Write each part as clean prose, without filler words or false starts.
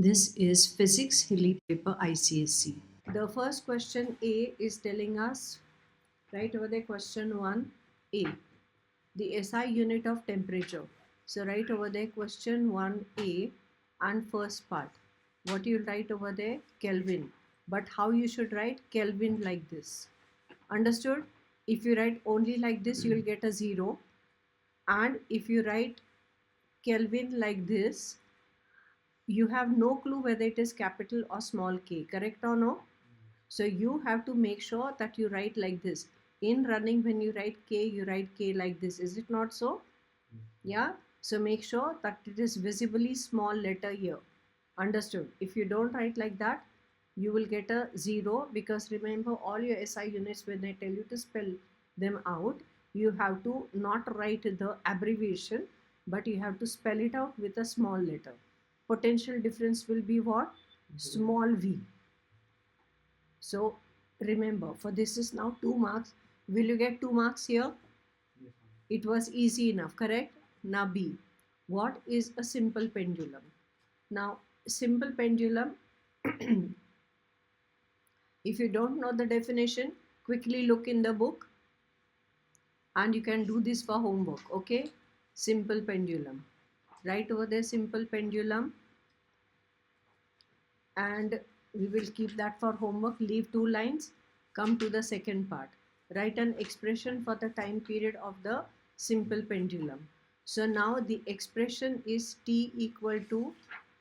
This is Physics Hilly paper ICSE. The first question A is telling us, right over there, question 1A, the SI unit of temperature. So right over there, question 1A and first part. What you write over there? Kelvin. But how you should write? Kelvin like this. Understood? If you write only like this, you will get a 0. And if you write Kelvin like this, you have no clue whether it is capital or small k, correct or no? So you have to make sure that you write like this. In running, when you write k like this. Is it not so? Yeah. So make sure that it is visibly small letter here. Understood? If you don't write like that, you will get a 0, because remember, all your SI units, when I tell you to spell them out, you have to not write the abbreviation, but you have to spell it out with a small letter. Potential difference will be what? Small v. So remember, for this is now 2 marks. Will you get 2 marks here? Yes. It was easy enough, correct? Now B. What is a simple pendulum? Now, simple pendulum, if you don't know the definition, quickly look in the book and you can do this for homework, okay? Simple pendulum. Right over there, simple pendulum. And we will keep that for homework. Leave 2 lines. Come to the second part. Write an expression for the time period of the simple pendulum. So now the expression is t equal to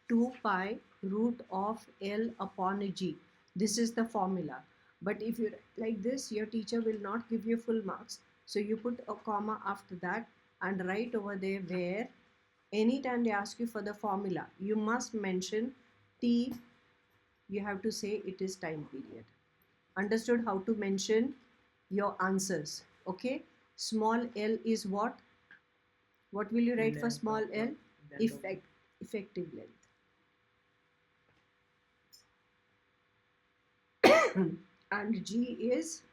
2 pi root of L upon G. This is the formula. But if you like this, your teacher will not give you full marks. So you put a comma after that and write over there where anytime they ask you for the formula, you must mention t. You have to say it is time period. Understood how to mention your answers? Okay. Small l is what? What will you write for small l? Effective length. And g is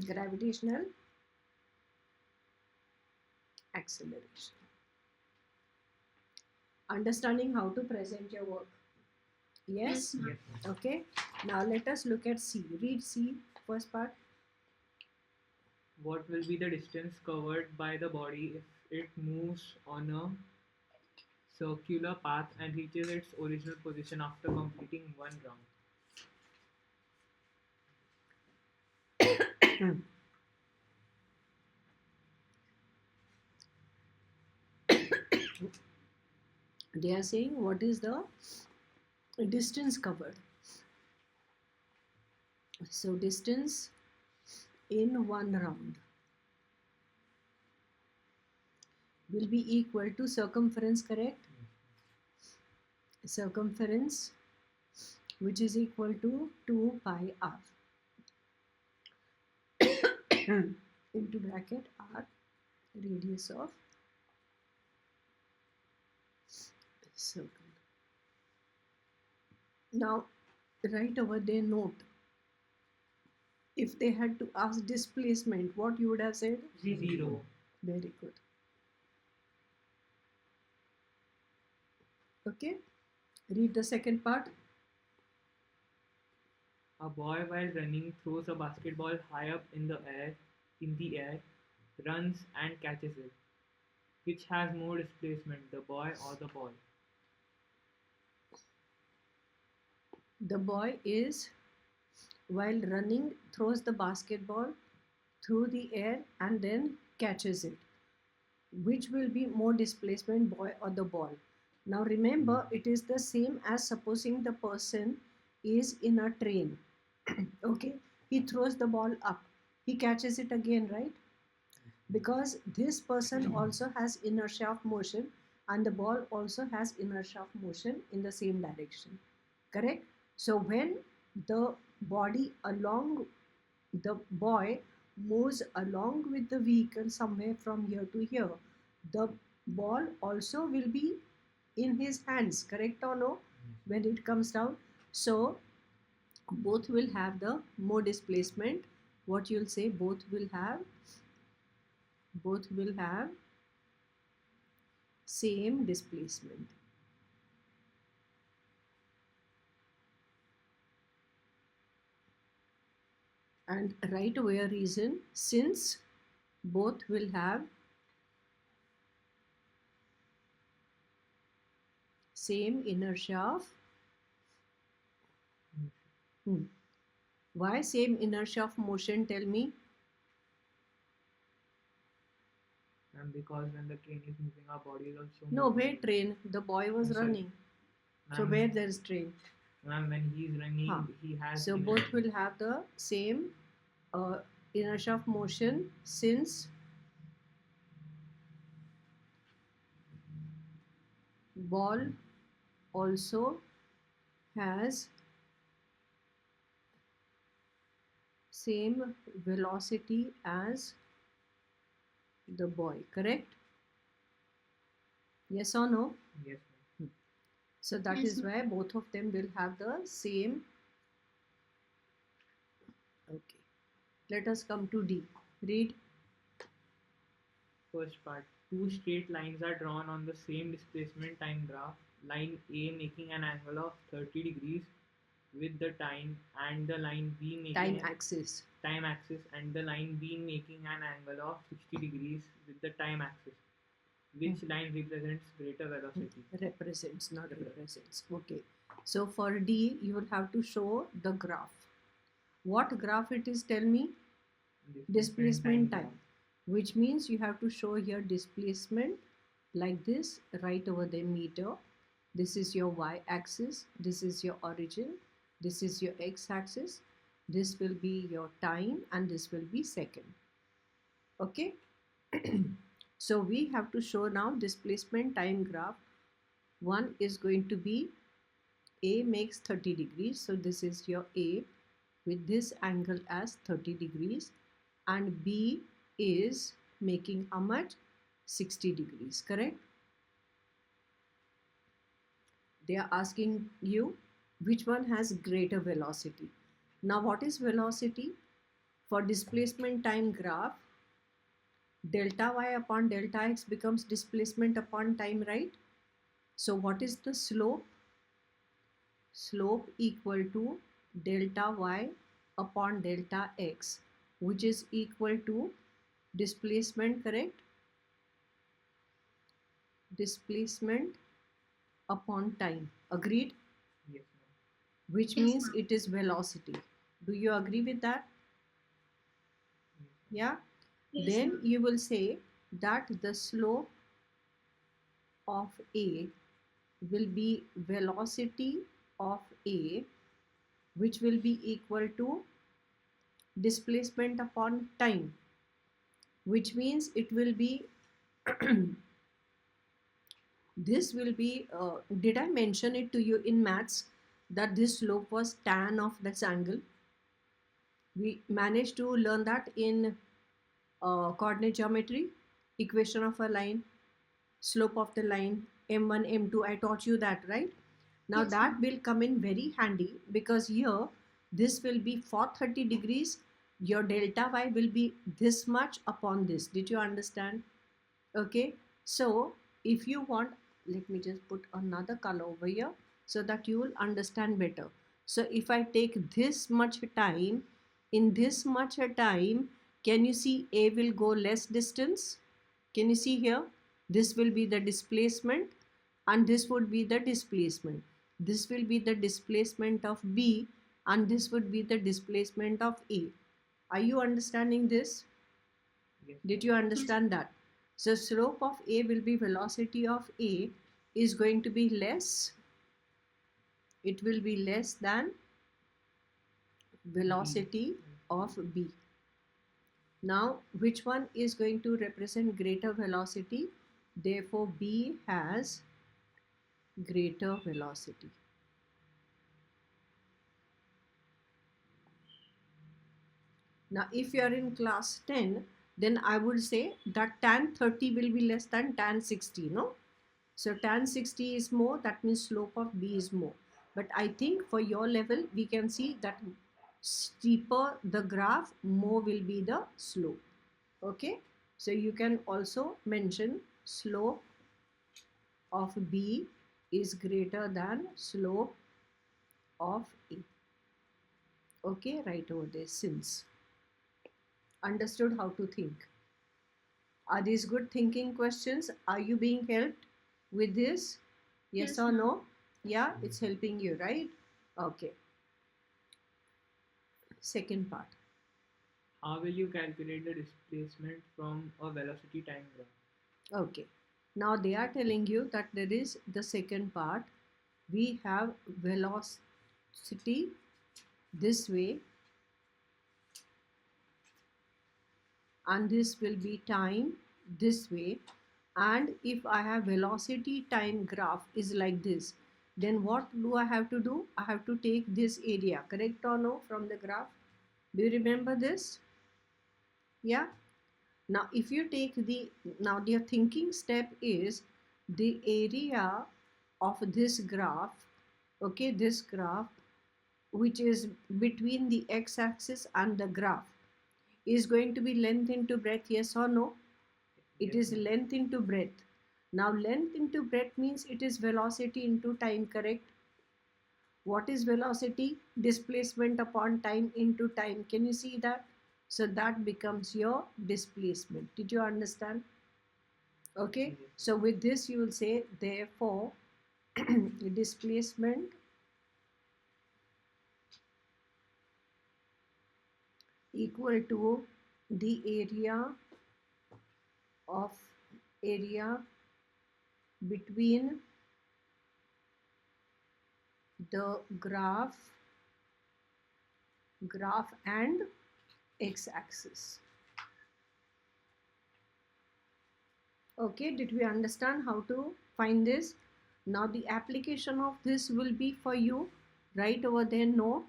gravitational acceleration. Understanding how to present your work? Yes? Yes. Okay. Now let us look at C. Read C, first part. What will be the distance covered by the body if it moves on a circular path and reaches its original position after completing one round? They are saying what is the distance covered. So distance in one round will be equal to circumference, correct? Circumference, which is equal to 2 pi r into bracket r, radius of circle. Now right over there, note, if they had to ask displacement, what you would have said? 0. Very good. Okay, read the second part. A boy, while running, throws a basketball high up in the air, runs and catches it. Which has more displacement, the boy or the ball? The boy is, while running, throws the basketball through the air and then catches it. Which will be more displacement, boy or the ball? Now remember, it is the same as supposing the person is in a train. Okay, he throws the ball up, he catches it again, right? Because this person also has inertia of motion and the ball also has inertia of motion in the same direction, correct? So when the body along, the boy moves along with the vehicle somewhere from here to here, the ball also will be in his hands, correct or no, when it comes down? So both will have the more displacement. What you'll say? Both will have same displacement. And right away a reason, since both will have same inertia of Why same inertia of motion, tell me? And because when the train is moving, our body is also No, moving. where train? The boy was I'm sorry. running. So Ma'am, where there is train? Ma'am, when he is running, Huh. he has So inertia. both will have the same inertia of motion, since ball also has same velocity as the boy, correct? Yes or no? Yes, ma'am. So that Yes, is why both of them will have the same. Okay. Let us come to D. Read. First part. Two straight lines are drawn on the same displacement time graph. Line A making an angle of 30 degrees with the time, and the line B making Time axis. Time axis, and the line B making an angle of 60 degrees with the time axis. Which line represents greater velocity? Represents, not represents. Okay. So for D, you will have to show the graph. What graph it is, tell me? Displacement time. Which means you have to show here displacement like this, right over the meter. This is your y-axis, this is your origin, this is your x-axis, this will be your time, and this will be second. Okay. So we have to show now displacement time graph. One is going to be A makes 30 degrees, so this is your A with this angle as 30 degrees, and B is making how much? 60 degrees, correct? They are asking you which one has greater velocity. Now what is velocity? For displacement time graph, delta y upon delta x becomes displacement upon time, right? So what is the slope? Slope equal to delta y upon delta x, which is equal to displacement, correct? Displacement upon time. Agreed? Yes, Which Yes, means ma'am. it is velocity. Do you agree with that? Yeah? Yes, Then ma'am. you will say that the slope of A will be velocity of A, which will be equal to displacement upon time, which means it will be this will be did I mention it to you in maths that this slope was tan of this angle? We managed to learn that in coordinate geometry, equation of a line, slope of the line, m1 m2, I taught you that, right? Now Yes, that ma'am. will come in very handy, because here this will be for 30 degrees, your delta y will be this much upon this. Did you understand? Okay, so if you want, let me just put another color over here so that you will understand better. So if I take this much time, in this much time, can you see A will go less distance? Can you see here? This will be the displacement, and this would be the displacement. This will be the displacement of B, and this would be the displacement of A. Are you understanding this? Yes. Did you understand that? So slope of A will be velocity of A is going to be less. It will be less than velocity of B. Now, which one is going to represent greater velocity? Therefore, B has greater velocity. Now, if you are in class 10, then I would say that tan 30 will be less than tan 60, no? So tan 60 is more, that means slope of B is more. But I think for your level, we can see that steeper the graph, more will be the slope. Okay, so you can also mention slope of B is greater than slope of A. Okay, right over there, since. Understood how to think. Are these good thinking questions? Are you being helped with this? Yes or no? Yeah, it's helping you, right? Okay. Second part. How will you calculate the displacement from a velocity time graph? Okay. Now they are telling you that there is the second part. We have velocity this way, and this will be time this way. And if I have velocity time graph is like this, then what do I have to do? I have to take this area, correct or no, from the graph. Do you remember this? Yeah. Now if you take now the thinking step is the area of this graph, okay, this graph which is between the x-axis and the graph is going to be length into breadth, yes or no? It is length into breadth. Now length into breadth means it is velocity into time, correct? What is velocity? Displacement upon time into time. Can you see that? So that becomes your displacement. Did you understand? Okay. So with this you will say therefore displacement equal to the area between the graph and x-axis. Okay, did we understand how to find this? Now the application of this will be for you right over there note,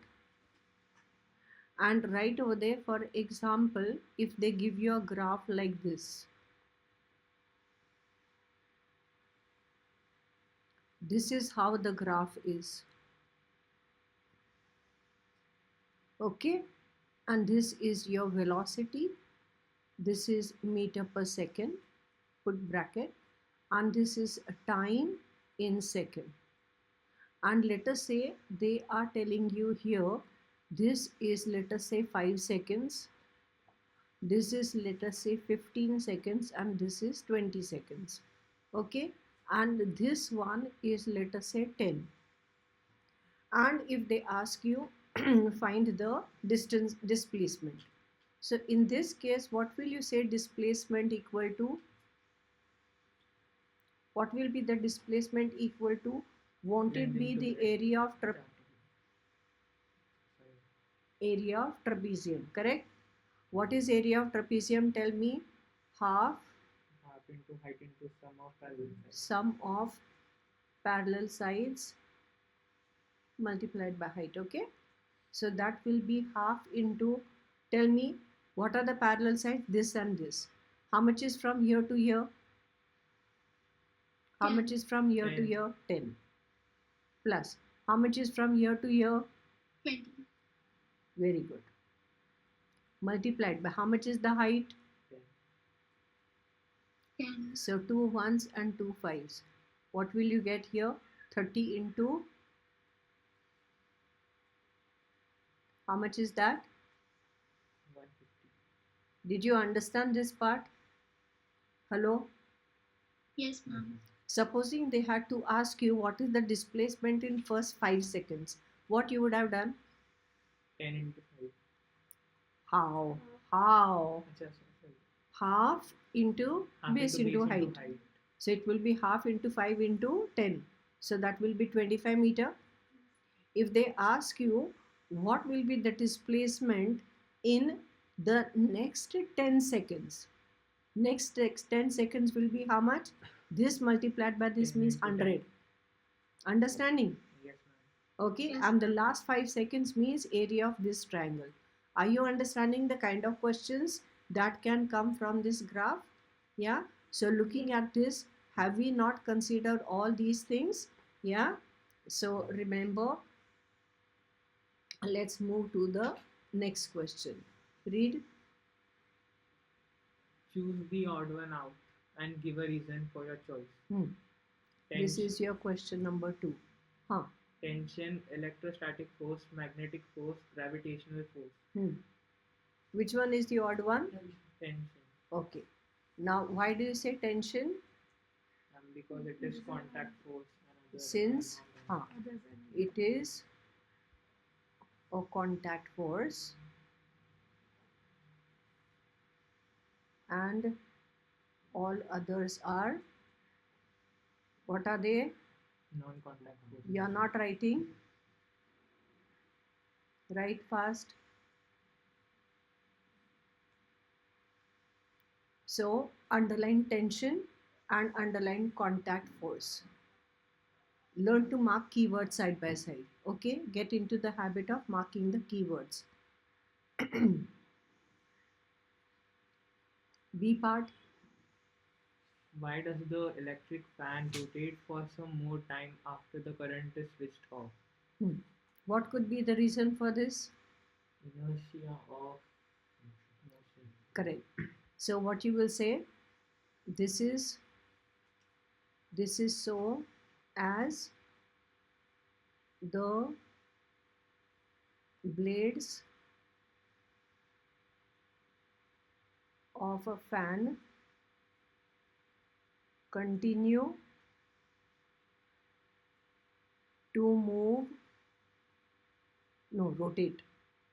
and right over there, for example, if they give you a graph like this, this is how the graph is. Okay, and this is your velocity, this is meter per second, put bracket, and this is a time in second. And let us say they are telling you here, this is let us say 5 seconds, this is let us say 15 seconds, and this is 20 seconds. Okay, and this one is let us say 10. And if they ask you find the distance displacement, so in this case what will you say? Displacement equal to, what will be the displacement equal to? Won't it be the area of trapezium, correct? What is area of trapezium? Tell me. Half into height into sum of parallel sides multiplied by height. Okay, so that will be half into, tell me what are the parallel sides? This and this. How much is from here to here? How 10. much is from here 10. to here? 10. Plus how much is from here to here? 20. Very good. Multiplied by how much is the height? 10. So 2 ones and 2 5s. What will you get here? 30 into, how much is that? 150. Did you understand this part? Hello? Yes, ma'am. Supposing they had to ask you what is the displacement in first 5 seconds, what you would have done? 10 into 5. How? How? Achha, sorry. Half into Half base into into base height. into height. So it will be half into 5 into 10. So that will be 25 meter. If they ask you what will be the displacement in the next 10 seconds, next 10 seconds will be how much? This multiplied by this 10 means into 100. 10. Understanding? Yes, ma'am. Okay, Yes, and the last 5 seconds means area of this triangle. Are you understanding the kind of questions that can come from this graph? Yeah, so looking at this, have we not considered all these things? Yeah, so remember, let's move to the next question. Read. Choose the odd one out and give a reason for your choice. This is your question number 2. Huh. Tension, electrostatic force, magnetic force, gravitational force. Which one is the odd one? Tension. Okay. Now, why do you say tension? Because it is contact force. Since it is a contact force and all others are, what are they? Non-contact force. You are not writing. Write fast. So underline tension and underline contact force. Learn to mark keywords side by side. Okay, get into the habit of marking the keywords. B part. Why does the electric fan rotate for some more time after the current is switched off? What could be the reason for this? Inertia of motion. Correct. So what you will say, this is so as the blades of a fan continue to move, no, rotate.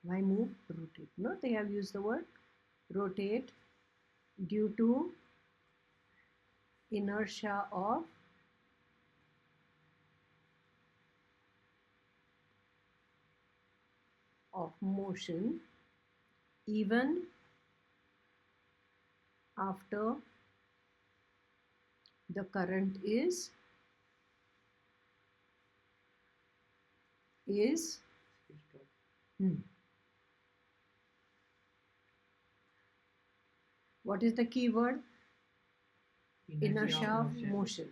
Why move? Rotate. No, they have used the word rotate due to inertia of motion even after the current is Switched off. What is the key word? Inertia of motion.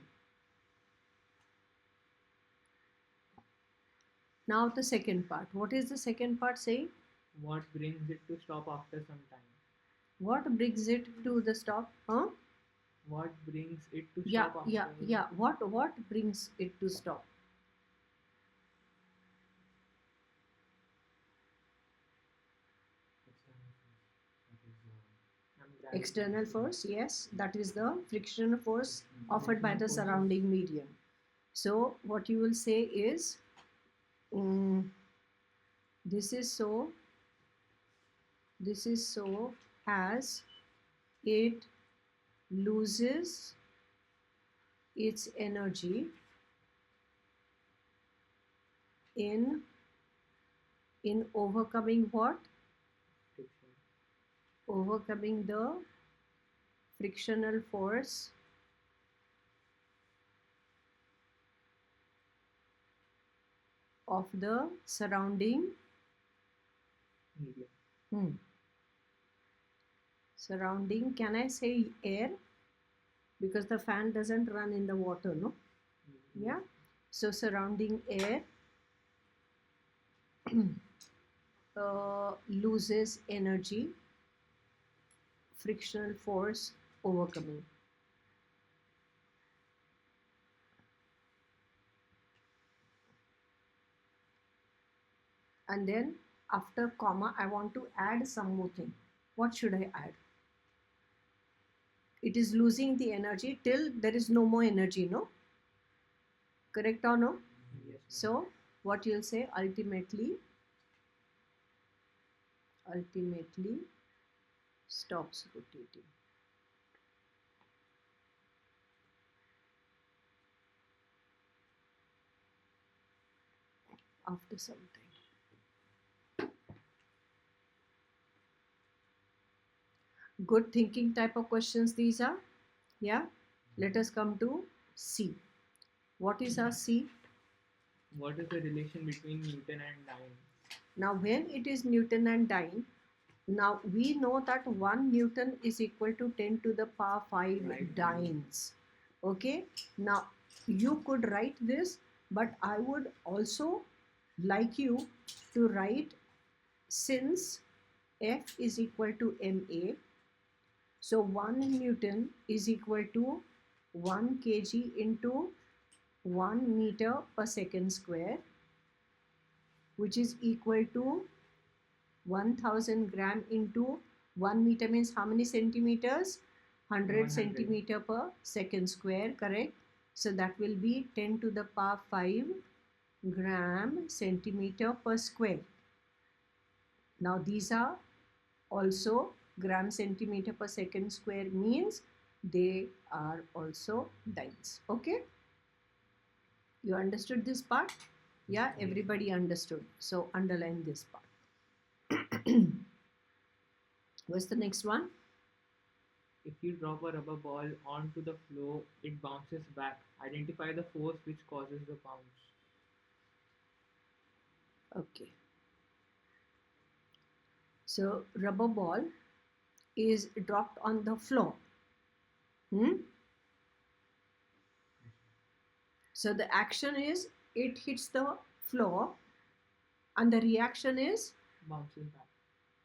Now the second part. What is the second part saying? What brings it to stop after some time? What brings it to the stop? Huh? What brings it to Yeah, stop after? yeah. What brings it to stop? External force, yes, that is the frictional force offered by the surrounding medium. So what you will say is, this is so as it loses its energy in overcoming what? Friction. Overcoming the frictional force of the surrounding medium. Surrounding, can I say air? Because the fan doesn't run in the water, no? Yeah. So surrounding air loses energy, frictional force overcoming. And then after comma, I want to add some more thing. What should I add? It is losing the energy till there is no more energy, no? Correct or no? Yes. So what you'll say, ultimately stops rotating. After some time. Good thinking type of questions these are. Yeah. Let us come to C. What is our C? What is the relation between Newton and dyne? Now when it is Newton and dyne, now we know that 1 Newton is equal to 10 to the power 5 dynes. Okay. Now you could write this, but I would also like you to write, since F is equal to ma, so 1 Newton is equal to 1 kg into 1 meter per second square, which is equal to 1000 gram into 1 meter means how many centimeters? 100 100. centimeter per second square, correct? So that will be 10 to the power 5 gram centimeter per square. Now these are also gram centimeter per second square, means they are also dynes. Okay, you understood this part? Yeah, everybody understood. So underline this part. What's the next one? If you drop a rubber ball onto the floor, it bounces back. Identify the force which causes the bounce. Okay, so rubber ball is dropped on the floor. So the action is it hits the floor and the reaction is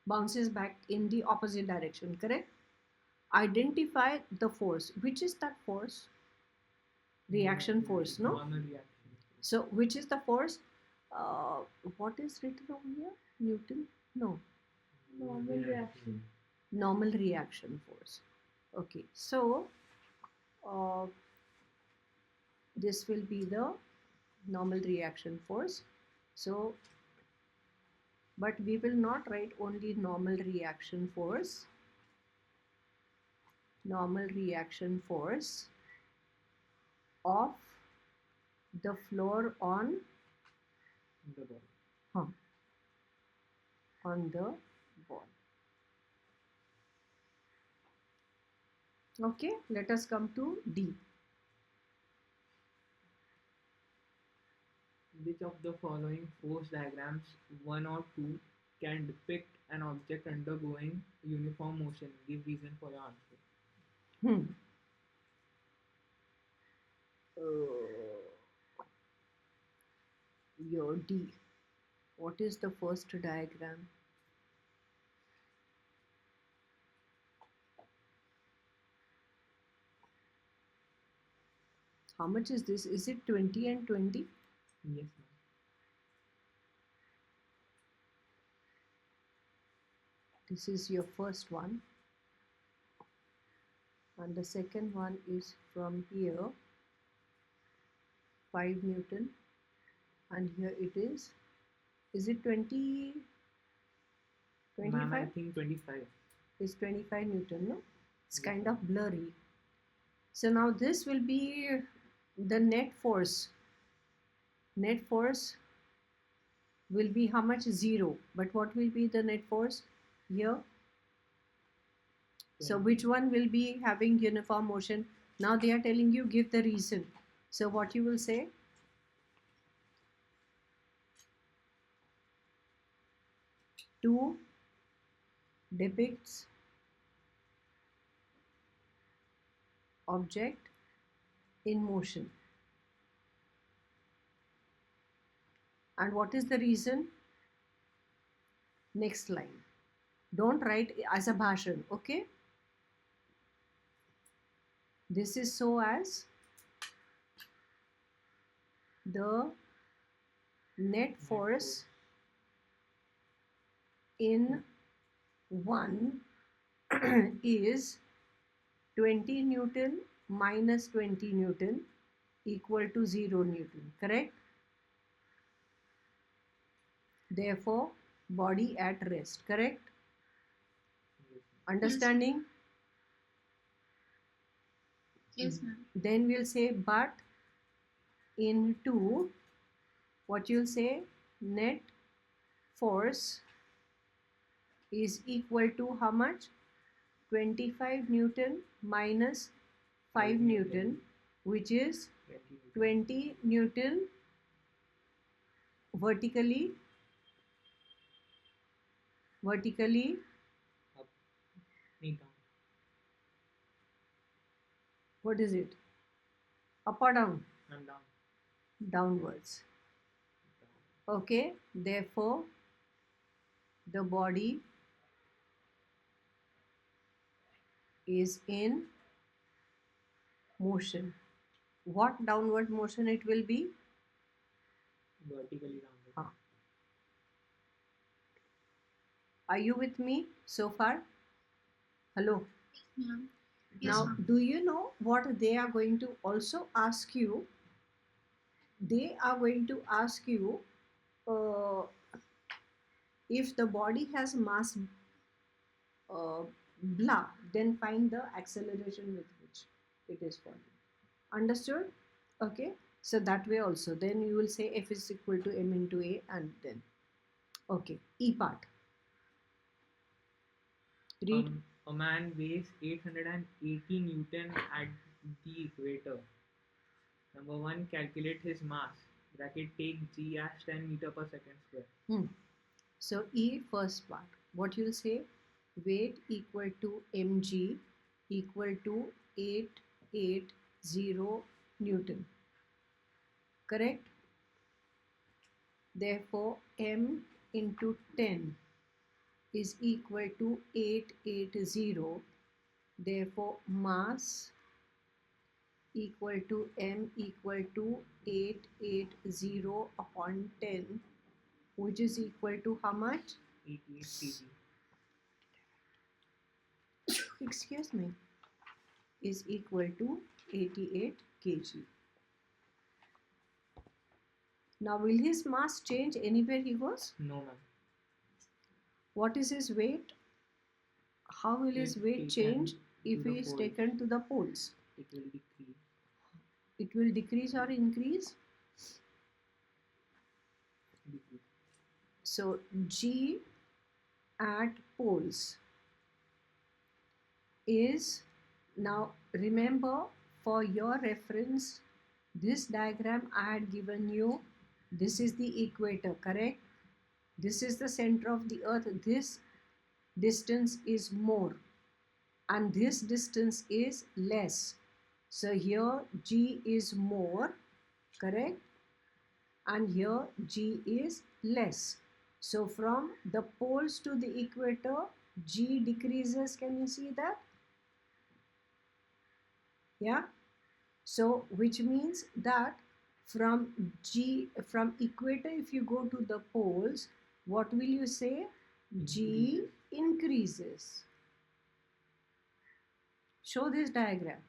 Bounces back. in the opposite direction, correct? Identify the force. Which is that force? Reaction force, no? Normal reaction. So which is the force? What is written over here? Newton? No. Normal reaction. Normal reaction force. Okay, so this will be the normal reaction force. So, but we will not write only normal reaction force. Normal reaction force of the floor on The ball. On the ball. Okay, let us come to D. Which of the following force diagrams, 1 or 2, can depict an object undergoing uniform motion? Give reason for your answer. Your D. What is the first diagram? How much is this? Is it 20 and 20? Yes, ma'am. This is your first one. And the second one is from here, 5 Newton. And here it is it 20? 25? Ma'am, I think 25. Is 25 Newton, no? It's kind of blurry. So now this will be the net force. Net force will be how much? 0. But what will be the net force here? So which one will be having uniform motion? Now they are telling you give the reason. So what you will say? Two depicts object in motion. And what is the reason? Next line. Don't write as a bhashan, okay? This is so as the net force in one is 20 Newton minus 20 Newton equal to 0 Newton, correct? Therefore, body at rest, correct? Understanding? Yes, ma'am. Then we'll say but into, what you'll say, net force is equal to how much? 25 Newton minus 5 Newton, which is 20 Newton vertically Up, knee down. what is it? Up or down? And down. Downwards. Okay, therefore the body is in motion. what downward motion it will be? Vertically downward. Are you with me so far? Hello. Ma'am. Now, ma'am. do you know what they are going to also ask you? They are going to ask you uh, if the body has mass blah, then find the acceleration with which it is falling. Understood? Okay. So that way also, then you will say F is equal to m into a, and then okay. E part. Read. A man weighs 880 Newton at the equator. Number 1, calculate his mass. Bracket, take G as 10 meter per second square. So E first part. What you'll say? Weight equal to mg equal to 880 Newton. Correct? Therefore, m into 10 is equal to 880. Therefore, mass equal to m equal to 880 upon 10, which is equal to how much? 88 kg. Excuse me, is equal to 88 kg. Now, will his mass change anywhere he goes? No, ma'am. What is his weight? How will his weight change if he is taken to the poles? It will decrease. It will decrease or increase? Decrease. So, G at poles is, now remember, for your reference, this diagram I had given you, this is the equator, correct? This is the center of the earth. This distance is more and this distance is less. So here G is more, correct? And here G is less. So from the poles to the equator, G decreases. Can you see that? Yeah. So which means that from equator, if you go to the poles, what will you say? G increases. Show this diagram.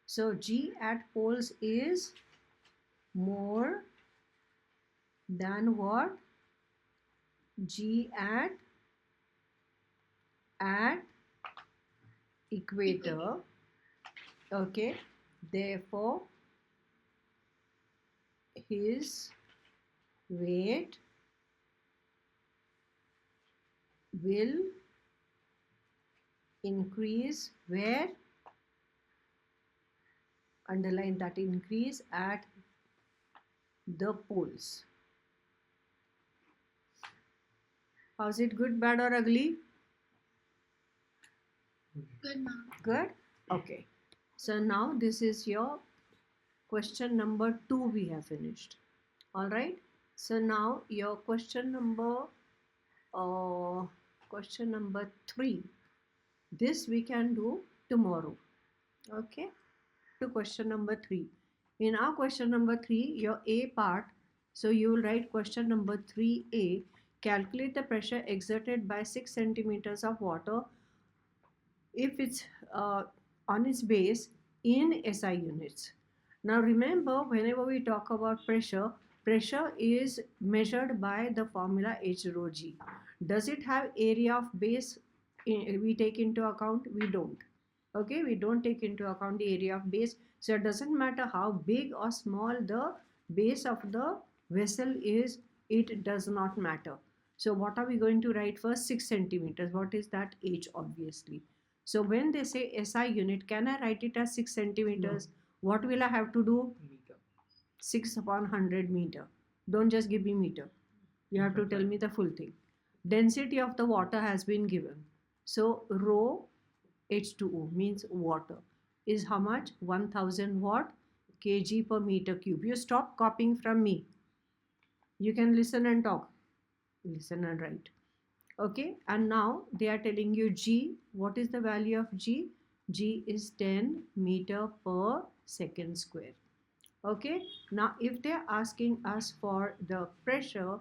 So G at poles is more than what? G at equator. Okay. Therefore, his weight will increase where? Underline that, increase at the poles. How's it, good, bad or ugly? Good, ma'am. Good? Okay. So now this is your question number 2 we have finished. Alright. So now your question number 3. This we can do tomorrow. Okay. To question number 3. In our question number 3, your A part, so you will write question number 3A. Calculate the pressure exerted by 6 centimeters of water if it's on its base in SI units. Now remember, whenever we talk about pressure, pressure is measured by the formula H rho G. Does it have area of base we take into account? We don't. Okay, we don't take into account the area of base. So it doesn't matter how big or small the base of the vessel is, it does not matter. So what are we going to write first? 6 centimeters. What is that? H, obviously. So when they say SI unit, can I write it as 6 centimeters? No. What will I have to do? Meter. 6 upon 100 meter. Don't just give me meter. You have to tell me the full thing. Density of the water has been given. So rho H2O means water is how much? 1000 what? Kg per meter cube. You stop copying from me. You can listen and talk. Listen and write. Okay, and now they are telling you G. What is the value of G? G is 10 meter per second square. Okay, now if they're asking us for the pressure,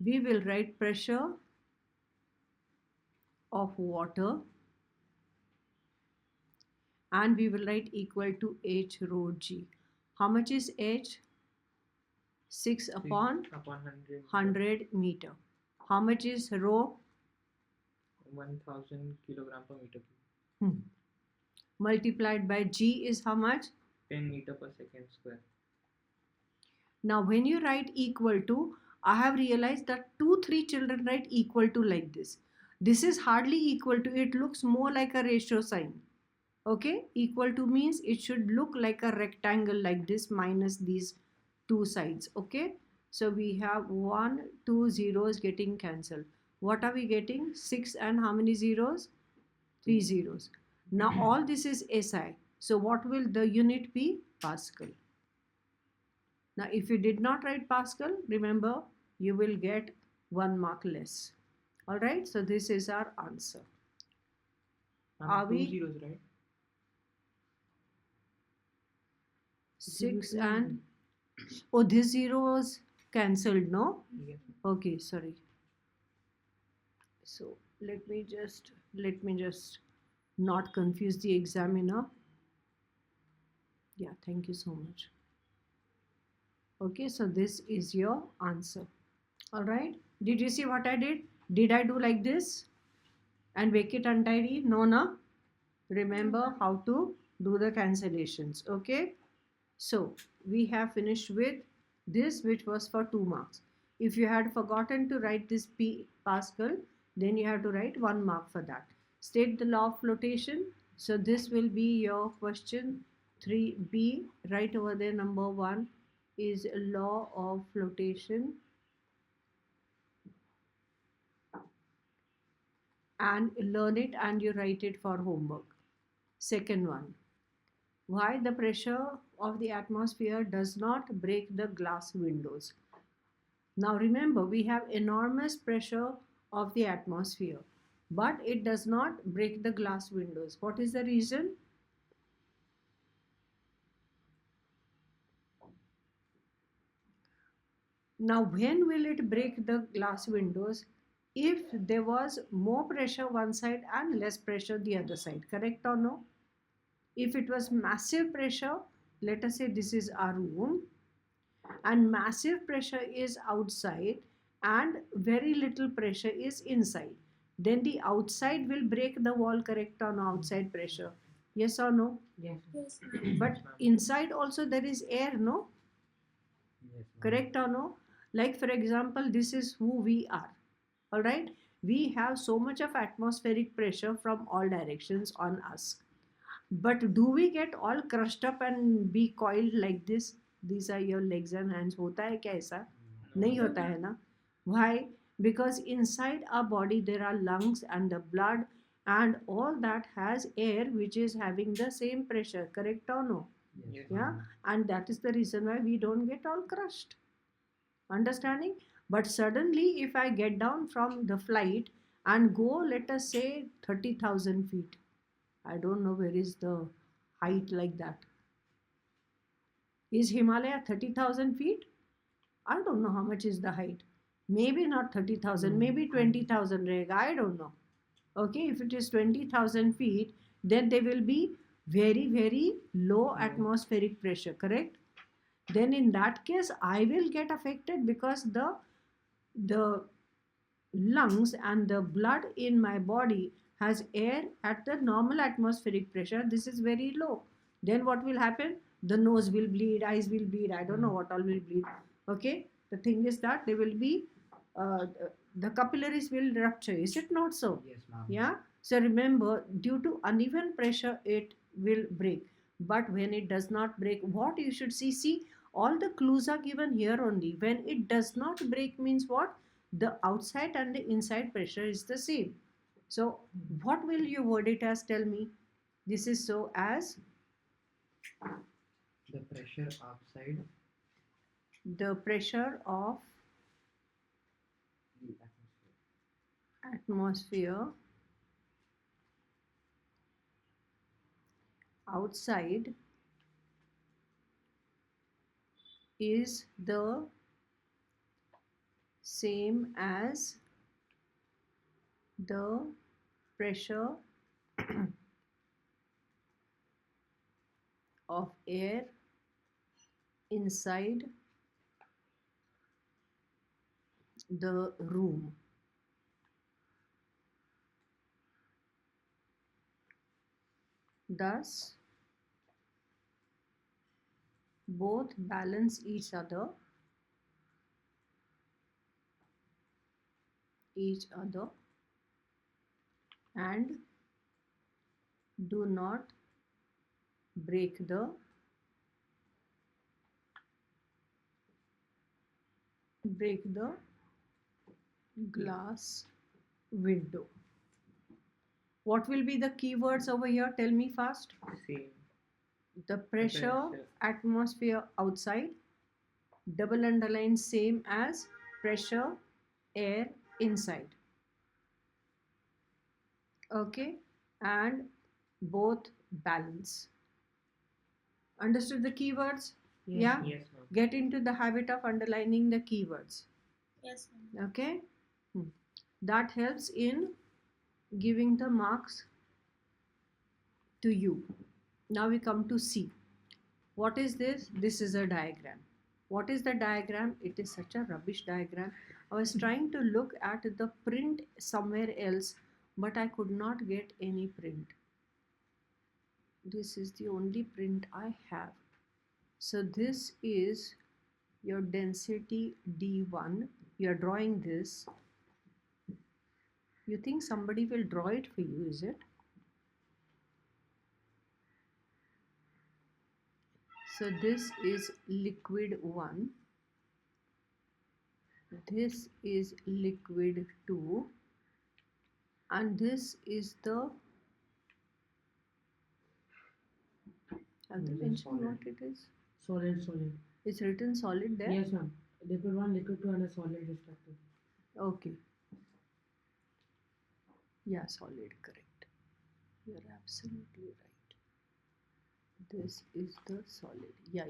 we will write pressure of water, and we will write equal to H rho G. How much is H? 6 upon 100 meter. How much is rho? 1000 kilogram per meter cube. Multiplied by G is how much? 10 meter per second square. Now when you write equal to, I have realized that 2-3 children write equal to like this. This is hardly equal to, it looks more like a ratio sign. Okay, equal to means it should look like a rectangle like this minus these two sides. Okay, so we have 1 2 zeros getting cancelled. What are we getting? 6 and how many zeros? 3 zeros. Now all this is SI. So what will the unit be? Pascal. Now if you did not write Pascal, remember you will get 1 mark less. Alright, so this is our answer. Are we? 2 zeros, right? 6 and oh, this zero was cancelled, no? Yes. Okay, sorry. So let me just not confuse the examiner. Yeah, thank you so much. Okay, so this is your answer. All right, did you see what I did? Did I do like this and make it untidy? No, no. Remember how to do the cancellations. Okay, so we have finished with this, which was for 2 marks. If you had forgotten to write this P Pascal, then you have to write 1 mark for that. State the law of flotation. So this will be your question 3B. Right over there, number 1 is law of flotation. And learn it and you write it for homework. Second one, why the pressure of the atmosphere does not break the glass windows. Now remember, we have enormous pressure of the atmosphere, but it does not break the glass windows. What is the reason? Now when will it break the glass windows? If there was more pressure one side and less pressure the other side, correct or no? If it was massive pressure, let us say this is our room and massive pressure is outside and very little pressure is inside, then the outside will break the wall, correct or no? Outside pressure, yes or no? Yes. Yes, But inside also there is air, no? Yes. Correct or no? Like for example, this is who we are. All right, we have so much of atmospheric pressure from all directions on us. But do we get all crushed up and be coiled like this? These are your legs and hands. होता है क्या ऐसा? नहीं होता है ना? Why? Because inside our body there are lungs and the blood and all that has air which is having the same pressure. Correct or no? Yes. Yeah, and that is the reason why we don't get all crushed. Understanding? But suddenly if I get down from the flight and go, let us say 30,000 feet, I don't know where is the height like that. Is Himalaya 30,000 feet? I don't know how much is the height. Maybe not 30,000, maybe 20,000 rega, I don't know. Okay, if it is 20,000 feet, then there will be very, very low atmospheric pressure, correct? Then in that case, I will get affected because the lungs and the blood in my body has air at the normal atmospheric pressure. This is very low. Then what will happen? The nose will bleed, eyes will bleed, I don't know what all will bleed. Okay, the thing is that there will be the capillaries will rupture, is it not so? Yes, ma'am. Yeah, so remember, due to uneven pressure it will break. But when it does not break, what you should see, all the clues are given here only. When it does not break means what? The outside and the inside pressure is the same. So what will you word it as? Tell me. This is so as The pressure outside the pressure of the atmosphere outside is the same as the pressure of air inside the room. Thus, both balance each other and do not break the glass window. What will be the keywords over here? Tell me fast. Same. The pressure, atmosphere outside, double underline same as pressure, air inside. Okay, and both balance. Understood the keywords? Yes, Yeah? Yes, ma'am. Get into the habit of underlining the keywords. Yes, ma'am. Okay? That helps in giving the marks to you. Now we come to C. What is this? This is a diagram. What is the diagram? It is such a rubbish diagram. I was trying to look at the print somewhere else, but I could not get any print. This is the only print I have. So this is your density D1. You are drawing this. You think somebody will draw it for you, is it? So this is liquid 1. This is liquid 2. And this is the, have they mentioned what it is? Solid. It's written solid there? Yes, ma'am. Liquid 1, liquid 2 and a solid respectively. Okay. Yeah, solid, correct. You're absolutely right. This is the solid. Yeah.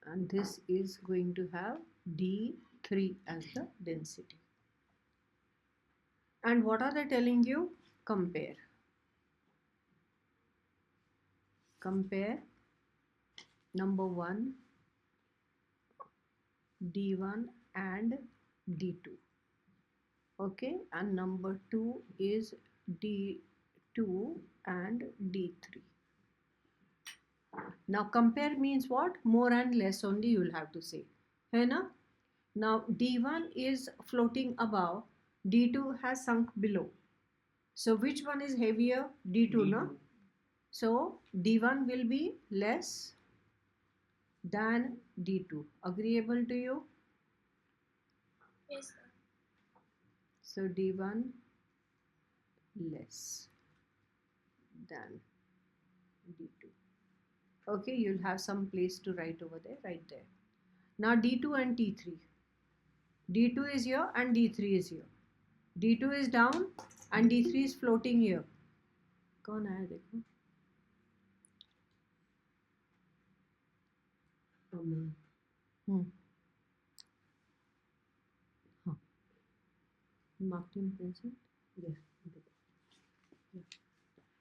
And this is going to have D3 as the density. And what are they telling you? Compare. Compare number 1, D1 and D2. Okay, and number 2 is D2 and D3. Now compare means what? More and less only you will have to say. Hai na? Now D1 is floating above, D2 has sunk below. So which one is heavier? D2, no? So D1 will be less than D2. Agreeable to you? Yes, sir. So D1 less than D2. Okay, you'll have some place to write over there, right there. Now D2 and T3. D2 is here and D3 is here. D2 is down and D3 is floating here. कौन आया देखो? हाँ. Marked in present. Yes.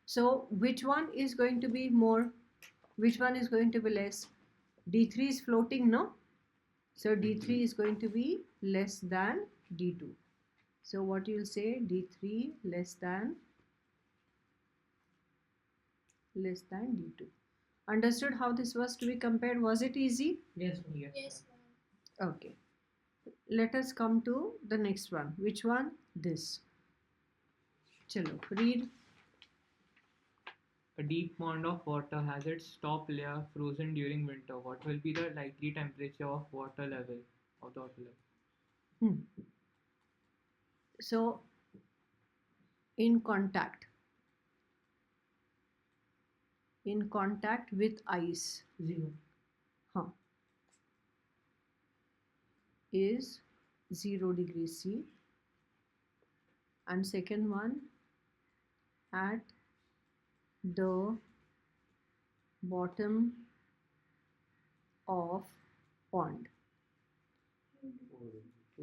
So which one is going to be more? Which one is going to be less? D3 is floating, no? So D3 is going to be less than D2. So what you'll say? D3 less than D2. Understood how this was to be compared? Was it easy? Yes, ma'am. Yes, Yes, ma'am. ma'am. Okay. Let us come to the next one. Which one? This. Chalo, read. A deep pond of water has its top layer frozen during winter. What will be the likely temperature of water level of the water level? So, in contact with ice, 0. is 0 degrees C, and second one at the bottom of pond. 2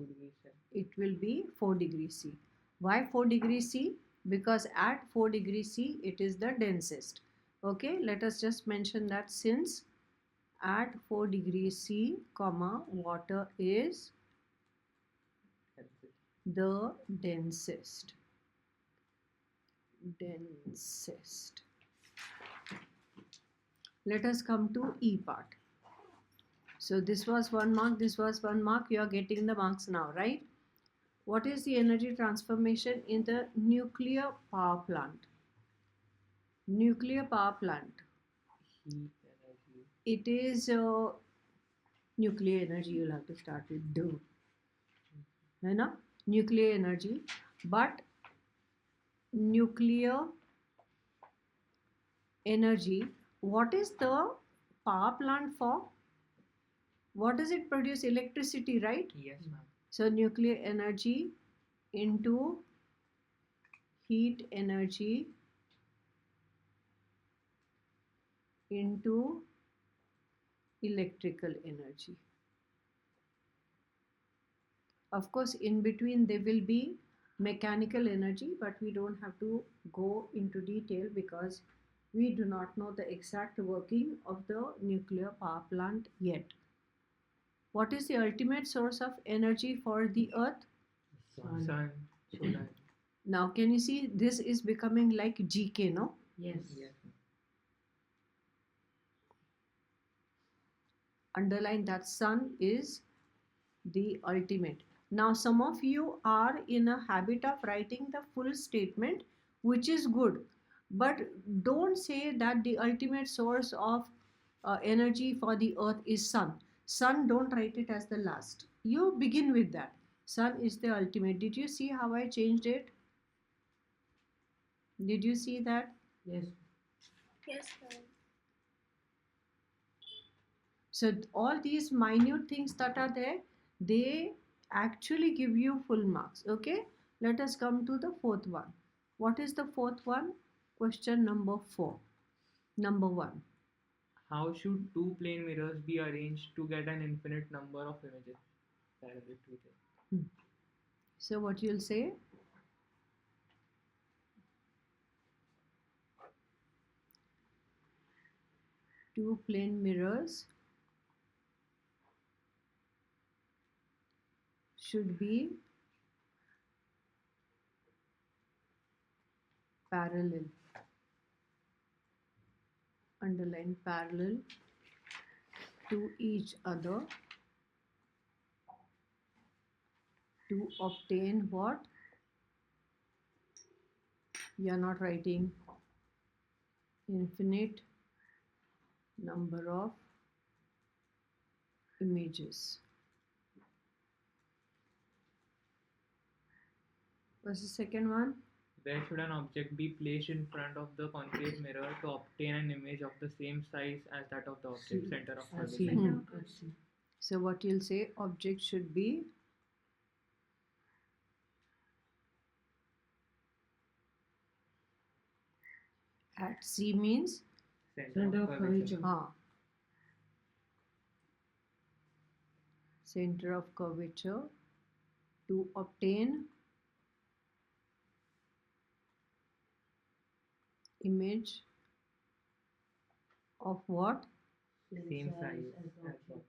degrees C. It will be 4 degrees C. Why 4 degrees C? Because at 4 degrees C it is the densest. Okay, let us just mention that since at 4 degrees C, comma, water is the densest. Let us come to E part. So this was 1 mark, this was 1 mark. You are getting the marks now, right? What is the energy transformation in the nuclear power plant? Nuclear power plant. Heat energy. It is nuclear energy. You'll have to start with duh. है ना? Nuclear energy. But nuclear energy, what is the power plant for? What does it produce? Electricity, right? Yes, ma'am. So nuclear energy into heat energy into electrical energy. Of course, in between there will be mechanical energy, but we don't have to go into detail because we do not know the exact working of the nuclear power plant yet. What is the ultimate source of energy for the earth? Sun. Sun. Solar. Now, can you see this is becoming like GK, no? Yes. Yes, ma'am. Underline that sun is the ultimate. Now, some of you are in a habit of writing the full statement, which is good, but don't say that the ultimate source of energy for the earth is sun. Sun, don't write it as the last. You begin with that. Sun is the ultimate. Did you see how I changed it? Did you see that? Yes. Yes, ma'am. So all these minute things that are there, they actually give you full marks. Okay, let us come to the fourth one. What is the fourth one? Question number 4. Number 1. How should two plane mirrors be arranged to get an infinite number of images parallel to each other? So what you'll say? Two plane mirrors should be parallel. Underline parallel to each other to obtain what? You are not writing infinite number of images. What's the second one? Where should an object be placed in front of the concave mirror to obtain an image of the same size as that of the object C. center of I see. curvature? I see. So what you'll say, object should be at C means Center of curvature. center of curvature to obtain image of what? Same size as as the the object.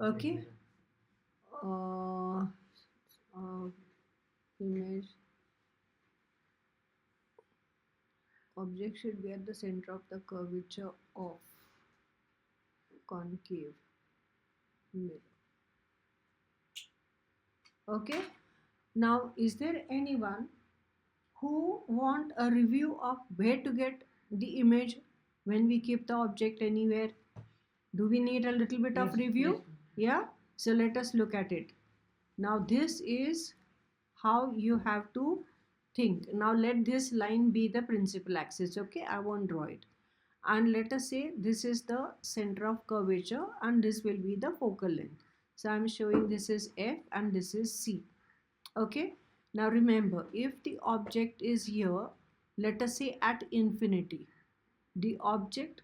Okay. Image object should be at the center of the curvature of concave mirror. Okay. Now, is there anyone who want a review of where to get the image when we keep the object anywhere? Do we need a little bit of Yes, review? yes. Yeah. So let us look at it. Now this is how you have to think. Now let this line be the principal axis. Okay, I won't draw it. And let us say this is the center of curvature and this will be the focal length. So I'm showing this is F and this is C. Okay. Now remember, if the object is here, let us say at infinity, the object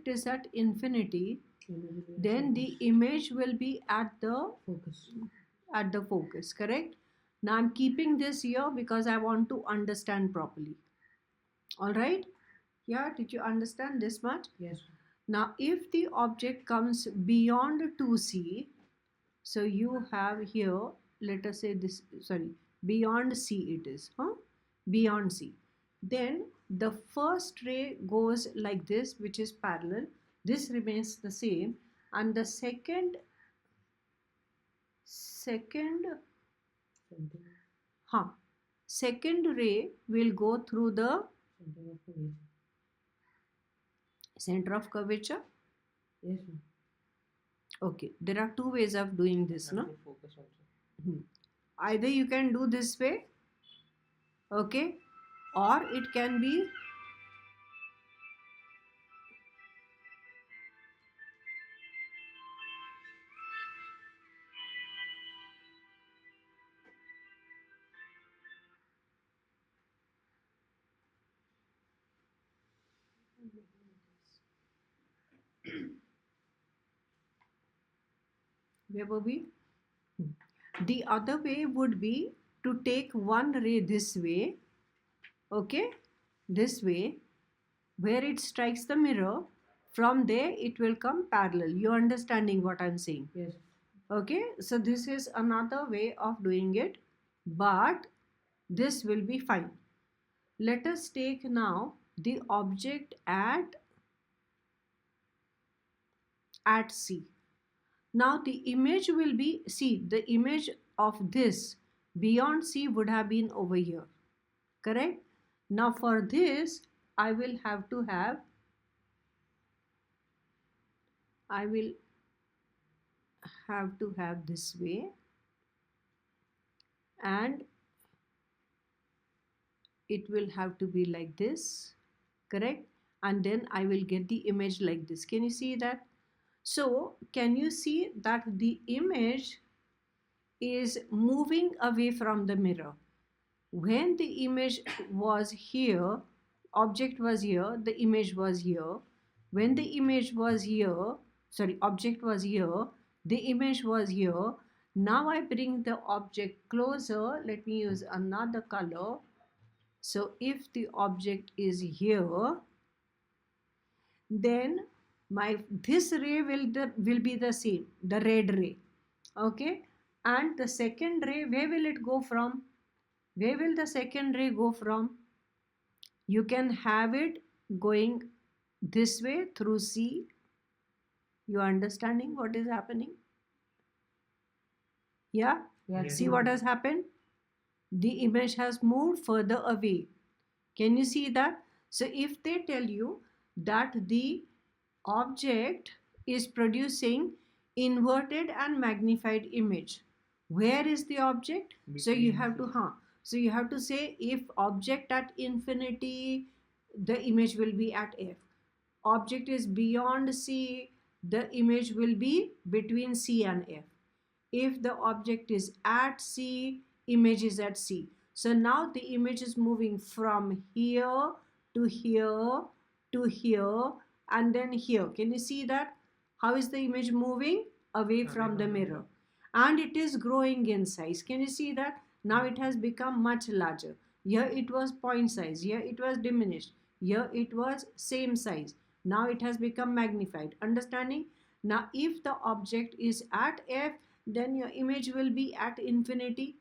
is at infinity, then the image will be at the focus, correct? Now I'm keeping this here because I want to understand properly. All right? Yeah, did you understand this much? Yes. Now if the object comes beyond 2C, so you have here, let us say this, sorry, beyond C it is, beyond C. Then the first ray goes like this, which is parallel. This remains the same, and the second ray will go through the center of curvature. Yes. Okay, there are two ways of doing this, no? Focus also. Either you can do this way, okay, or it can be where were we? The other way would be to take one ray this way, okay, this way, where it strikes the mirror. From there it will come parallel. You understanding what I'm saying? Yes. Okay, so this is another way of doing it, but this will be fine. Let us take now the object at C. Now the image will be, see, the image of this beyond C would have been over here, correct? Now for this I will have to have this way, and it will have to be like this, correct? And then I will get the image like this. Can you see that? So can you see that the image is moving away from the mirror? When the image was here, object was here, the image was here. When the image was here, sorry, object was here, the image was here. Now I bring the object closer. Let me use another color. So if the object is here, then this ray will be the same, the red ray, okay? And the second ray, where will it go from? Where will the second ray go from? You can have it going this way through C. You understanding what is happening? Yeah? Yes. See what has happened? The image has moved further away. Can you see that? So if they tell you that the object is producing inverted and magnified image, where is the object? So you have to say if object at infinity, the image will be at F. Object is beyond C, the image will be between C and F. If the object is at C, image is at C. So now the image is moving from here to here to here and then here. Can you see that? How is the image moving? Away from the mirror. And it is growing in size. Can you see that? Now it has become much larger. Here it was point size. Here it was diminished. Here it was same size. Now it has become magnified. Understanding? Now if the object is at F, then your image will be at infinity.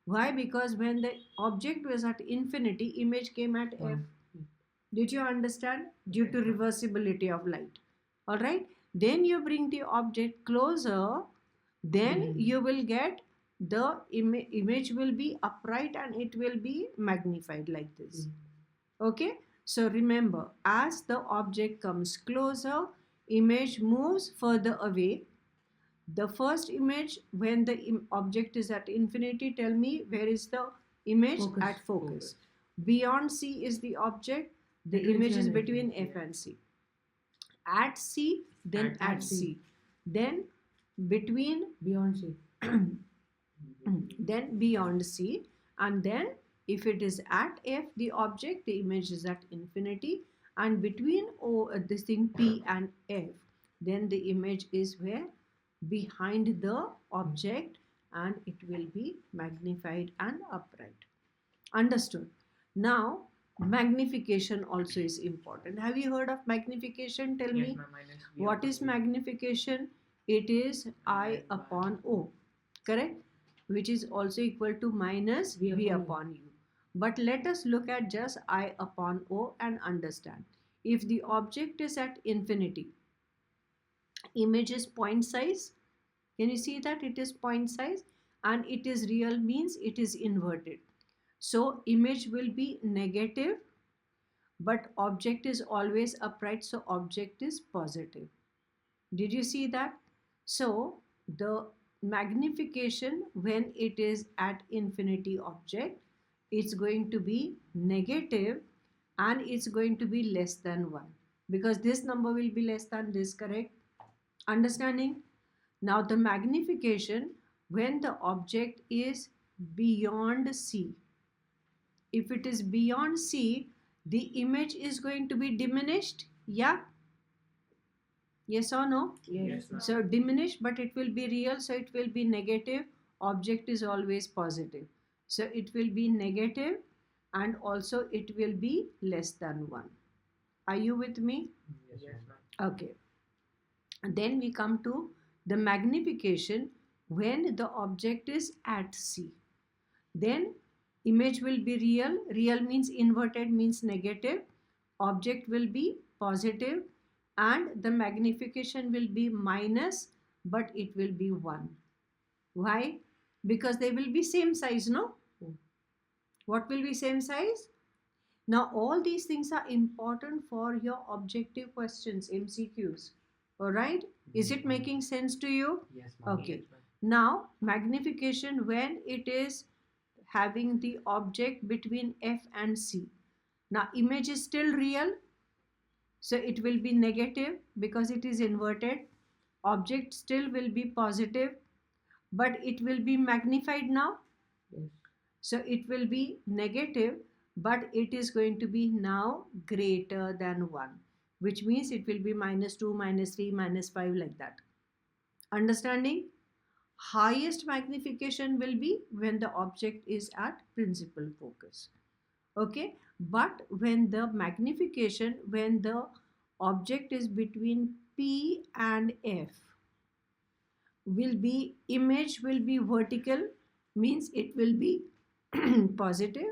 Why? Because when the object was at infinity, image came at F. Did you understand? Due to reversibility of light. All right. Then you bring the object closer. Then you will get the image will be upright and it will be magnified like this. Okay. So remember, as the object comes closer, image moves further away. The first image, when the object is at infinity, tell me where is the image Focus. at focus. Beyond C is the object, the Between image C is and F. between F and C. At C, then At at C. C. Then between, Beyond C. then beyond C, and then if it is at F, the object, the image is at infinity, and between this thing P and F, then the image is where? Behind the object, and it will be magnified and upright. Understood? Now, magnification also is important. Have you heard of magnification? Tell Yes, me. ma'am. Minus V What upon is V. magnification? It is I upon O, correct? Which is also equal to minus V V upon O. upon U. But let us look at just I upon O and understand. If the object is at infinity, image is point size. Can you see that it is point size? And it is real means it is inverted. So image will be negative, but object is always upright, so object is positive. Did you see that? So the magnification when it is at infinity object, it's going to be negative and it's going to be less than 1 because this number will be less than this, correct? Understanding? Now the magnification when the object is beyond C. If it is beyond C, the image is going to be diminished. Yeah? Yes or no? Yes, ma'am. So diminished, but it will be real, so it will be negative. Object is always positive. So it will be negative and also it will be less than 1. Are you with me? Yes, ma'am. Okay. And then we come to the magnification when the object is at C. Then image will be real. Real means inverted means negative. Object will be positive and the magnification will be minus, but it will be 1. Why? Because they will be same size, no? What will be same size? Now all these things are important for your objective questions, MCQs. Alright? Is it making sense to you? Yes, ma'am. Okay. Yes, ma'am. Now magnification when it is having the object between F and C. Now image is still real, so it will be negative because it is inverted. Object still will be positive, but it will be magnified now. Yes. So it will be negative, but it is going to be now greater than 1, which means it will be minus 2, minus 3, minus 5 like that. Understanding? Highest magnification will be when the object is at principal focus. Okay, but when the magnification, when the object is between P and F, will be image will be vertical, means it will be positive.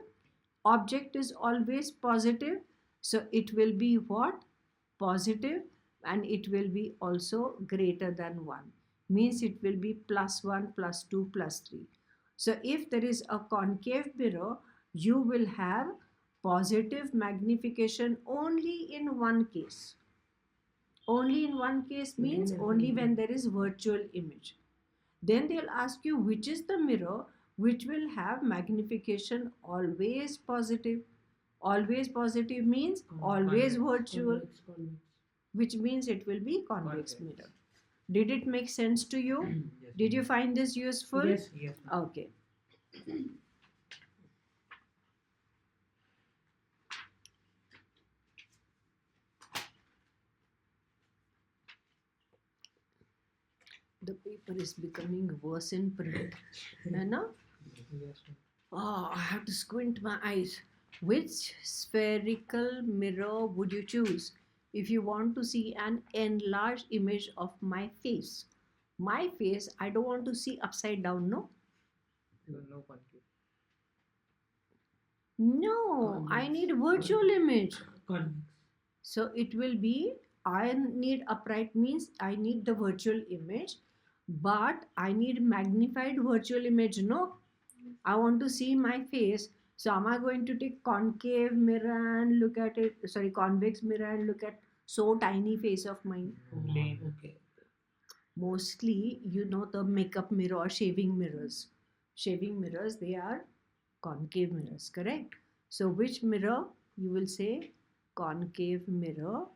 Object is always positive, so it will be what? Positive, and it will be also greater than 1, means it will be plus 1, plus 2, plus 3. So if there is a concave mirror, you will have positive magnification only in one case. Only in one case means only when there is virtual image. Then they'll ask you which is the mirror which will have magnification always positive. Always positive means always virtual, Convex. which means it will be convex Convex. mirror. Did it make sense to you? Yes, Did you find this useful? Yes. Yes, ma'am. Okay. The paper is becoming worse in print. No? Yes, ma'am. Oh, I have to squint my eyes. Which spherical mirror would you choose if you want to see an enlarged image of my face? My face, I don't want to see upside down, no? So no concave. No, I need virtual image. Convex. So it will be, I need upright means I need the virtual image, but I need magnified virtual image, no? I want to see my face. So am I going to take concave mirror and look at it, sorry, convex mirror and look at so tiny face of mine? Plane. Okay. Mostly, you know, the makeup mirror or shaving mirrors. Shaving mirrors, they are concave mirrors, correct? So which mirror? You will say concave mirror,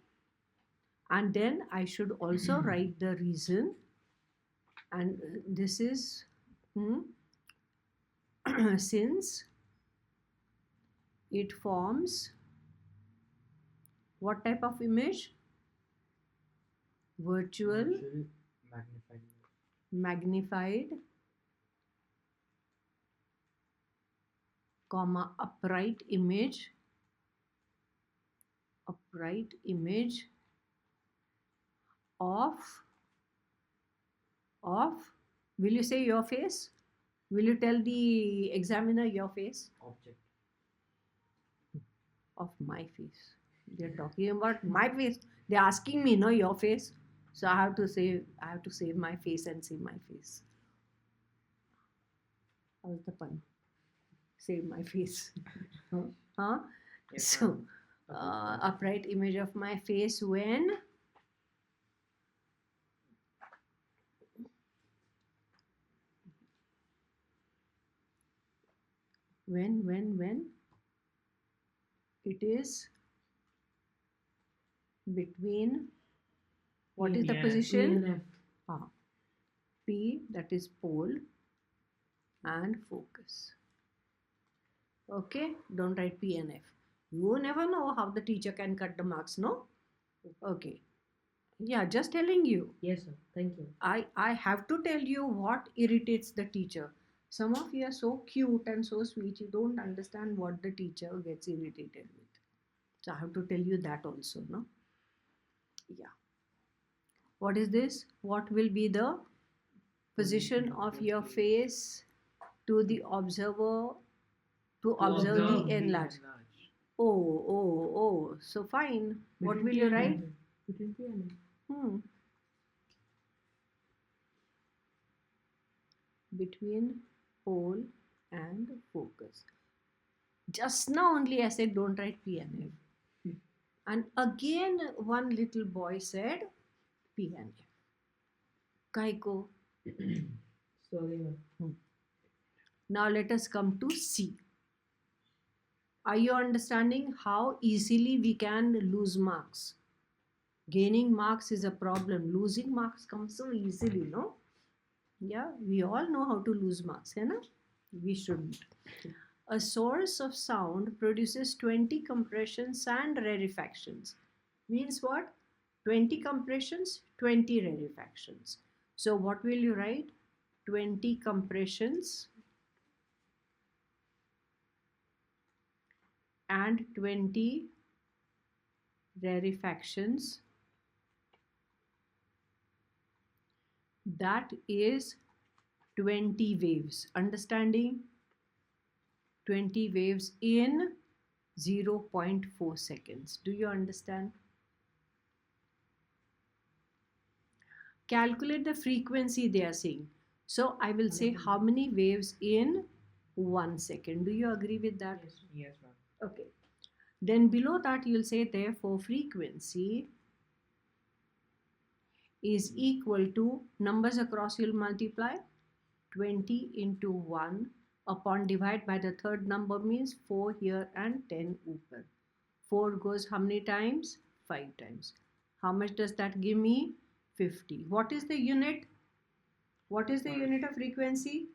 and then I should also write the reason, and this is since it forms what type of image? Virtual magnified comma upright image of will you say your face? Will you tell the examiner your face? Object. Of my face. They're talking about my face. They're asking me, no, your face. So I have to save my face and say my face. How's the pun? Save my face. Huh? Yes, So upright image of my face when it is between, what is the PNF. position? P, that is pole, and focus. Okay, don't write P and F. You never know how the teacher can cut the marks, no? Okay. Yeah, just telling you. Yes, sir. Thank you. I have to tell you what irritates the teacher. Some of you are so cute and so sweet, you don't understand what the teacher gets irritated with. So I have to tell you that also, no? Yeah. What is this? What will be the position of your face to the observer to observe the enlarged? Oh. So fine. What will you write? Between P and F. Between pole and focus. Just now only I said don't write P and F. And again one little boy said P and F. Kaiko. Sorry, ma'am. Now let us come to C. Are you understanding how easily we can lose marks? Gaining marks is a problem. Losing marks comes so easily, no? Yeah, we all know how to lose marks, hai na? We shouldn't. A source of sound produces 20 compressions and rarefactions. Means what? 20 compressions, 20 rarefactions. So what will you write? 20 compressions and 20 rarefactions. That is 20 waves. Understanding? 20 waves in 0.4 seconds. Do you understand? Calculate the frequency they are saying. So I will say how many waves in 1 second. Do you agree with that? Yes, ma'am. Okay. Then below that you'll say therefore frequency is equal to, numbers across you'll multiply 20 into 1 upon divide by the third number means 4 here and 10 upar. 4 goes how many times? 5 times. How much does that give me? 50. What is the unit? What is the unit of frequency?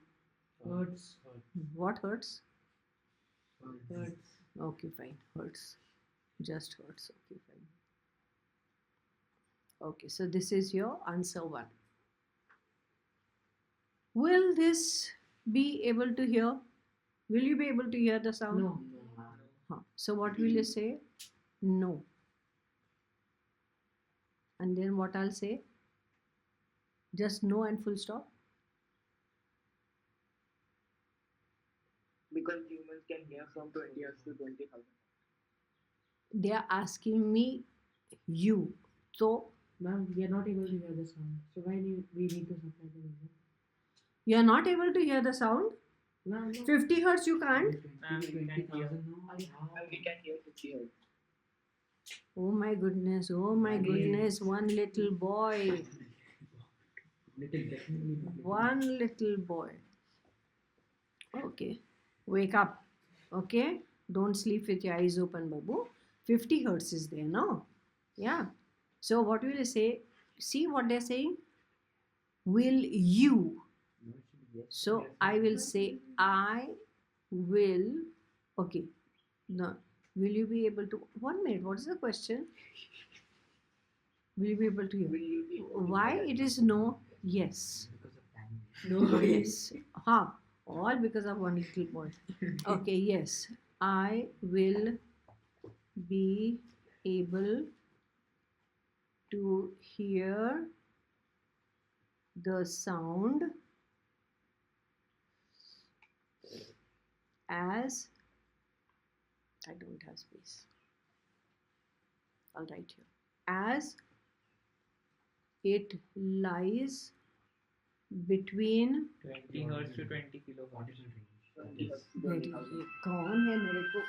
Hertz. What hertz? Hertz. Okay, fine. Hertz. Just hertz. Okay, fine. Okay, so this is your answer 1. Will this be able to hear? Will you be able to hear the sound? No. So what will you say? No. And then what I'll say? Just no and full stop. Because humans can hear from 20 Hz to 20,000. They are asking me you. So Ma'am, we are not able to hear the sound. So why we need to supply the reason? you are not able to hear the sound? Ma'am, no. 50 hertz you can't? Ma'am, we can hear. And we can hear 50 Hz. Oh my goodness, one little boy. One little boy. Okay. Wake up. Okay? Don't sleep with your eyes open, Babu. 50 hertz is there, no? Yeah. So what will you say? See what they're saying? Will you? So I will say I will. Okay. No. Will you be able to? 1 minute. What is the question? Will you be able to hear? Will you be able to Why hear? it is no? Yes. No. Yes. Huh. All because of one little boy. Okay. Yes. I will be able to hear the sound as I don't have space. I'll write here. As it lies between 20 hertz to 20 kilohertz. 20 hertz to मेरी 20,000. ये कौन है मेरे को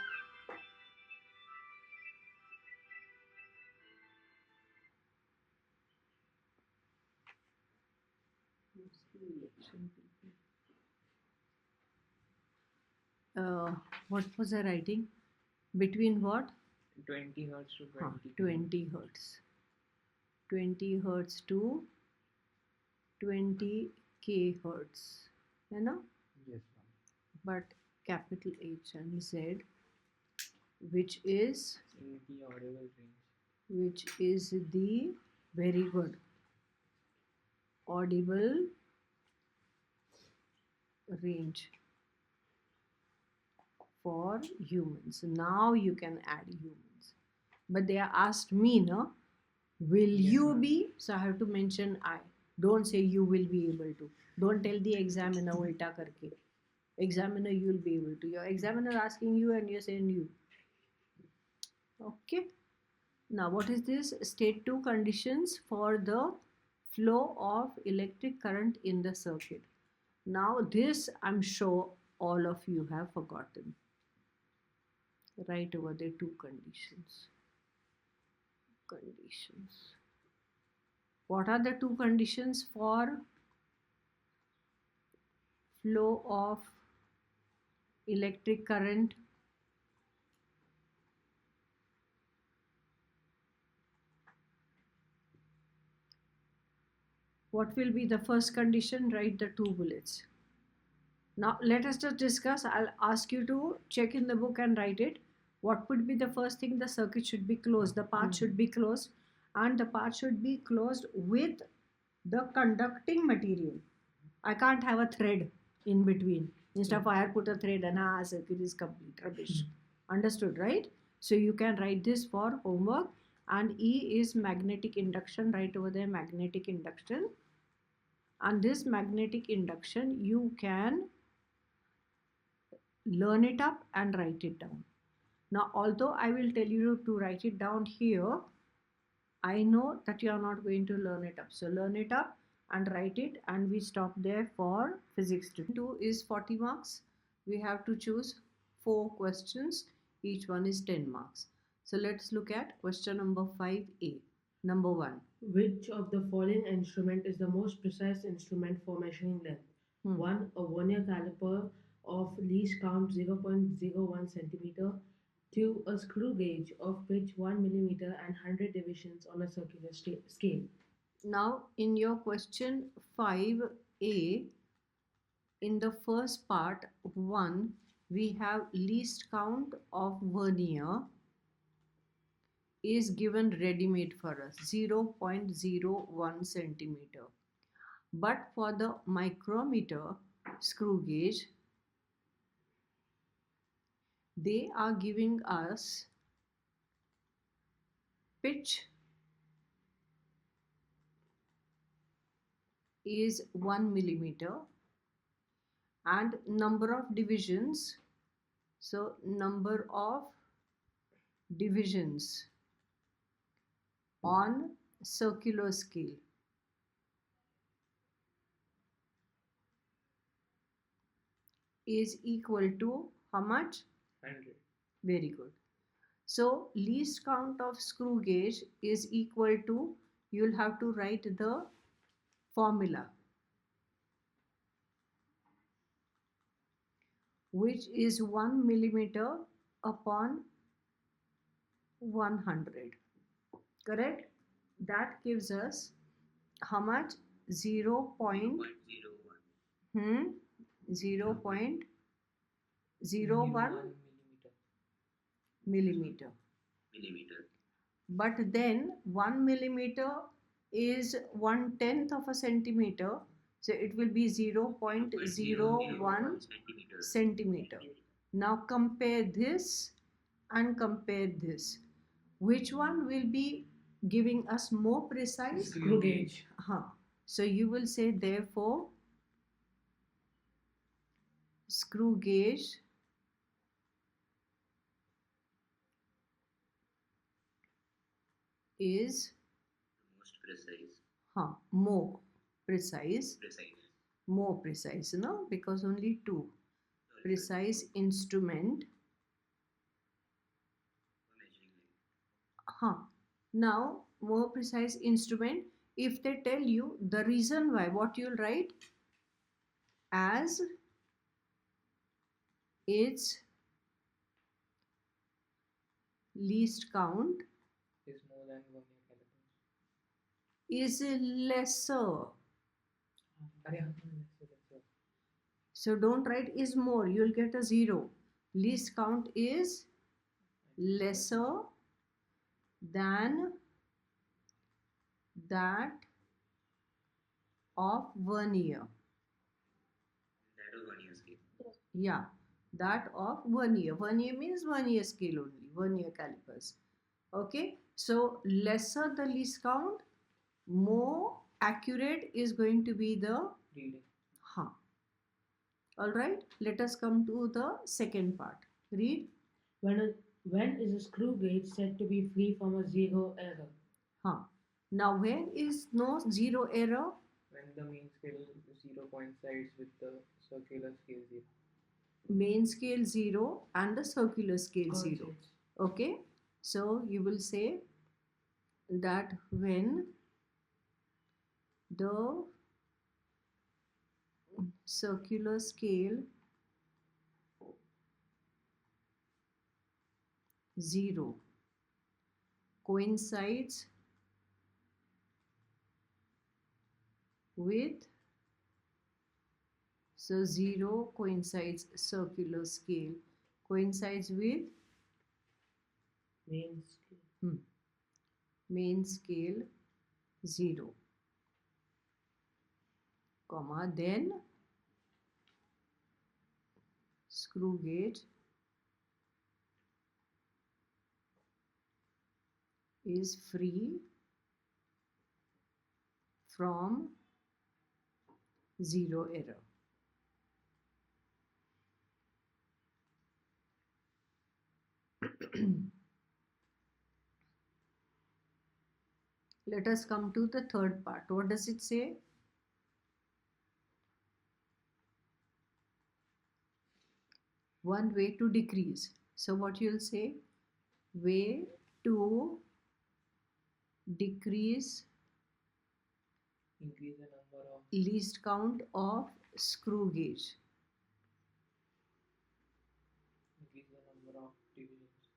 what was I writing? Between what? 20 hertz to 20 Huh, 20 hertz. 20 hertz to 20 k hertz. है ना? Yes, But capital H and Z, which is in the audible range. the very good audible range for humans. Now you can add humans. But they asked me, no? Will Yes, you ma'am. be? So I have to mention I. Don't say you will be able to. Don't tell the examiner ulta karke. Examiner, you will be able to. Your examiner asking you and you're saying you. Okay. Now, what is this? State 2 conditions for the flow of electric current in the circuit. Now, this I'm sure all of you have forgotten. Right over there, two conditions. Conditions. What are the two conditions for flow of electric current? What will be the first condition? Write the 2 bullets. Now let us just discuss. I'll ask you to check in the book and write it. What would be the first thing? The circuit should be closed. The path should be closed, and the path should be closed with the conducting material. I can't have a thread in between. Instead of I put a thread and circuit is complete. Rubbish. Understood, right? So you can write this for homework. And E is magnetic induction. Right over there, magnetic induction. And this magnetic induction, you can learn it up and write it down. Now, although I will tell you to write it down here, I know that you are not going to learn it up. So learn it up and write it, and we stop there for physics 2 is 40 marks. We have to choose 4 questions. Each one is 10 marks. So let's look at question number 5A. Number 1. Which of the following instrument is the most precise instrument for measuring length? 1. A vernier caliper of least count 0.01 centimeter. 2. A screw gauge of pitch 1 millimeter and 100 divisions on a circular scale. Now, in your question 5A, in the first part 1, we have least count of vernier is given ready-made for us 0.01 centimeter. But for the micrometer screw gauge, they are giving us pitch is 1 millimeter and number of divisions. So number of divisions on circular scale is equal to how much? 100. Very good. So least count of screw gauge is equal to, you'll have to write the formula. which is 1 millimeter upon 100. Correct? That gives us how much? 0. 0.01 millimeter. But then 1 millimeter is 1/10 of a centimeter, so it will be 0.01 centimeter. Now compare this and compare this. Which one will be giving us more precise? Screw gauge. So you will say therefore screw gauge is more precise, more precise, no? Because only two precise instrument. Now more precise instrument. If they tell you the reason why, what you'll write? As its least count Is more than vernier calipers. is lesser. So don't write is more, you'll get a 0. Least count is lesser than that of vernier. Yeah, that of vernier. Vernier means vernier scale only, vernier calipers. Okay, so lesser the least count, more accurate is going to be the reading. All right, let us come to the second part. Read. When is a screw gauge said to be free from a zero error? Now, when is no zero error? When the main scale 0 coincides with the circular scale 0. Main scale 0 and the circular scale 0. Okay, so you will say that when the circular scale 0 coincides with, so 0 coincides, circular scale coincides with main scale 0, comma, then screw gauge is free from zero error. Let us come to the third part. What does it say? One way to decrease. So what you'll say? Way to decrease Increase the number of least count of screw gauge. increase the number of divisions.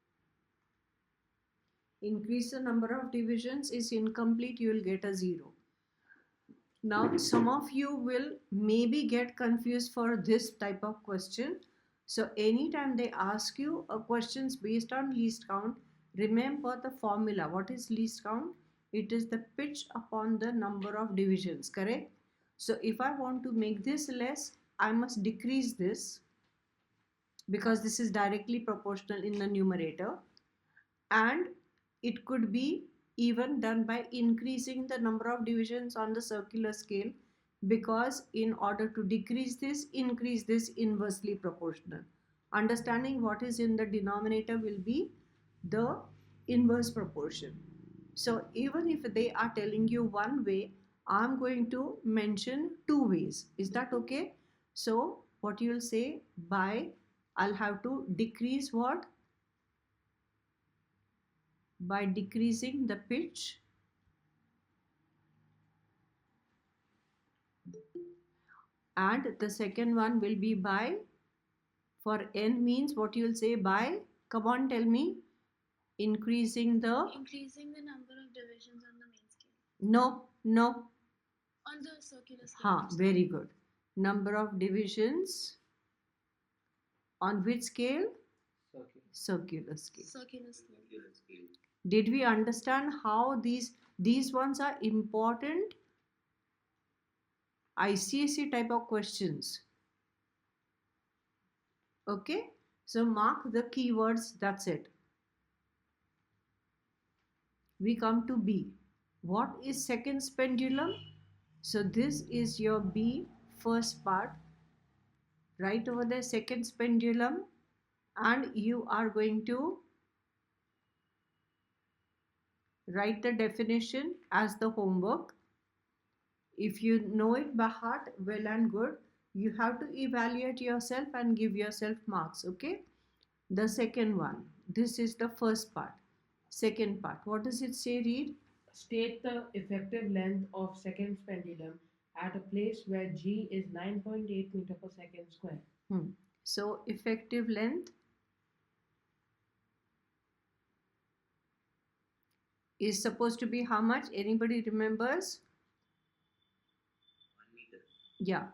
Increase the number of divisions is incomplete, you will get a 0. Now some of you will maybe get confused for this type of question. So anytime they ask you a questions based on least count, remember the formula. What is least count? It is the pitch upon the number of divisions, correct? So if I want to make this less, I must decrease this because this is directly proportional in the numerator, and it could be even done by increasing the number of divisions on the circular scale, because in order to decrease this, increase this inversely proportional. Understanding what is in the denominator will be the inverse proportion. So even if they are telling you one way, I'm going to mention two ways. Is that okay? So what you'll say, by I'll have to decrease what? By decreasing the pitch and the second one will be by For n means what you'll say by, come on, tell me, increasing the, Increasing the number of divisions on the main scale. no, On the circular scale. ha, very good. Number of divisions on which scale? Circular scale. Circular scale. Did we understand how these ones are important ICSE type of questions? Okay, so mark the keywords, that's it. We come to B. What is seconds pendulum? So this is your B first part. Right over there, seconds pendulum, and you are going to write the definition as the homework. If you know it by heart, well and good. You have to evaluate yourself and give yourself marks, okay? The second one, this is the first part. Second part, what does it say, read? State the effective length of seconds pendulum at a place where G is 9.8 meter per second square. So effective length is supposed to be how much? Anybody remembers? 1 meter. Yeah,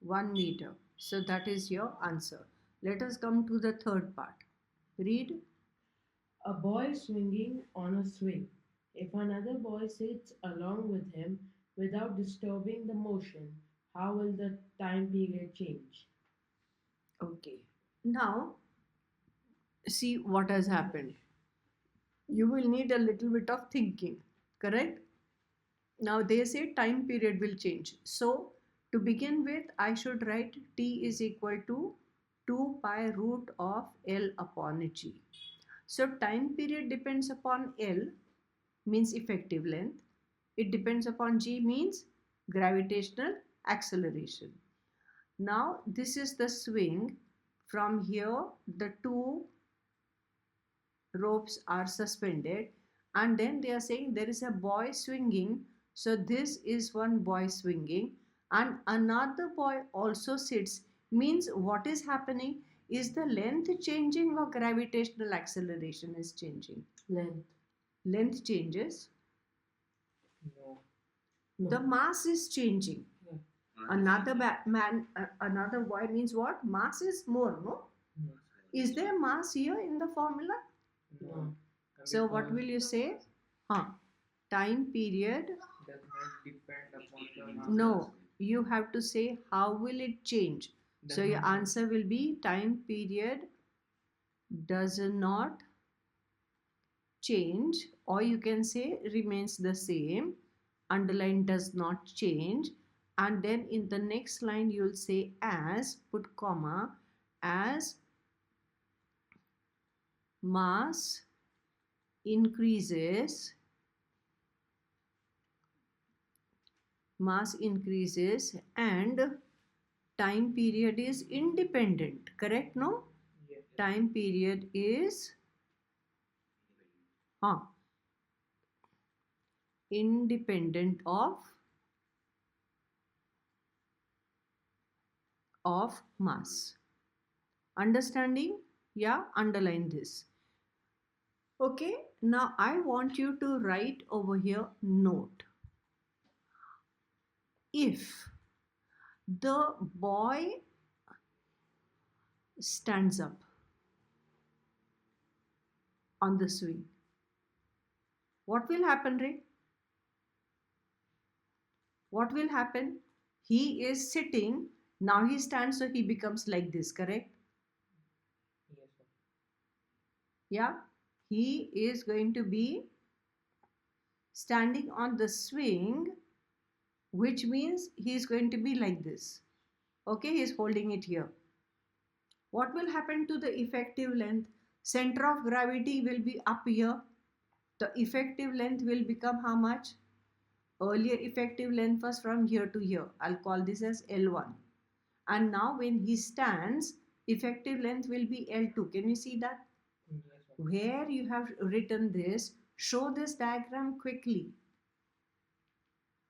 1 meter. So that is your answer. Let us come to the third part. Read. A boy swinging on a swing. If another boy sits along with him without disturbing the motion, how will the time period change? Okay. Now, see what has happened. You will need a little bit of thinking, correct? Now they say time period will change. So to begin with, I should write T is equal to 2 pi root of L upon G. So time period depends upon L, means effective length. It depends upon G, means gravitational acceleration. Now this is the swing. From here, the two ropes are suspended, and then they are saying there is a boy swinging. So this is one boy swinging, and another boy also sits. Means what is happening is the length changing or gravitational acceleration is changing? Length changes. No. The mass is changing. Another another boy means what? Mass is more, no? Is there mass here in the formula? No. So what will you say? Time period. Does not depend upon the mass. No, you have to say how will it change. Does So your not change. answer will be time period does not change, or you can say remains the same. Underline does not change, and then in the next line you'll say as, put comma, as mass increases and time period is independent, correct? No, Yes. time period is independent of mass. Understanding? Yeah, underline this. Okay, now I want you to write over here note. If the boy stands up on the swing, what will happen, Ray? What will happen? He is sitting, now he stands, so he becomes like this, correct? Yes, sir. Yeah, he is going to be standing on the swing, which means he is going to be like this. Okay, he is holding it here. What will happen to the effective length? Center of gravity will be up here. The effective length will become how much? Earlier effective length was from here to here. I'll call this as L1. And now when he stands, effective length will be L2. Can you see that? Yes, sir. Where you have written this, show this diagram quickly.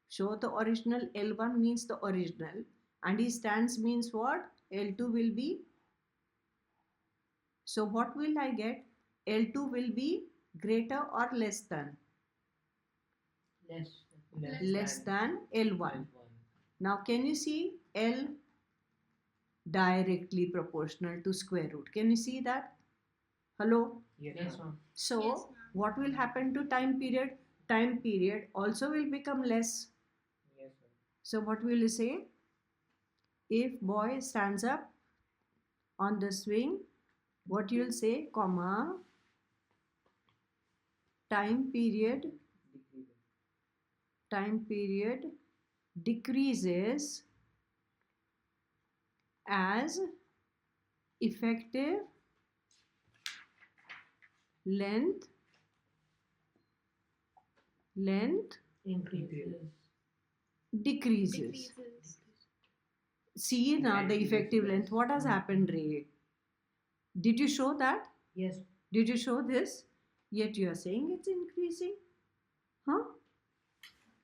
Show the original. L1 means the original, and he stands means what? L2 will be So what will I get? L2 will be greater or less than? Less. Less than L1. Now can you see L directly proportional to square root? Can you see that? Hello? Yes, ma'am. So Yes, ma'am. what will happen to time period? Time period also will become less. Yes, ma'am. So what will you say? If boy stands up on the swing, what you'll say, comma, time period decreases as effective length Increases. decreases. Decreases. See now the effective length. What has happened, Ray? Did you show that? Yes. Did you show this? Yet you are saying it's increasing. Huh?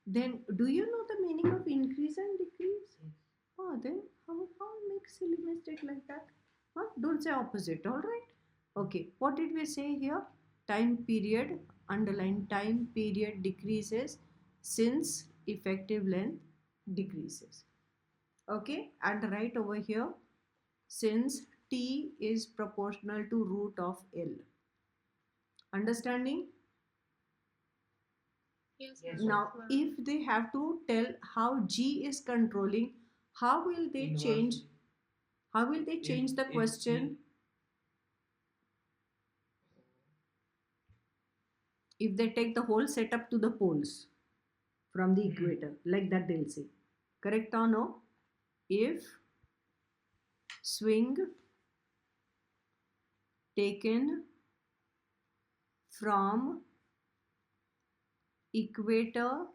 Then do you know the meaning of increase and decrease? Yes. Oh, then how make silly mistake like that? Huh? Don't say opposite, alright? Okay, what did we say here? Time period, underline time period decreases since effective length decreases. Okay, and right over here, since t is proportional to root of L. Understanding? Yes, Yes, ma'am. Now, Ma'am. if they have to tell how G is controlling, how will they change? How will they change the question? If they take the whole setup to the poles from the equator, like that they'll say. Correct or no? If swing taken from equator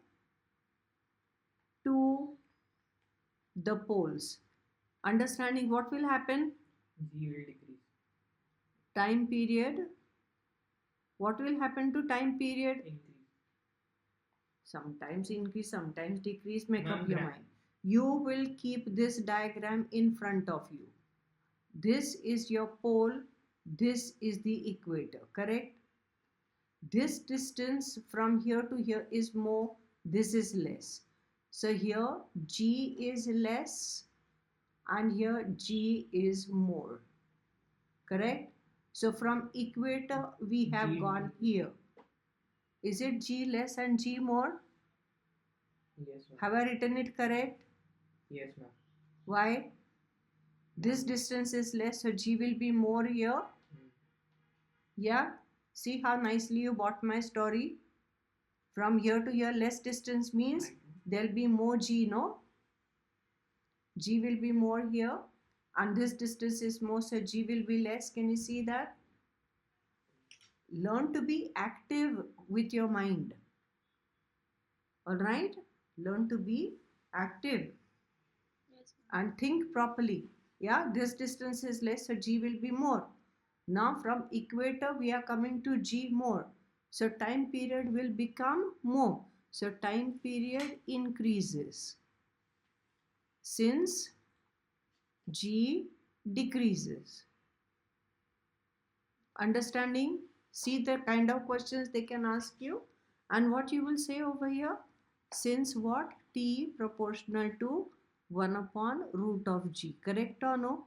to the poles, understanding what will happen? G will decrease. Time period. What will happen to time period? Increase. Sometimes increase, sometimes decrease. Make up Ma'am, your mind. You will keep this diagram in front of you. This is your pole. This is the equator. Correct? This distance from here to here is more. This is less. So here G is less and here G is more. Correct? So from equator we have G gone here. Is it G less and G more? Yes, ma'am. Have I written it correct? Yes, ma'am. Why? This distance is less, so G will be more here. Yeah? See how nicely you bought my story? From here to here, less distance means there'll be more G, no? G will be more here. And this distance is more, so G will be less. Can you see that? Learn to be active with your mind. Alright? Learn to be active. Yes, ma'am. And think properly. Yeah, this distance is less, so G will be more. Now from equator we are coming to G more. So time period will become more. So time period increases since G decreases. Understanding? See the kind of questions they can ask you. And what you will say over here? Since what? T proportional to 1 upon root of G. Correct or no?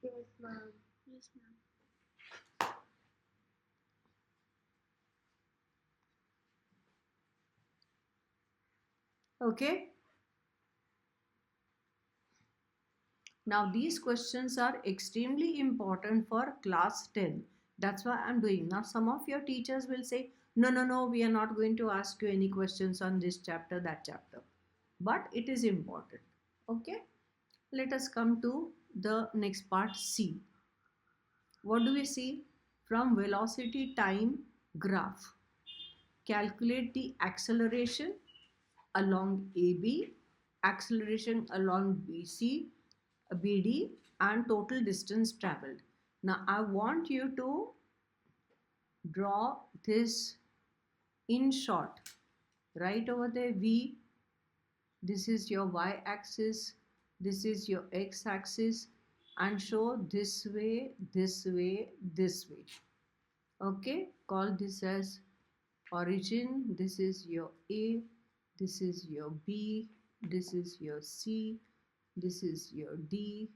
Yes, ma'am. Yes, ma'am. Okay. Now these questions are extremely important for class 10. That's why I'm doing. Now some of your teachers will say, no, we are not going to ask you any questions on this chapter, that chapter. But it is important. Okay. Let us come to the next part, C. What do we see? From velocity time graph, calculate the acceleration along AB, acceleration along BC, BD, and total distance traveled. Now I want you to draw this in short. Right over there, V, this is your y axis, this is your x axis, and show this way, this way, this way. Okay, call this as origin. This is your A, this is your B, this is your C, this is your D,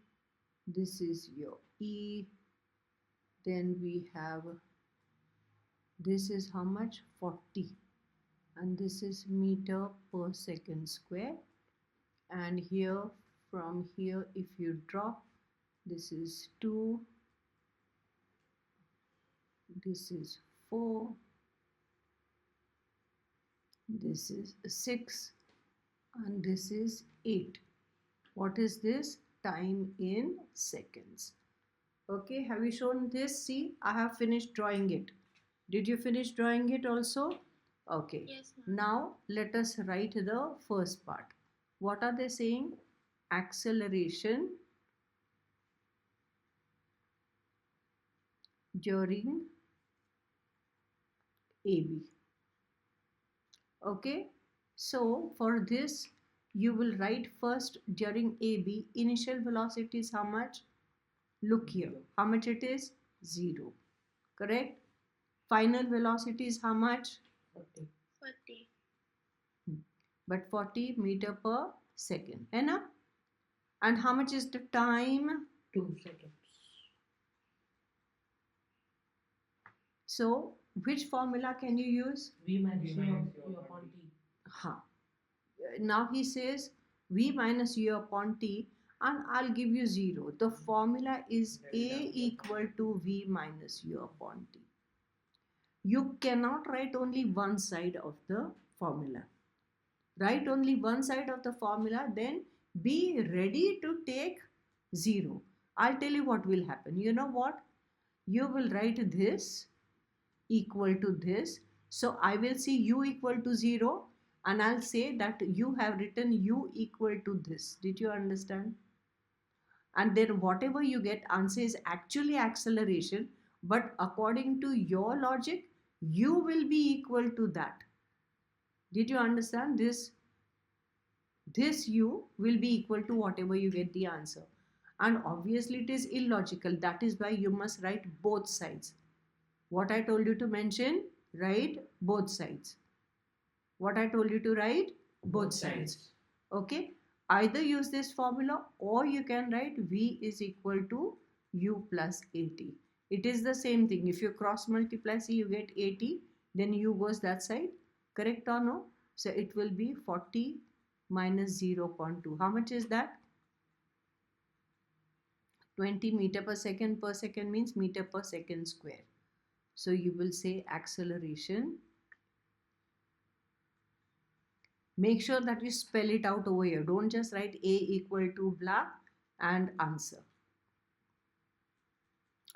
this is your E. Then we have, this is how much? 40, and this is meter per second square. And here, from here, if you drop, this is 2, this is 4, this is 6, and this is 8. What is this? Time in seconds. Okay, have you shown this? See, I have finished drawing it. Did you finish drawing it also? Okay. Yes, ma'am. Now let us write the first part. What are they saying? Acceleration during AB. Okay, so for this you will write first during AB, initial velocity is how much? Look here, how much it is? 0. Correct? Final velocity is how much? 40. 40. But 40 meter per second. Enough? And how much is the time? 2 seconds. So which formula can you use? V minus V minus U U upon upon T. Huh. Now he says V minus U upon T, and I'll give you 0. The formula is A equal to V minus U upon T. You cannot write only one side of the formula. Write only one side of the formula, then be ready to take 0. I'll tell you what will happen. You know what? You will write this equal to this. So I will see U equal to 0, and I'll say that you have written U equal to this. Did you understand? And then whatever you get, answer is actually acceleration, but according to your logic, U will be equal to that. Did you understand this? This U will be equal to whatever you get the answer. And obviously it is illogical. That is why you must write both sides. What I told you to mention, write both sides. What I told you to write, both sides. Okay, either use this formula or you can write V is equal to U plus 80. It is the same thing. If you cross multiply, see, you get 80, then U goes that side. Correct or no? So it will be 40 minus 0.2. How much is that? 20 meter per second means meter per second square. So you will say acceleration. Make sure that you spell it out over here. Don't just write A equal to blah and answer.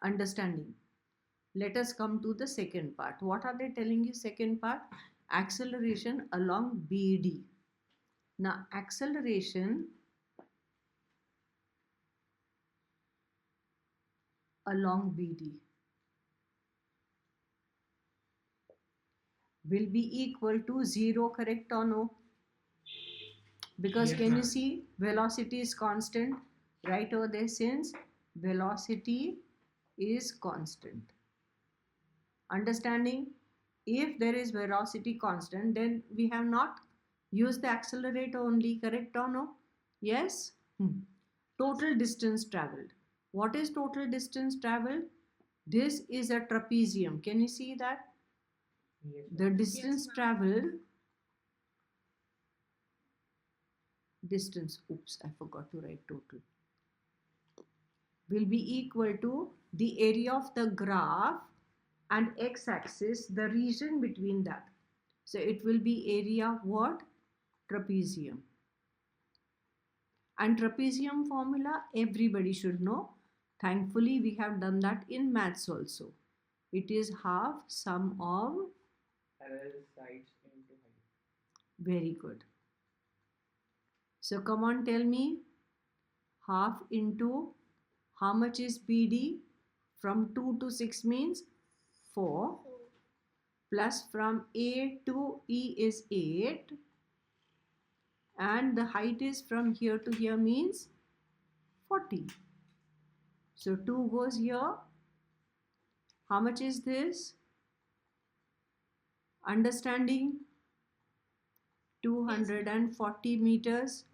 Understanding. Let us come to the second part. What are they telling you? Second part, acceleration along BD. Now acceleration along BD will be equal to 0, correct or no? Because Yes, can you ma'am. see velocity is constant right over there, since velocity is constant. Understanding? If there is velocity constant, then we have not used the accelerator only, correct or no? Yes? Total distance traveled. What is total distance traveled? This is a trapezium. Can you see that? Yes, The ma'am. distance ma'am. traveled, distance, oops, I forgot to write total, will be equal to the area of the graph and x-axis, the region between that. So it will be area of what? Trapezium. And trapezium formula everybody should know. Thankfully we have done that in maths also. It is half sum of, Parallel sides into height. very good. So come on, tell me, half into how much is BD? From 2 to 6 means 4, 4. plus from A to E is 8, and the height is from here to here means 40. So 2 goes here. How much is this? Understanding? 240 meters.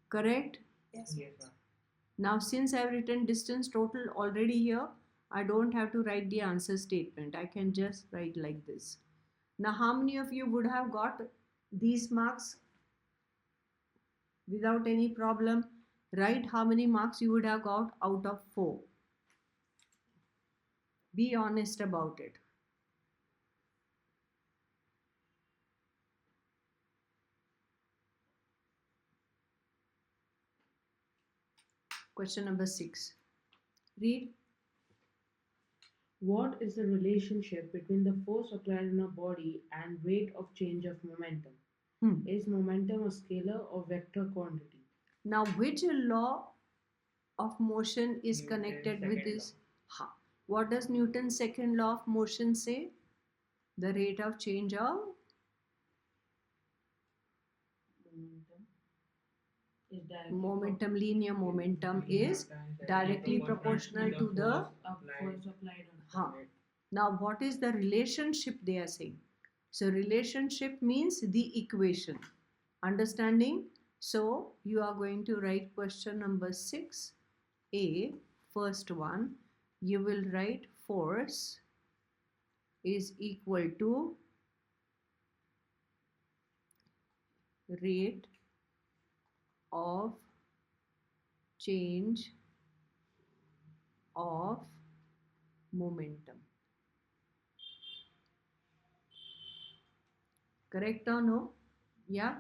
Correct? Yes. Yes, ma'am. Now since I have written distance total already here, I don't have to write the answer statement. I can just write like this. Now how many of you would have got these marks without any problem? Write how many marks you would have got out of 4. Be honest about it. Question number 6. Read. What is the relationship between the force applied on a body and rate of change of momentum? Is momentum a scalar or vector quantity? Now which law of motion is Newton's connected with second this? What does Newton's second law of motion say? The rate of change of momentum, linear momentum is directly proportional to the force applied on it. Now what is the relationship they are saying? So relationship means the equation. Understanding? So you are going to write question number 6A, first one. You will write force is equal to rate of change of momentum. Correct or no? Yeah.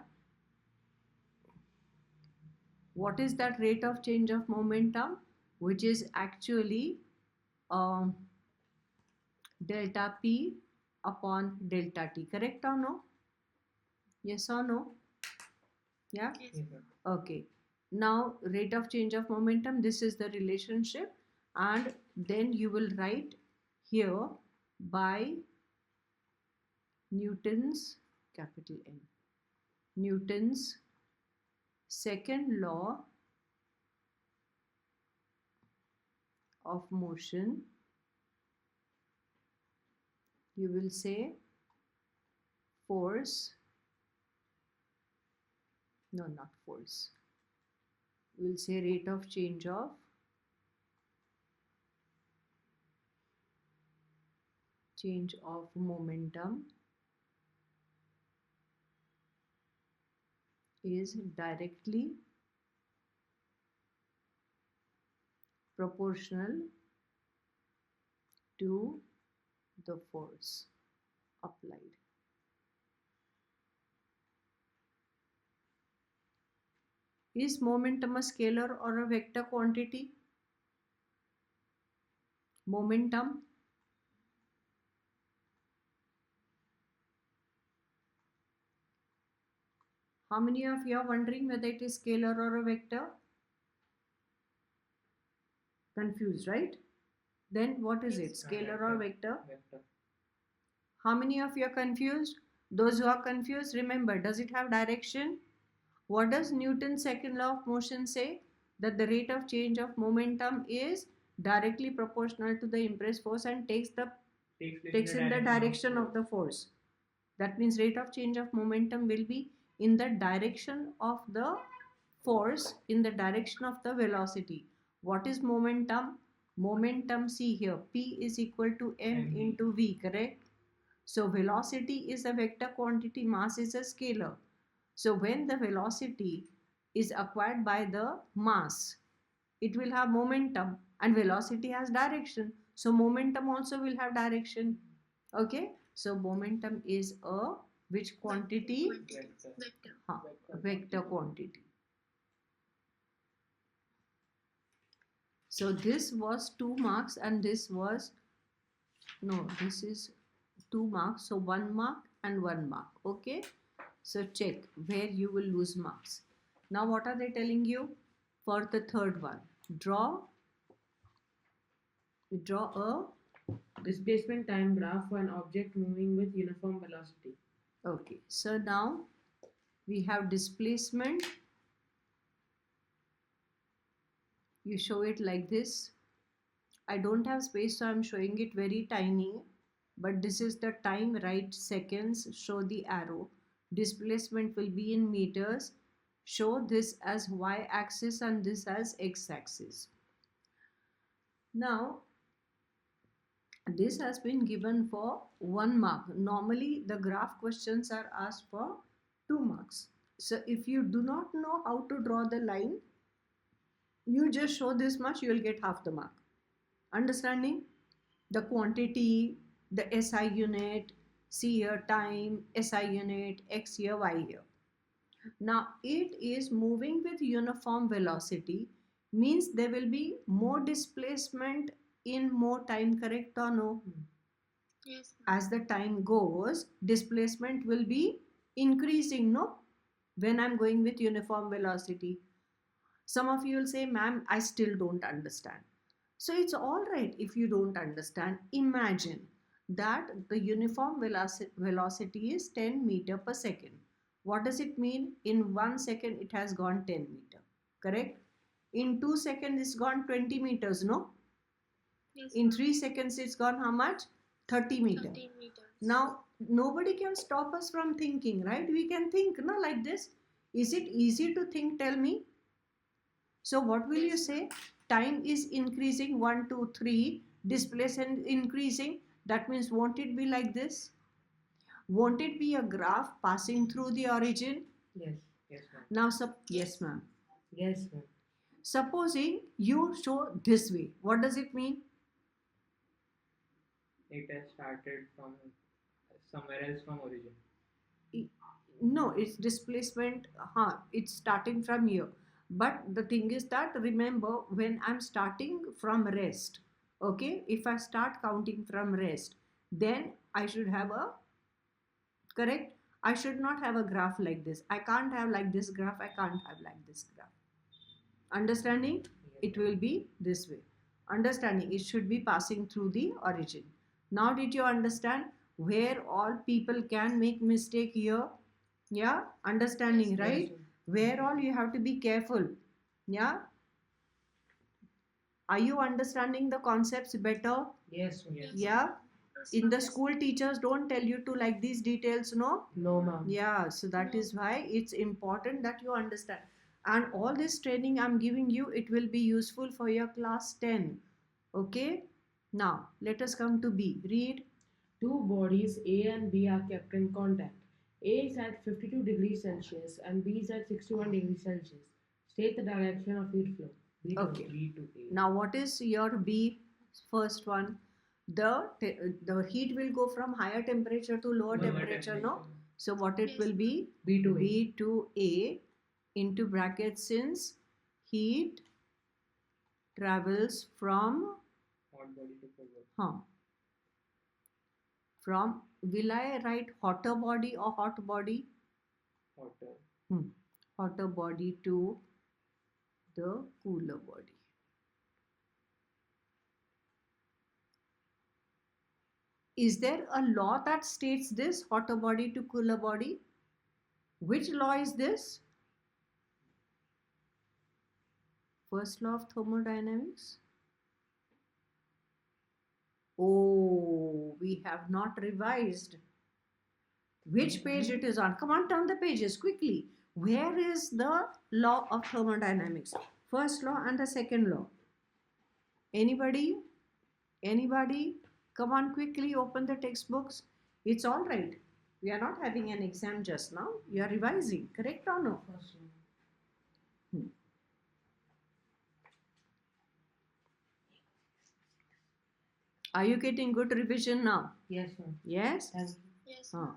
What is that rate of change of momentum? Which is actually delta P upon delta T. Correct or no? Yes or no? Yeah? Yes. Yes, ma'am. Okay. Now rate of change of momentum, this is the relationship, and then you will write here by Newton's, capital N, Newton's second law of motion. You will say force, no, not force, we'll say rate of change of momentum is directly proportional to the force applied. Is momentum a scalar or a vector quantity? Momentum. How many of you are wondering whether it is scalar or a vector? Confused, right? Then what is it? Scalar or vector? Vector. How many of you are confused? Those who are confused, remember, does it have direction? What does Newton's second law of motion say? That the rate of change of momentum is directly proportional to the impressed force and takes in the direction of the force. That means rate of change of momentum will be in the direction of the force, in the direction of the velocity. What is momentum? Momentum, see here, P is equal to M into V, correct? So velocity is a vector quantity, mass is a scalar. So when the velocity is acquired by the mass, it will have momentum, and velocity has direction. So momentum also will have direction. Okay. So momentum is a which quantity? Vector. Vector quantity. So this was 2 marks and this was, no, this is 2 marks. So 1 mark and 1 mark. Okay. So check where you will lose marks. Now what are they telling you? For the third one, draw a displacement time graph for an object moving with uniform velocity. Okay, so now we have displacement. You show it like this. I don't have space, so I'm showing it very tiny. But this is the time, right? Seconds, show the arrow. Displacement will be in meters. Show this as y-axis and this as x-axis. Now, this has been given for 1 mark. Normally, the graph questions are asked for 2 marks. So, if you do not know how to draw the line, you just show this much, you will get half the mark. Understanding? The quantity, the SI unit, C here, time, SI unit, X here, Y here. Now, it is moving with uniform velocity, means there will be more displacement in more time, correct or no? Yes, ma'am. As the time goes, displacement will be increasing, no? When I'm going with uniform velocity. Some of you will say, ma'am, I still don't understand. So it's all right if you don't understand. Imagine that the uniform velocity is 10 meter per second. What does it mean? In 1 second, it has gone 10 meter. Correct? In 2 seconds, it's gone 20 meters, no? Yes, In ma'am. 3 seconds, it's gone how much? 30 meter. 30 meters. Now, nobody can stop us from thinking, right? We can think, no, like this. Is it easy to think? Tell me. So what will you say? Time is increasing, 1, 2, 3, displacement increasing. That means won't it be like this? Won't it be a graph passing through the origin? Yes. Yes, ma'am. Now, yes, ma'am. Yes, ma'am. Supposing you show this way, what does it mean? It has started from somewhere else from origin. No, it's displacement. It's starting from here. But the thing is that remember when I'm starting from rest, okay, if I start counting from rest, then I should have a correct. I should not have a graph like this. I can't have like this graph. I can't have like this graph. Understanding? It will be this way. Understanding? It should be passing through the origin. Now did you understand where all people can make mistake here? Yeah, understanding, Yes, right? Yes, Where all you have to be careful. Yeah. Are you understanding the concepts better? yes, ma'am. Yes. Yeah. Yes, In the ma'am. school, teachers don't tell you to like these details, no? No, ma'am. Yeah, so that No. is why it's important that you understand. And all this training I'm giving you, it will be useful for your class 10. Okay? Now, let us come to B. Read. Two bodies A and B are kept in contact. A is at 52 degrees Celsius and B is at 61 degrees Celsius. State the direction of heat flow. B to Okay. B to A. Now, what is your B first one? The heat will go from higher temperature to lower temperature, no? So what it Yes. will be? B to A. B to A into brackets since heat travels from Hot body to cold body. From, will I write hotter body or hot body? Hotter. Hotter body to the cooler body. Is there a law that states this, hotter body to cooler body? Which law is this? First law of thermodynamics? Oh, we have not revised. Which page it is on? Come on, turn the pages quickly. Where is the law of thermodynamics? First law and the second law. Anybody? Anybody? Come on, quickly open the textbooks. It's all right. We are not having an exam just now. You are revising, correct or no? First one. Are you getting good revision now? Yes, ma'am. Yes? Thank you. Yes, Huh. ma'am.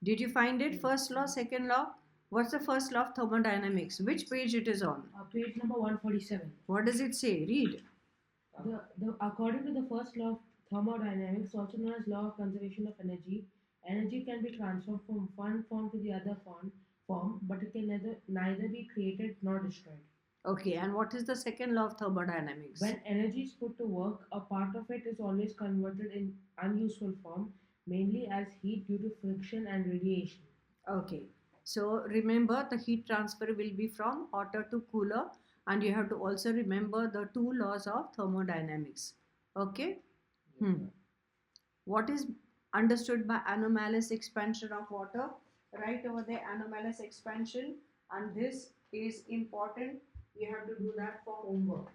Did you find it? First law, second law? What's the first law of thermodynamics? Which page it is on? Page number 147. What does it say? Read. According to the first law of thermodynamics, also known as law of conservation of energy, energy can be transferred from one form to the other form, but it can neither be created nor destroyed. Okay, and what is the second law of thermodynamics? When energy is put to work, a part of it is always converted in unuseful form, mainly as heat due to friction and radiation. Okay, so remember the heat transfer will be from hotter to cooler. And you have to also remember the two laws of thermodynamics. Okay? What is understood by anomalous expansion of water? Right over there, anomalous expansion, and this is important. You have to do that for homework.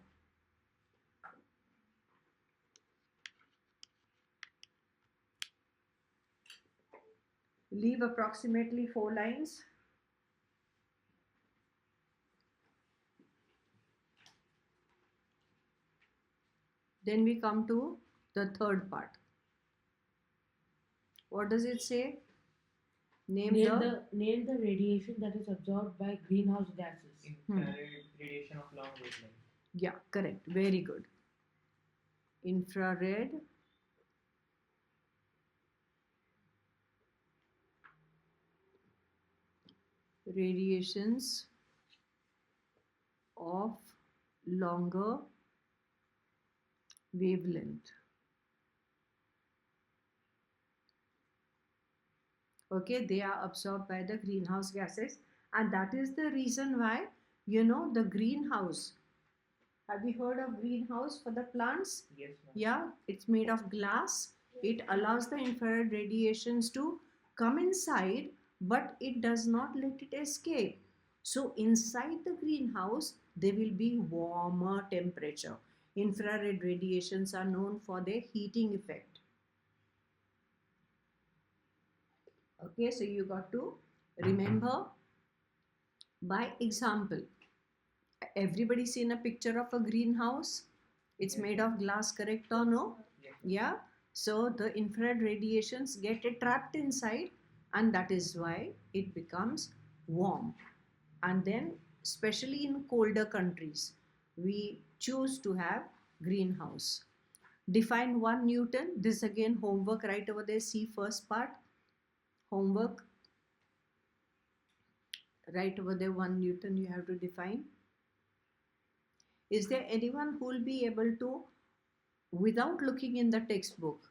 Leave approximately 4 lines. Then we come to the third part. What does it say? Name the Name the radiation that is absorbed by greenhouse gases. Infrared radiation of long wavelength. Yeah, correct. Very good. Infrared radiations of longer wavelength. Okay, they are absorbed by the greenhouse gases, and that is the reason why, the greenhouse. Have you heard of greenhouse for the plants? Yes, ma'am. Yeah, it's made of glass. It allows the infrared radiations to come inside, but it does not let it escape. So inside the greenhouse, there will be warmer temperature. Infrared radiations are known for their heating effect. Okay, so you got to remember by example. Everybody seen a picture of a greenhouse? It's made of glass, correct or no? Yeah. So the infrared radiations get trapped inside, and that is why it becomes warm. And then, especially in colder countries, we choose to have greenhouse. Define 1 Newton. This again homework right over there. See first part. Homework. Right over there, 1 Newton you have to define. Is there anyone who will be able to, without looking in the textbook,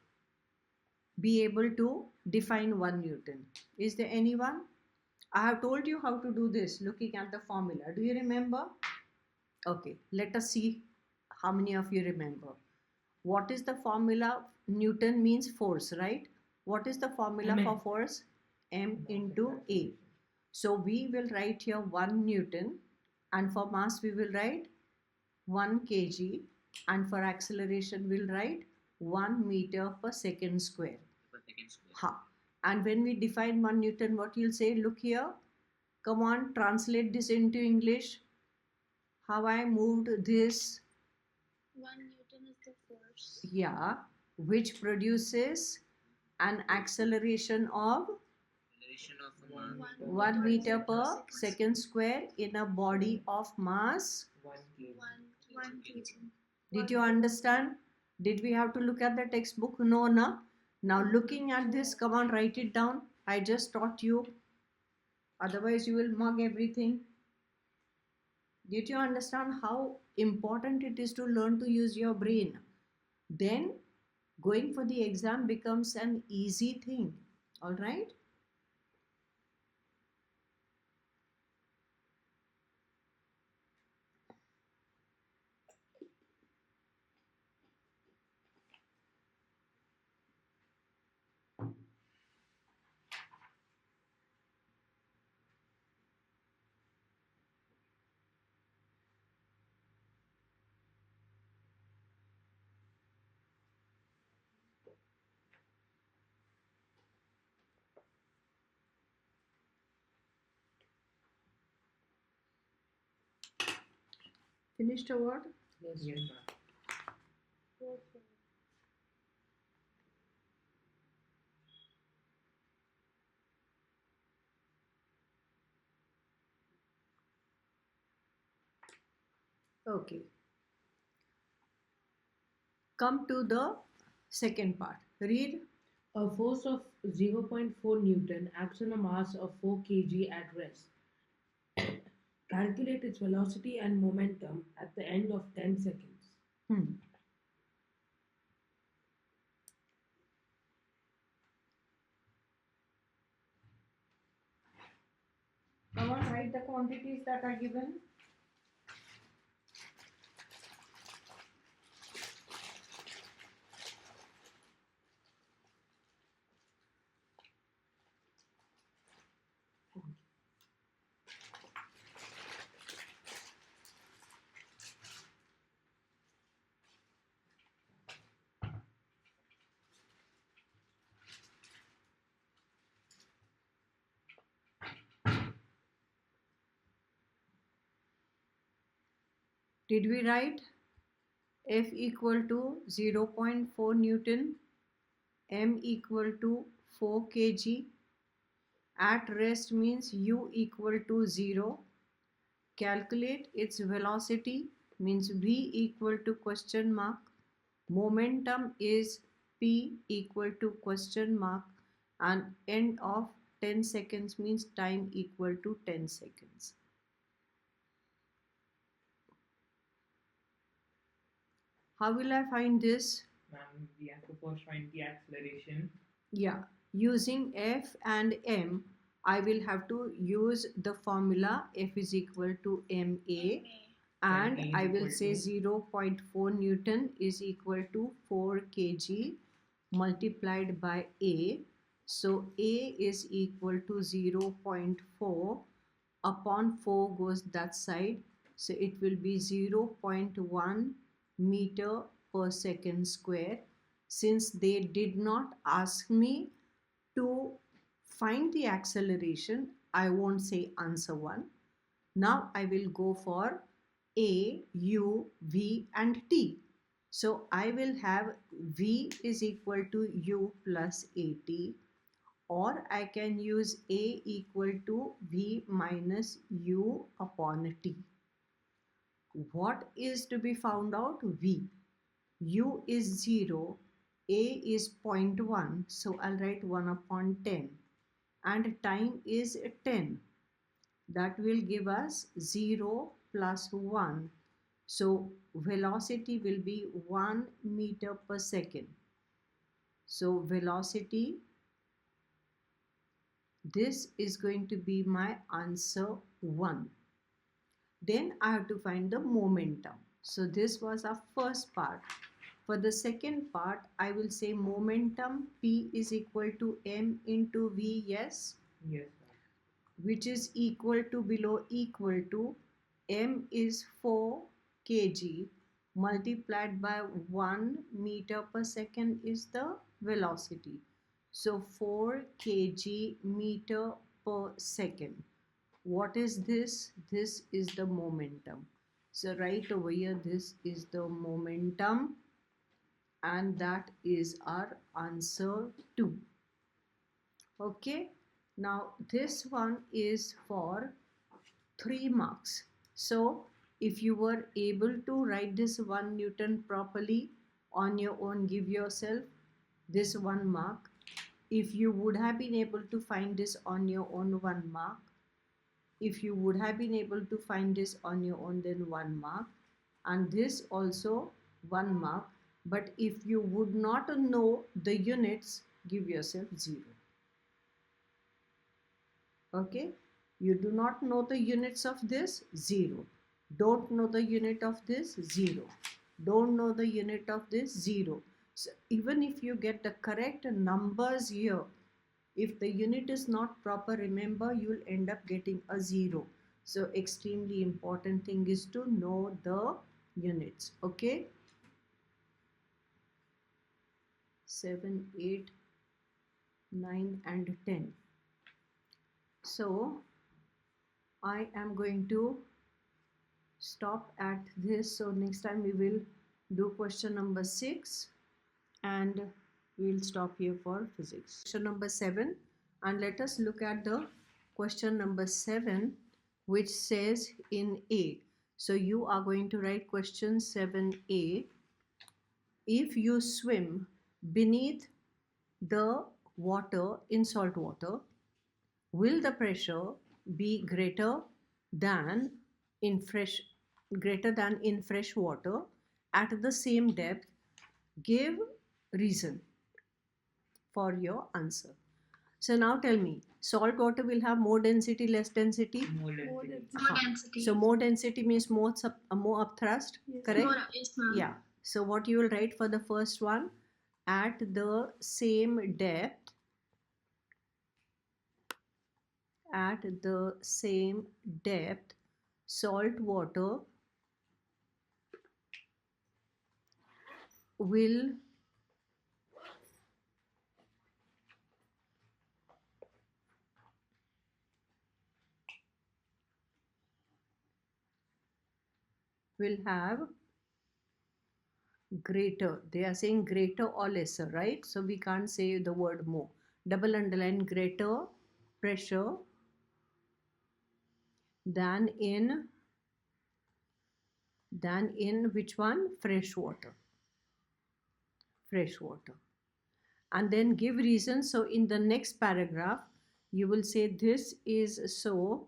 be able to define 1 Newton? Is there anyone? I have told you how to do this looking at the formula. Do you remember? Okay, let us see how many of you remember. What is the formula? Newton means force, right? What is the formula for force? M into A. So we will write here 1 Newton, and for mass we will write 1 kg, and for acceleration we'll write 1 meter per second square. Ha. And when we define 1 Newton, what you'll say? Look here. Come on, translate this into English. How I moved this. 1 Newton is the force. Yeah. Which produces an acceleration of 1 meter per second square in a body of mass 1 kg. 1 kg. Did you understand? Did we have to look at the textbook? No, na. Now looking at this, come on, write it down. I just taught you. Otherwise, you will mug everything. Did you understand how important it is to learn to use your brain? Then going for the exam becomes an easy thing. All right? Finished a word? Yes, ma'am. Okay. Come to the second part. Read. A force of 0.4 Newton acts on a mass of 4 kg at rest. Calculate its velocity and momentum at the end of 10 seconds. Come on, write the quantities that are given. Did we write F equal to 0.4 Newton, M equal to 4 kg, at rest means U equal to 0, calculate its velocity means V equal to question mark, momentum is P equal to question mark, and end of 10 seconds means time equal to 10 seconds. How will I find this? Ma'am, we have to first find the acceleration. Yeah, using F and M, I will have to use the formula F is equal to ma, and MA is I will equal say to 0.4 Newton is equal to 4 kg multiplied by A. So A is equal to 0.4 upon 4 goes that side. So it will be 0.1 meter per second square. Since they did not ask me to find the acceleration, I won't say answer 1. Now I will go for A, U, V and T. So I will have V is equal to U plus AT, or I can use A equal to V minus U upon T. What is to be found out? V. U is 0, A is 0.1, so I'll write 1 upon 10, and time is 10. That will give us 0 plus 1. So velocity will be 1 meter per second. So velocity, this is going to be my answer 1. Then I have to find the momentum. So this was our first part. For the second part, I will say momentum P is equal to M into V, yes? Yes, ma'am. Which is equal to below equal to M is 4 kg multiplied by 1 meter per second is the velocity. So 4 kg meter per second. What is this? This is the momentum. So right over here, this is the momentum, and that is our answer 2. Okay, now this one is for 3 marks. So if you were able to write this 1 Newton properly on your own, give yourself this 1 mark. If you would have been able to find this on your own, 1 mark. If you would have been able to find this on your own, then 1 mark, and this also 1 mark. But if you would not know the units, give yourself 0. Okay, you do not know the units of this, 0. Don't know the unit of this, 0. Don't know the unit of this, 0. So even if you get the correct numbers here, if the unit is not proper, remember, you will end up getting a 0. So extremely important thing is to know the units. Okay, 7, 8, 9 and 10. So I am going to stop at this. So next time we will do question number 6, and we will stop here for physics. Question number 7, and let us look at the question number 7, which says in A. So you are going to write question 7A. If you swim beneath the water in salt water, will the pressure be greater than in fresh water at the same depth? Give reason for your answer. So now tell me, salt water will have more density, less density? More density. More density. So more density means more upthrust, Yes. correct? More, yes, ma'am. Yeah. So what you will write for the first one? At the same depth, salt water will will have greater. They are saying greater or lesser, right? So we can't say the word more. Double underline, greater pressure than in which one? Fresh water. Fresh water. And then give reason. So in the next paragraph you will say this is so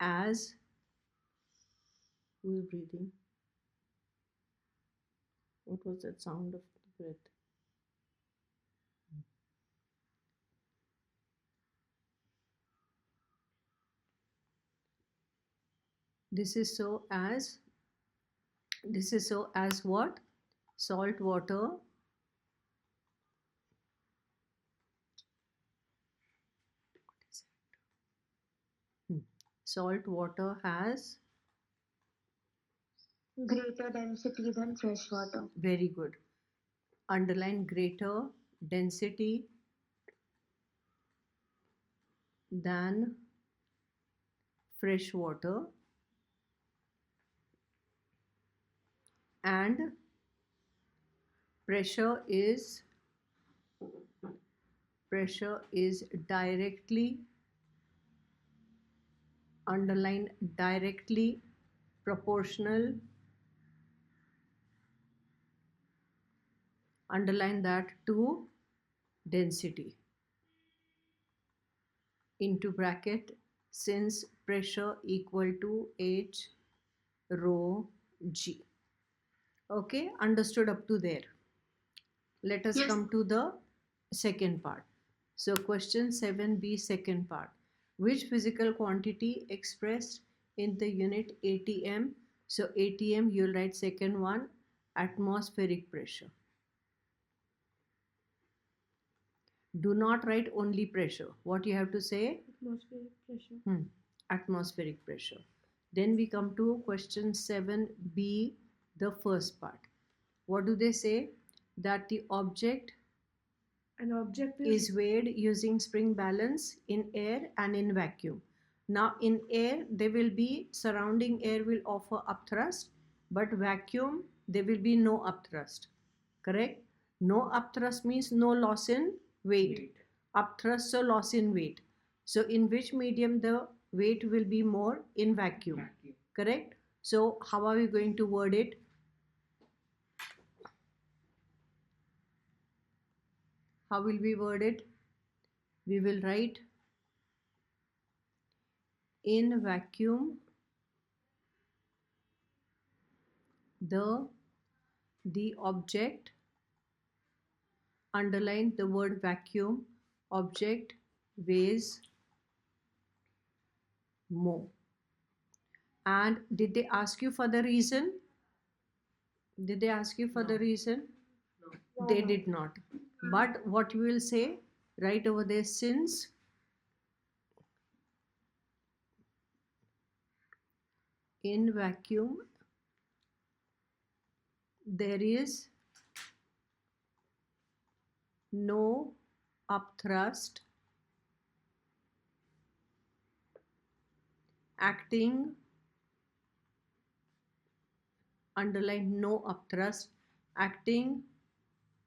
as, who's breathing? What was that sound of breath? This is so as what? Salt water salt water has, Greater density than fresh water. very good. Underline greater density than fresh water, and pressure is directly, underline directly proportional, underline that, to density, into bracket, since pressure equal to H rho G. Okay, understood up to there. Let us come to the second part. So question 7b, second part. Which physical quantity expressed in the unit ATM? So ATM, you'll write second one, atmospheric pressure. Do not write only pressure. What you have to say? Atmospheric pressure. Atmospheric pressure. Then we come to question 7b, the first part. What do they say? That the object An object is weighed using spring balance in air and in vacuum. Now in air, there will be, surrounding air will offer upthrust, but vacuum, there will be no upthrust. Correct? No upthrust means no loss in weight. Upthrust, so loss in weight. So in which medium the weight will be more? In vacuum. Correct? So how are we going to word it? How will we word it? We will write in vacuum the object, underline the word vacuum, object weighs more. And did they ask you for the reason? Did they ask you for the reason? No. They did not. But what you will say right over there, since in vacuum there is no upthrust acting, underline no upthrust acting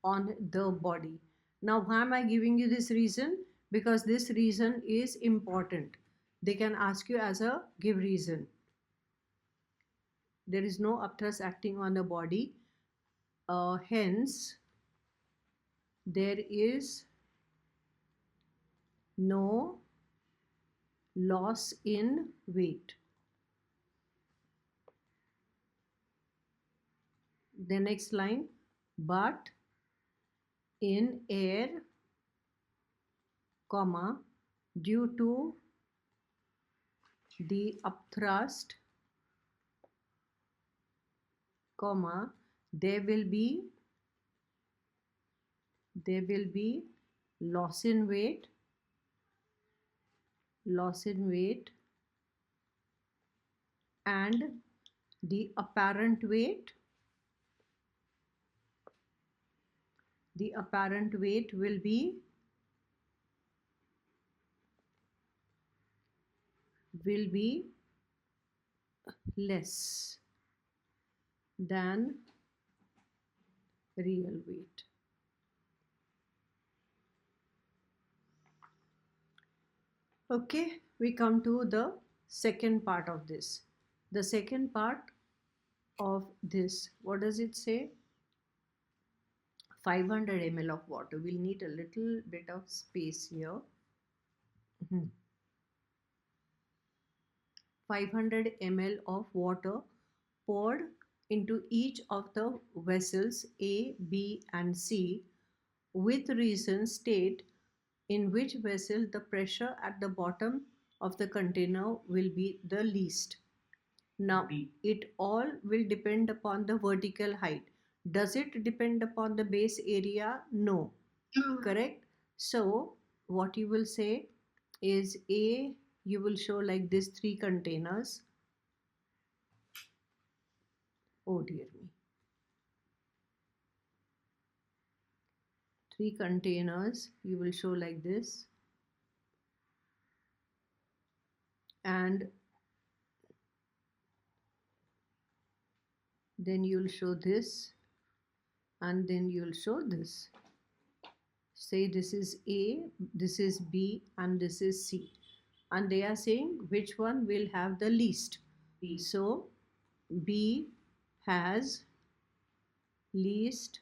on the body. Now why am I giving you this reason? Because this reason is important. They can ask you as a give reason. There is no upthrust acting on the body, hence there is no loss in weight. The next line, but in air, comma, due to the upthrust, comma, there will be loss in weight, and the apparent weight will be less. than real weight. Okay, we come to the second part of this. The second part of this, what does it say? 500 ml of water. We'll need a little bit of space here. 500 ml of water poured into each of the vessels A, B, and C with reason state in which vessel the pressure at the bottom of the container will be the least. Now, D. it all will depend upon the vertical height. Does it depend upon the base area? No. Correct? So, what you will say is A, you will show like this 3 containers. Oh dear me. 3 containers you will show like this. And then you'll show this, and then you'll show this. Say this is A, this is B, and this is C. And they are saying which one will have the least. B. So B has least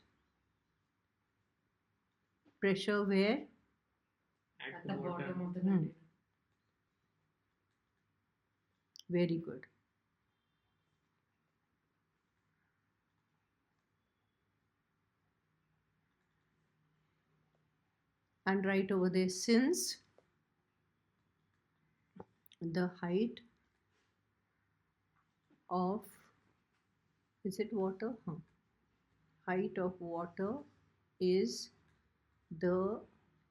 pressure where? At At the bottom of the Hmm. container. Very good. And right over there, since the height of, is it water? Height of water is the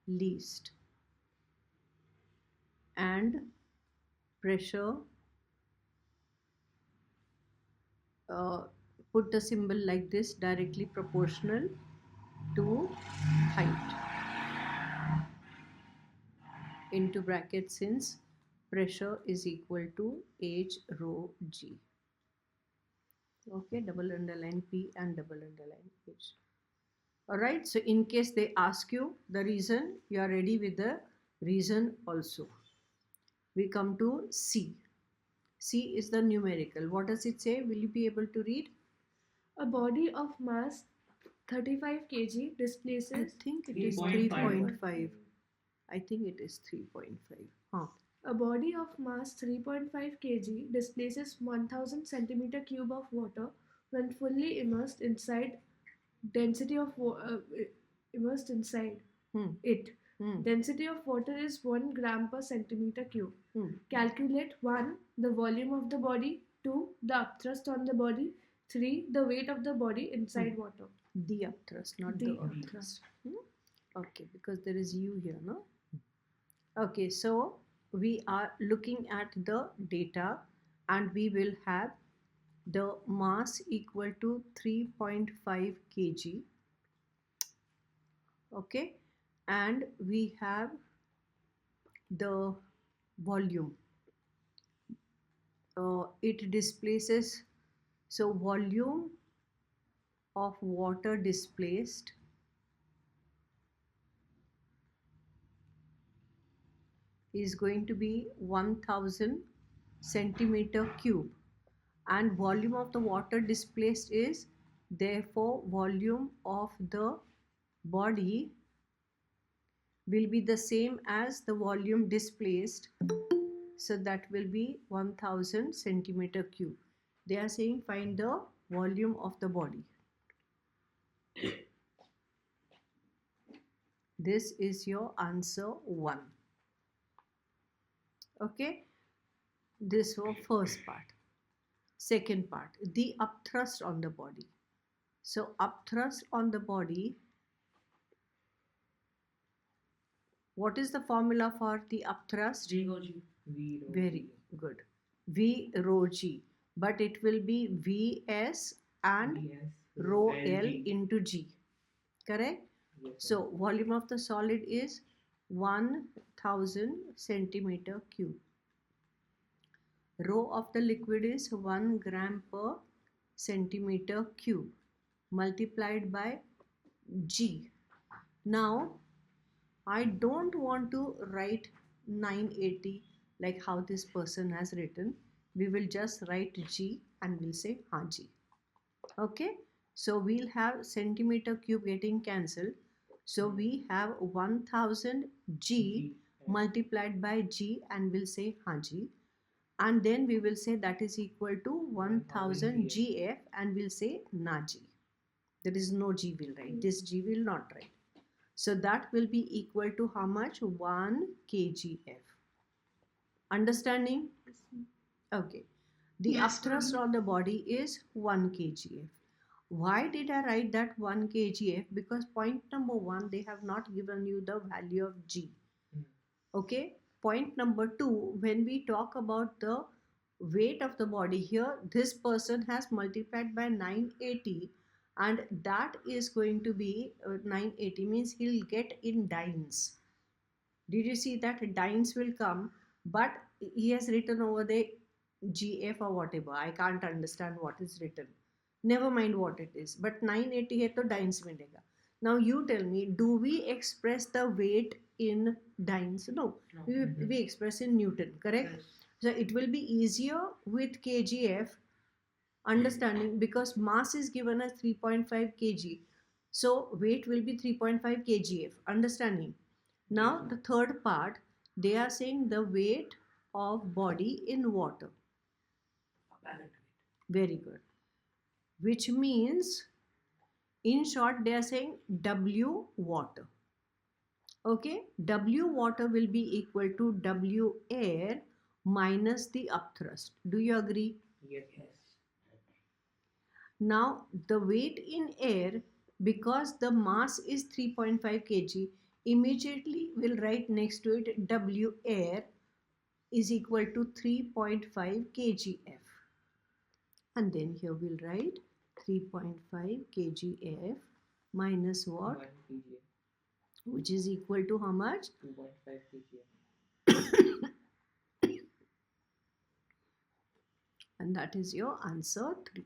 least, and pressure, put the symbol like this, directly proportional to height, into bracket, since pressure is equal to H rho G. Okay, double underline P and double underline H. Alright, so in case they ask you the reason, you are ready with the reason also. We come to C. C is the numerical. What does it say? Will you be able to read? A body of mass 35 kg I displaces. think it is 3.5. 3.5. I think it is 3.5. A body of mass 3.5 kg displaces 1000 centimeter cube of water when fully immersed inside. Density of immersed inside Hmm. it. Hmm. Density of water is 1 gram per centimeter cube. Hmm. Calculate 1. The volume of the body. 2. The upthrust on the body. 3. The weight of the body inside water. The upthrust, not the The upthrust. Okay, because there is U here, no? Okay, so we are looking at the data, and we will have the mass equal to 3.5 kg. Okay, and we have the volume. It displaces, so volume of water displaced is going to be 1000 centimeter cube, and volume of the water displaced is therefore volume of the body will be the same as the volume displaced, so that will be 1000 centimeter cube. They are saying find the volume of the body. This is your answer 1. Okay, this was first part. Second part, the upthrust on the body. So upthrust on the body, what is the formula for the upthrust? G rho G. V rho Very G. good. V rho G, but it will be Vs and Vs rho L LG. into G. Correct? Yes, sir. So volume of the solid is 1000 centimeter cube. Rho of the liquid is 1 gram per centimeter cube multiplied by G. Now, I don't want to write 980 like how this person has written. We will just write G and we'll say G. Okay, so we'll have centimeter cube getting cancelled. So we have 1000 G multiplied by G and we'll say G. And then we will say that is equal to 1000 GF and we'll say Naji. There is no G will write. This G will not write. So that will be equal to how much? 1 kgf. Understanding? Okay. The Yes, upthrust ma'am. on the body is 1 kgf. Why did I write that 1 kgf? Because point number 1, they have not given you the value of G. Okay. Point number 2, when we talk about the weight of the body here, this person has multiplied by 980 and that is going to be 980 means he'll get in dynes. Did you see that dynes will come, but he has written over the GF or whatever. I can't understand what is written. Never mind what it is, but 980 है तो dynes मिलेगा. Now you tell me, do we express the weight in dynes? No, we express in Newton, correct? Yes. So it will be easier with kgf understanding because mass is given as 3.5 kg. So weight will be 3.5 kgf. Understanding? Now the third part, they are saying the weight of body in water. Very good. Which means, in short, they are saying W water. Okay, W water will be equal to W air minus the upthrust. Do you agree? Yes. Now the weight in air, because the mass is 3.5 kg, immediately we'll write next to it W air is equal to 3.5 kgf. And then here we'll write 3.5 kgf minus what? 1 kg. Which is equal to how much? 2.5 kg. And that is your answer 3.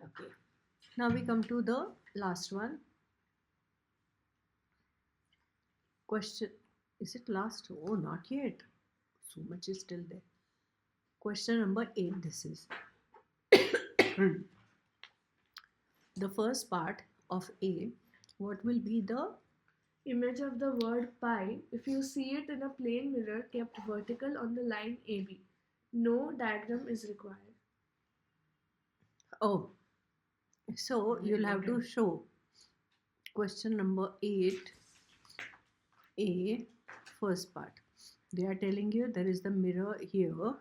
Okay. Now we come to the last one. Question, is it last? Oh, not yet. So much is still there. Question number 8, this is. The first part of A, what will be the Image of the word pi if you see it in a plane mirror kept vertical on the line AB. No diagram is required. Oh, so you'll have to show question number 8, A, first part. They are telling you there is the mirror here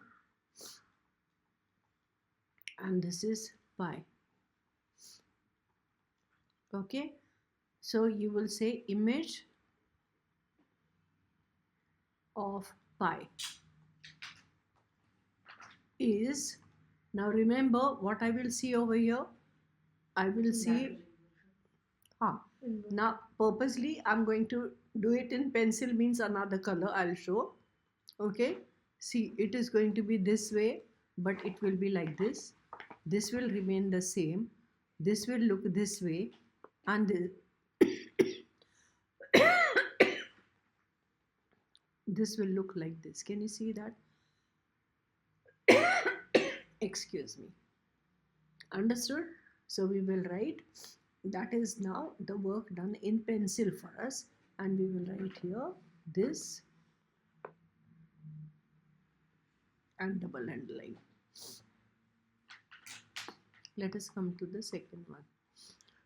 and this is pi. Okay, so you will say image of pi is, now remember what I will see over here. I will see, now purposely I'm going to do it in pencil, means another color I'll show. Okay, see, it is going to be this way, but it will be like this. This will remain the same. This will look this way, and this will look like this. Can you see that? Excuse me. Understood? So we will write, that is now the work done in pencil for us, and we will write here this and double underline. Let us come to the second one.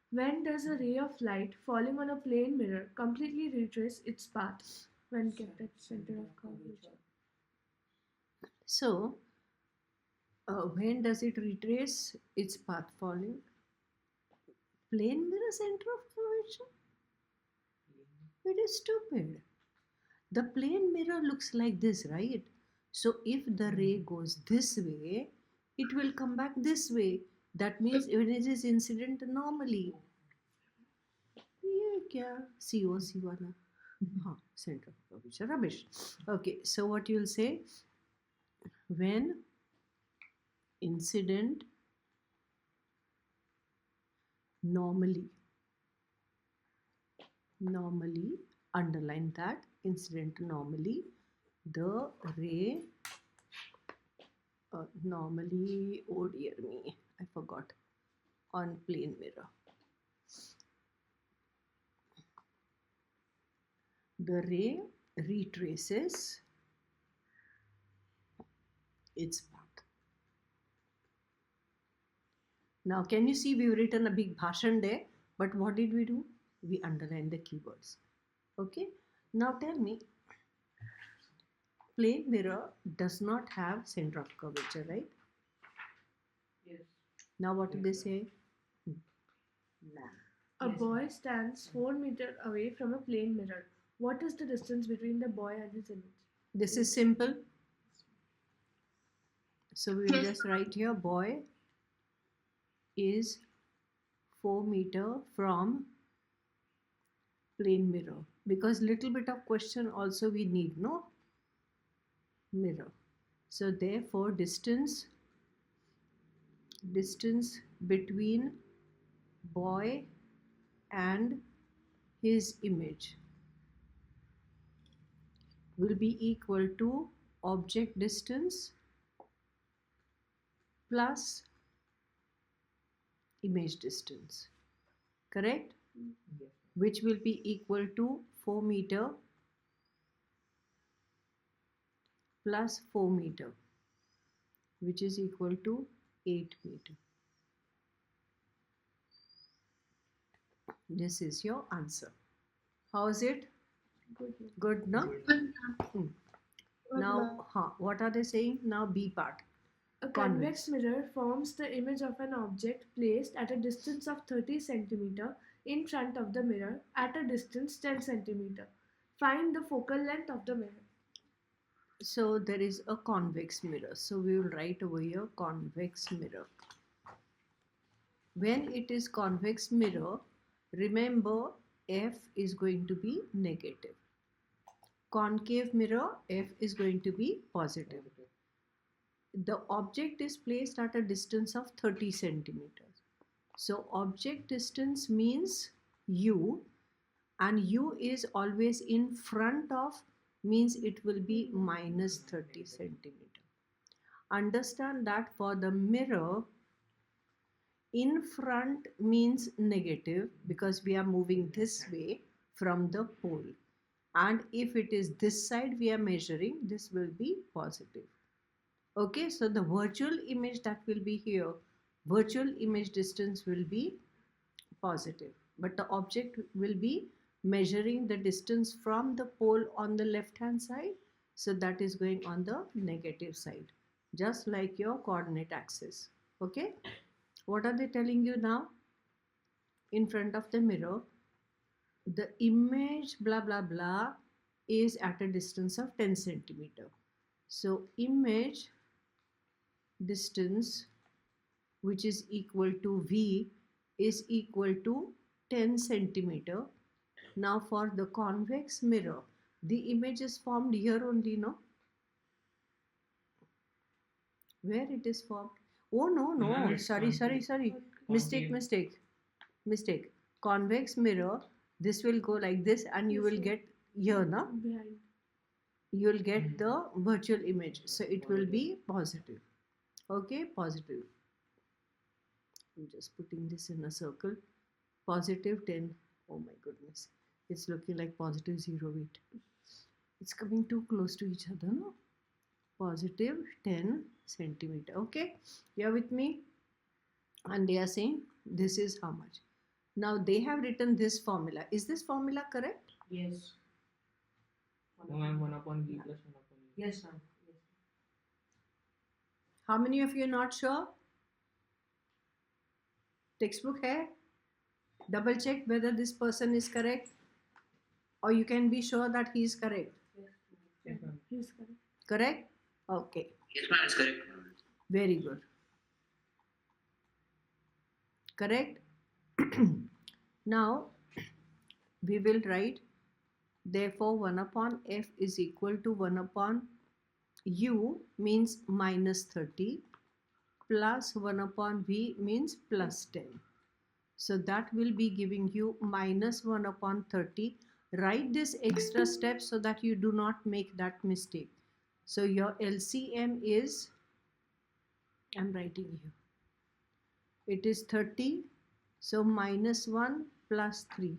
When does a ray of light falling on a plane mirror completely retrace its path when kept at center of curvature? So, when does it retrace its path falling? Plane mirror center of curvature? It is stupid. The plane mirror looks like this, right? So if the ray goes this way, it will come back this way. That means it is incident normally. ये क्या COC वाला? हाँ, center of curvature, rubbish. Okay, so what you'll say, when incident normally, underline that, incident normally, the ray normally, oh dear me, I forgot, on plane mirror. The ray retraces its path. Now, can you see we've written a big bhashan there, but what did we do? We underlined the keywords. Okay. Now tell me, plane mirror does not have center of curvature, right? Yes. Now what do they say? Nah. A Yes, boy ma'am. stands 4 meters away from a plane mirror. What is the distance between the boy and his image? This is simple. So we will just write here, boy is 4 meters from plane mirror, because little bit of question also we need, no? Mirror. So therefore distance between boy and his image will be equal to object distance plus image distance, correct? Yes. Which will be equal to 4 meter plus 4 meter, which is equal to 8 meter. This is your answer. How is it? Good. Good, no? Good. Now, what are they saying? Now B part. A Convex. convex mirror forms the image of an object placed at a distance of 30 cm in front of the mirror at a distance 10 cm. Find the focal length of the mirror. So there is a convex mirror. So we will write over here convex mirror. When it is convex mirror, remember F is going to be negative. Concave mirror, F is going to be positive. The object is placed at a distance of 30 centimeters. So object distance means U, and U is always in front of, means it will be minus 30 centimeter. Understand that for the mirror, in front means negative because we are moving this way from the pole, and if it is this side we are measuring, this will be positive. Okay, so the virtual image that will be here, virtual image distance will be positive, but the object will be measuring the distance from the pole on the left hand side, so that is going on the negative side, just like your coordinate axis. Okay, what are they telling you now? In front of the mirror, the image blah blah blah is at a distance of 10 centimeter. So image distance, which is equal to V, is equal to 10 centimeter. Now for the convex mirror, the image is formed here only, no? Where it is formed? Oh no, Ma'am, no, it's sorry. concave. Mistake. Convex mirror, this will go like this and you will get here, no? Behind. You will get the virtual image. So it will be positive. Okay, positive. I'm just putting this in a circle. Positive 10. Oh my goodness. It's looking like positive 0. Wait. It's coming too close to each other, no? Positive 10 centimeter. Okay, you're with me? And they are saying this is how much. Now they have written this formula. Is this formula correct? Yes. No, ma'am, 1 upon B plus 1 upon E. Yes, ma'am. Yes. How many of you are not sure? Textbook hai? Double check whether this person is correct, or you can be sure that he is correct. Yes, ma'am. He's correct. Correct? Okay. Yes, ma'am, it's correct. Very good. correct? Now we will write, therefore 1 upon f is equal to 1 upon u means minus 30 plus 1 upon v means plus 10. So that will be giving you minus 1 upon 30. Write this extra step so that you do not make that mistake. So your LCM is, I'm writing here, it is 30. So minus 1 plus 3.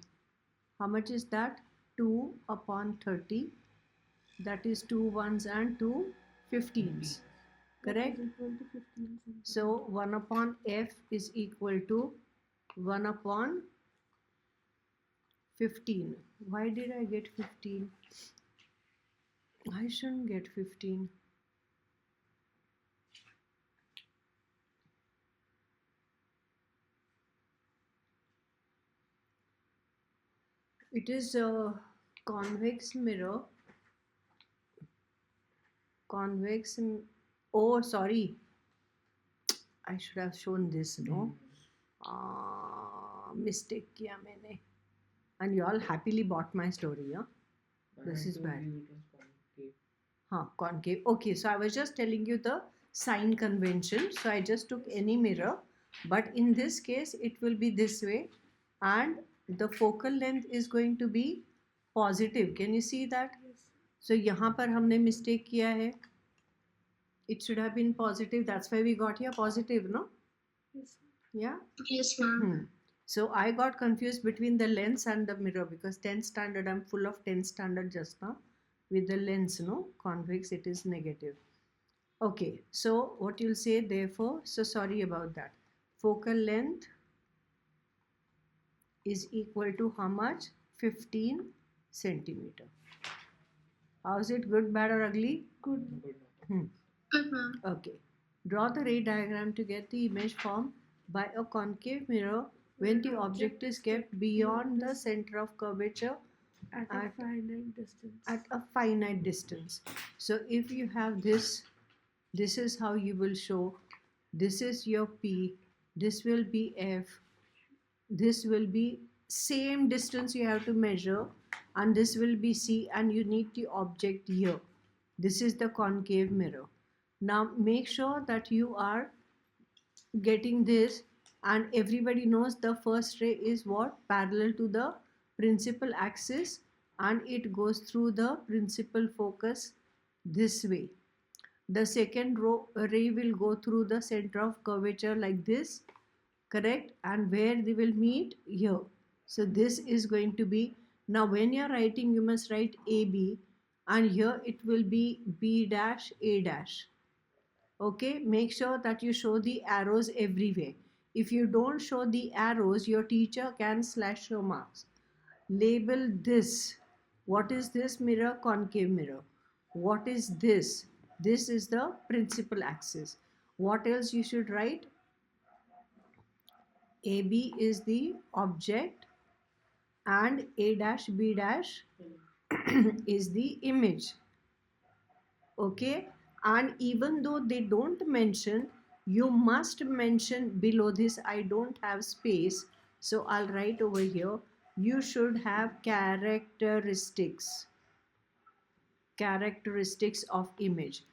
How much is that? 2 upon 30. That is 2 ones and 2 15s. Correct? That is equal to 15 centimeter. So 1 upon f is equal to 1 upon 15. Why did I get 15? I shouldn't get 15. It is a convex mirror. Convex. Oh, sorry. I should have shown this, no? Mistake kiya maine. And you all happily bought my story, yeah? This is bad. Concave. Okay, so I was just telling you the sign convention. So I just took any mirror, but in this case it will be this way, and the focal length is going to be positive. Can you see that? Yes. So यहाँ पर हमने mistake किया है. It should have been positive. That's why we got here positive, no? Yes. Yeah. Yes, ma'am. So I got confused between the lens and the mirror because 10th standard, I'm full of 10th standard just now. With the lens, no, convex, it is negative. Okay, so what you'll say, therefore, so sorry about that. Focal length is equal to how much? 15 centimeter. How is it, good, bad or ugly? Good. Good, ma'am. Okay. Draw the ray diagram to get the image formed by a concave mirror when the object is kept beyond the center of curvature At a finite distance. at a finite distance. So if you have this, this is how you will show. This is your P, this will be F, this will be same distance you have to measure, and this will be C, and you need the object here. This is the concave mirror. Now make sure that you are getting this, and everybody knows the first ray is what? Parallel to the principal axis, and it goes through the principal focus this way. The second ray will go through the center of curvature like this, correct? And where they will meet? Here. So this is going to be, now when you are writing, you must write AB, and here it will be B dash A dash. Okay, make sure that you show the arrows everywhere. If you don't show the arrows, your teacher can slash your marks. Label this. What is this mirror? Concave mirror. What is this? This is the principal axis. What else you should write? AB is the object and A dash B dash is the image. Okay, and even though they don't mention, you must mention below this. I don't have space, so I'll write over here. You should have characteristics of image.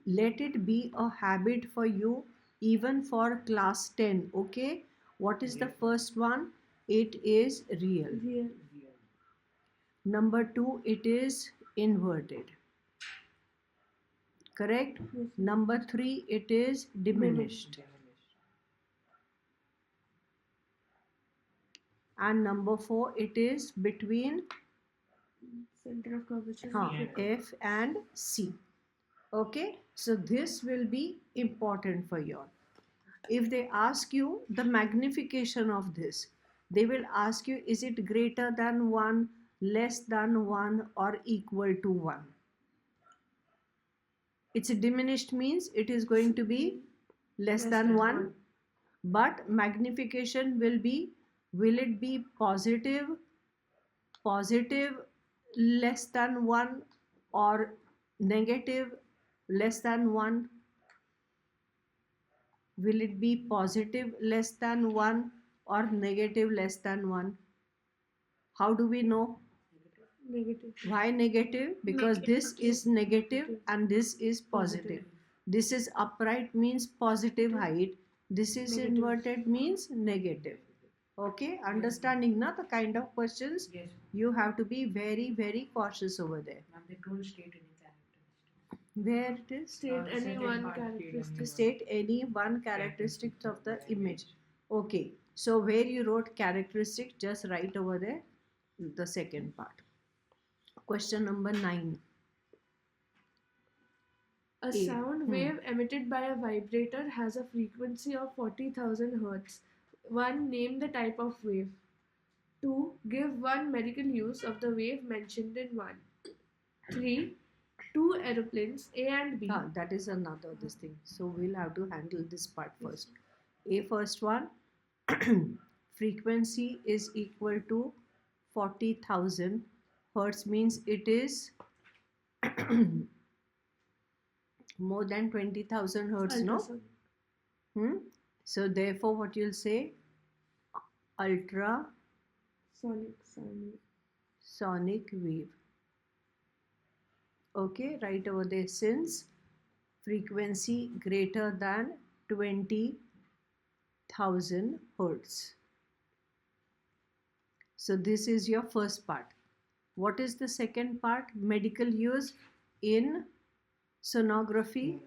Let it be a habit for you, even for class 10. Okay, what is the first one? It is real. Real. Number 2, it is inverted. Correct? Yes. Number 3, it is diminished. And number 4, it is between Center of curvature. F and C. Okay, so this will be important for you all. If they ask you the magnification of this, they will ask you, is it greater than 1, less than 1, or equal to 1? It's a diminished means it is going to be less than 1, but magnification will be, will it be positive less than 1, or negative less than 1? Will it be positive less than 1 or negative less than 1? How do we know? Negative. Why negative? Because this is negative Negative. and this is positive. This is upright means positive height. This is Negative. inverted means negative. Okay, understanding na the kind of questions? Yes. You have to be very, very cautious over there. Ma'am, they don't state any characteristics. Where it is? State any second one part, characteristic. State any one characteristic of the image. Okay, so where you wrote characteristic, just write over there the second part. Question number 9. A A. sound wave emitted by a vibrator has a frequency of 40,000 Hz. 1. Name the type of wave. 2. Give one medical use of the wave mentioned in 1. 3. Two aeroplanes A and B. That is another this thing. So we'll have to handle this part first. A first one, frequency is equal to 40,000 Hertz means it is more than 20,000 Hertz, no? Ultrasonic. So therefore what you'll say, ultra sonic wave. Okay, right over there, since frequency greater than 20,000 Hertz. So this is your first part. What is the second part? Medical use in sonography.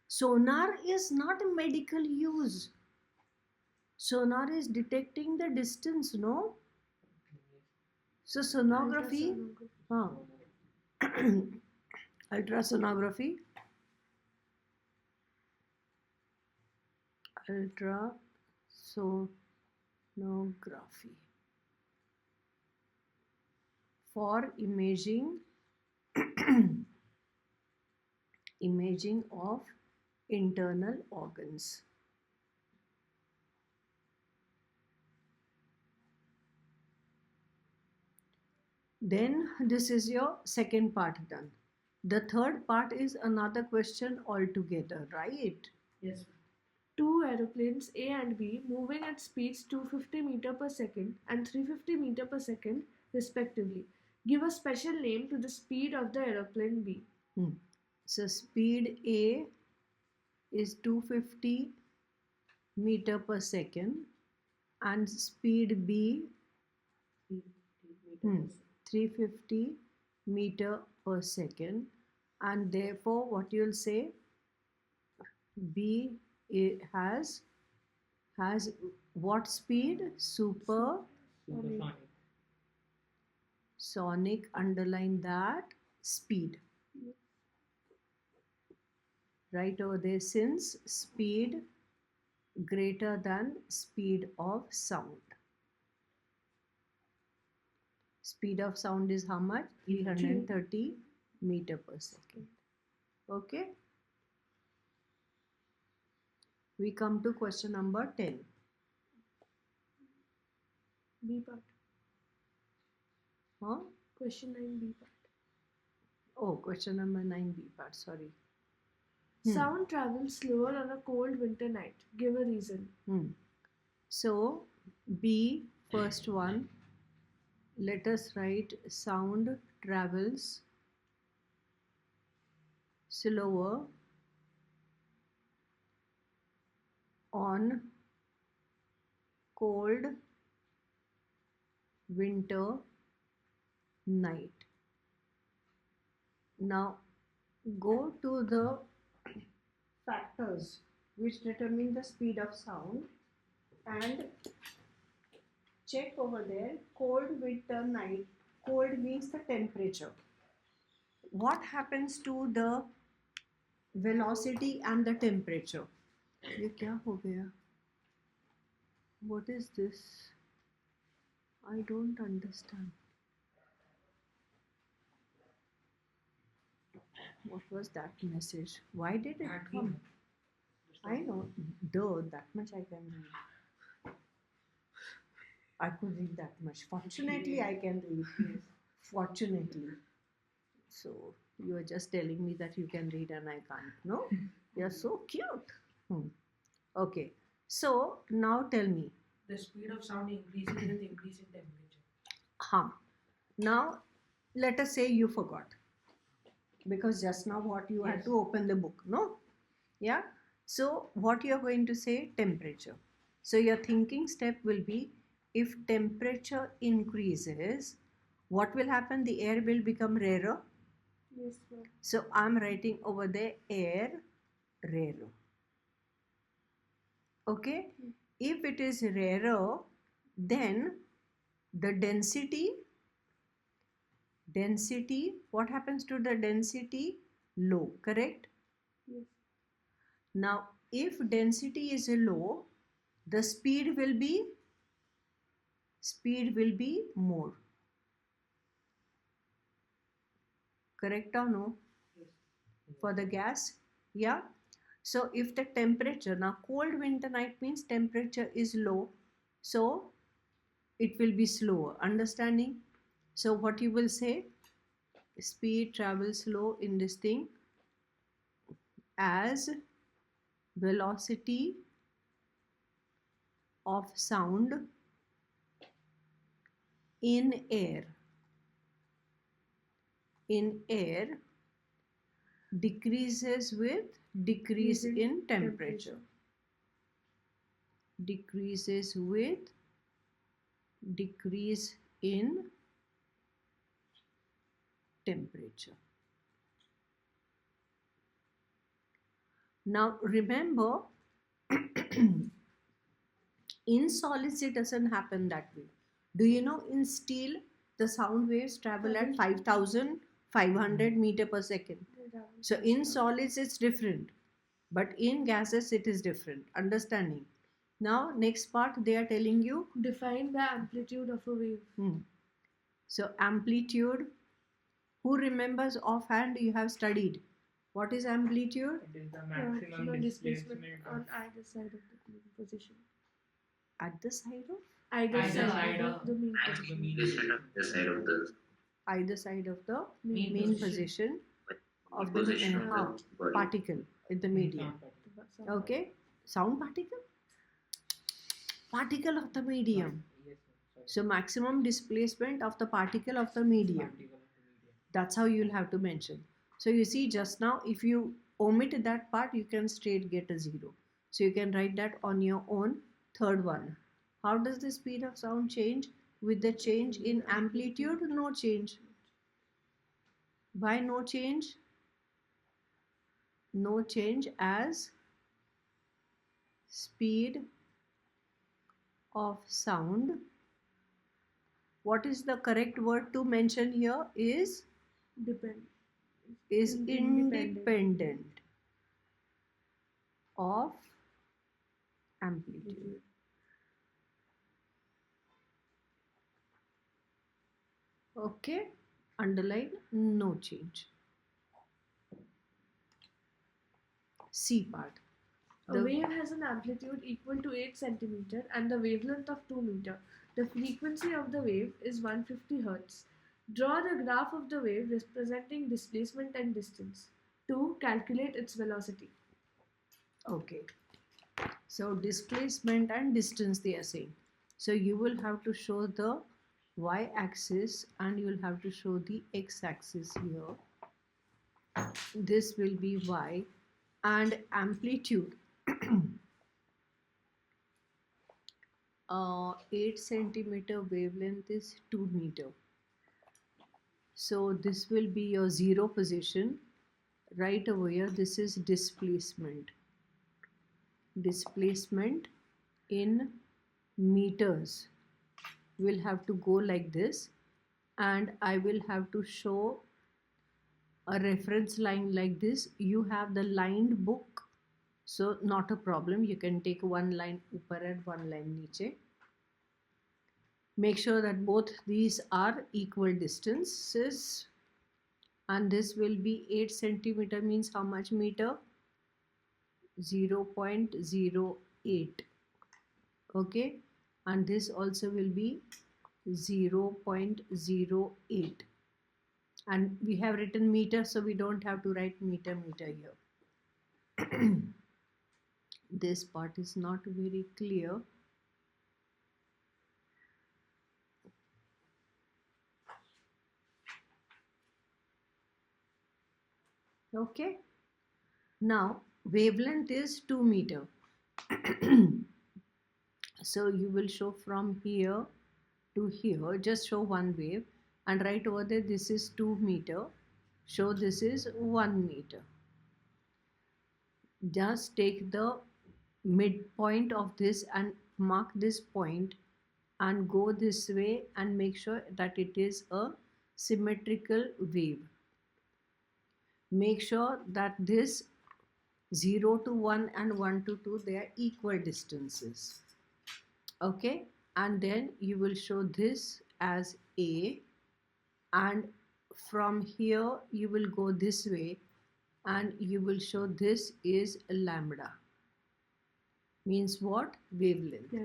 Sonar is not a medical use. Sonar is detecting the distance, no? So sonography, ultrasonography, for imaging of internal organs. Then this is your second part done. The third part is another question altogether, right? Yes. Two aeroplanes A and B moving at speeds 250 meter per second and 350 meter per second respectively. Give a special name to the speed of the aeroplane B. So speed A is 250 meter per second and speed B 350 meter per second, and therefore what you'll say, B has what speed? Supersonic, underline that, speed. Right over there, since speed greater than speed of sound. Speed of sound is how much? 330 meter per second. Okay. We come to question number 10. B part. Question 9 B part. Oh, question number 9 B part, sorry. Sound travels slower on a cold winter night. Give a reason. So, B, first one, let us write sound travels slower on cold winter night. Now, go to the factors which determine the speed of sound and check over there, cold winter night. Cold means the temperature. What happens to the velocity and the temperature? ये क्या हो गया? What is this? I don't understand. What was that message? Why did it come? I know, that much I can read. I could read that much. Fortunately, I can read. Fortunately. So, you are just telling me that you can read and I can't. No? You're so cute. Okay. So now tell me. The speed of sound increases with increase in temperature. Now let us say you forgot, because just now what you had Yes. to open the book, no? Yeah. So what you are going to say? Temperature. So your thinking step will be, if temperature increases, what will happen? The air will become rarer. Yes, ma'am. So I'm writing over there air rarer. Okay. If it is rarer, then the density, what happens to the density? Low, correct? Yes. Now, if density is low, the speed will be more. Correct or no? Yes. For the gas, yeah. So if the temperature, now cold winter night means temperature is low, so it will be slower. Understanding? So what you will say? Speed travels slow in this thing as velocity of sound in air decreases with decrease in temperature. Decreases with decrease in temperature. Now remember, in solids it doesn't happen that way. Do you know in steel the sound waves travel at 5,500 meter per second? So in solids it's different, but in gases it is different. Understanding? Now next part they are telling you. Define the amplitude of a wave. So amplitude, who remembers offhand? You have studied. What is amplitude? It is the maximum displacement on either side of the mean position. At the side of? Either Either side side of of the mean the position. mean This side of the side of the Either side of the Mean mean position. position of the position of the body. particle in the medium. Some- Okay, sound particle? Particle of the medium. Yes, sir. So maximum displacement of the particle of the medium. Particle of the medium. That's how you'll have to mention. So you see just now, if you omit that part, you can straight get a 0. So you can write that on your own. Third one. How does the speed of sound change? With the change in amplitude? No change. Why no change? No change as speed of sound. What is the correct word to mention here? Is independent of amplitude. Okay, underline no change. C part. A wave has an amplitude equal to 8 centimeter and the wavelength of 2 meter. The frequency of the wave is 150 Hz. Draw the graph of the wave representing displacement and distance. 2. Calculate its velocity. Okay. So displacement and distance they are saying. So you will have to show the y-axis and you will have to show the x-axis here. This will be y, and amplitude 8 centimeter, wavelength is 2 meter. So this will be your 0 position. Right over here, this is displacement. Displacement in meters. We'll have to go like this, and I will have to show a reference line like this. You have the lined book, so not a problem. You can take one line upar and one line niche. Make sure that both these are equal distances, and this will be 8 centimeter means how much meter? 0.08. Okay, and this also will be 0.08, and we have written meter, so we don't have to write meter here. This part is not very clear. Okay. Now wavelength is 2 meter. So you will show from here to here, just show one wave, and right over there this is 2 meter, show this is 1 meter. Just take the midpoint of this and mark this point and go this way and make sure that it is a symmetrical wave. Make sure that this 0 to 1 and 1 to 2, they are equal distances. Okay, and then you will show this as A, and from here you will go this way and you will show this is lambda. Means what? Wavelength.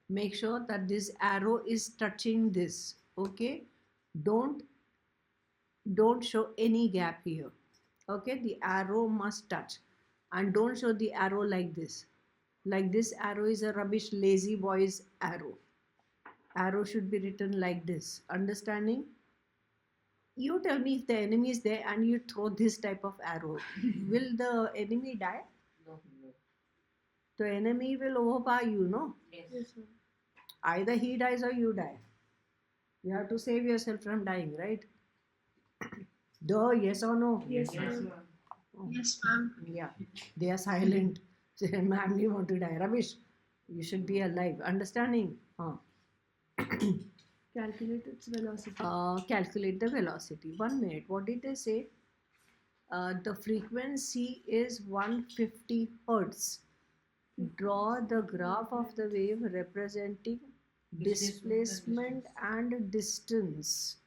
Make sure that this arrow is touching this. Okay, don't show any gap here. Okay, the arrow must touch, and don't show the arrow like this. Like this arrow is a rubbish, lazy boy's arrow. Arrow should be written like this. Understanding? You tell me if the enemy is there and you throw this type of arrow. Will the enemy die? No. The enemy will overpower you, no? Yes. Yes, sir. Either he dies or you die. You have to save yourself from dying, right? Duh, yes or no? Yes, Yes, ma'am. ma'am. Oh, Yes, ma'am. yeah, they are silent. Say, ma'am, you want to die. Rubbish. You should be alive. Understanding? Calculate its velocity. Calculate the velocity. 1 minute. What did they say? The frequency is 150 hertz. Draw the graph of the wave representing displacement and distance.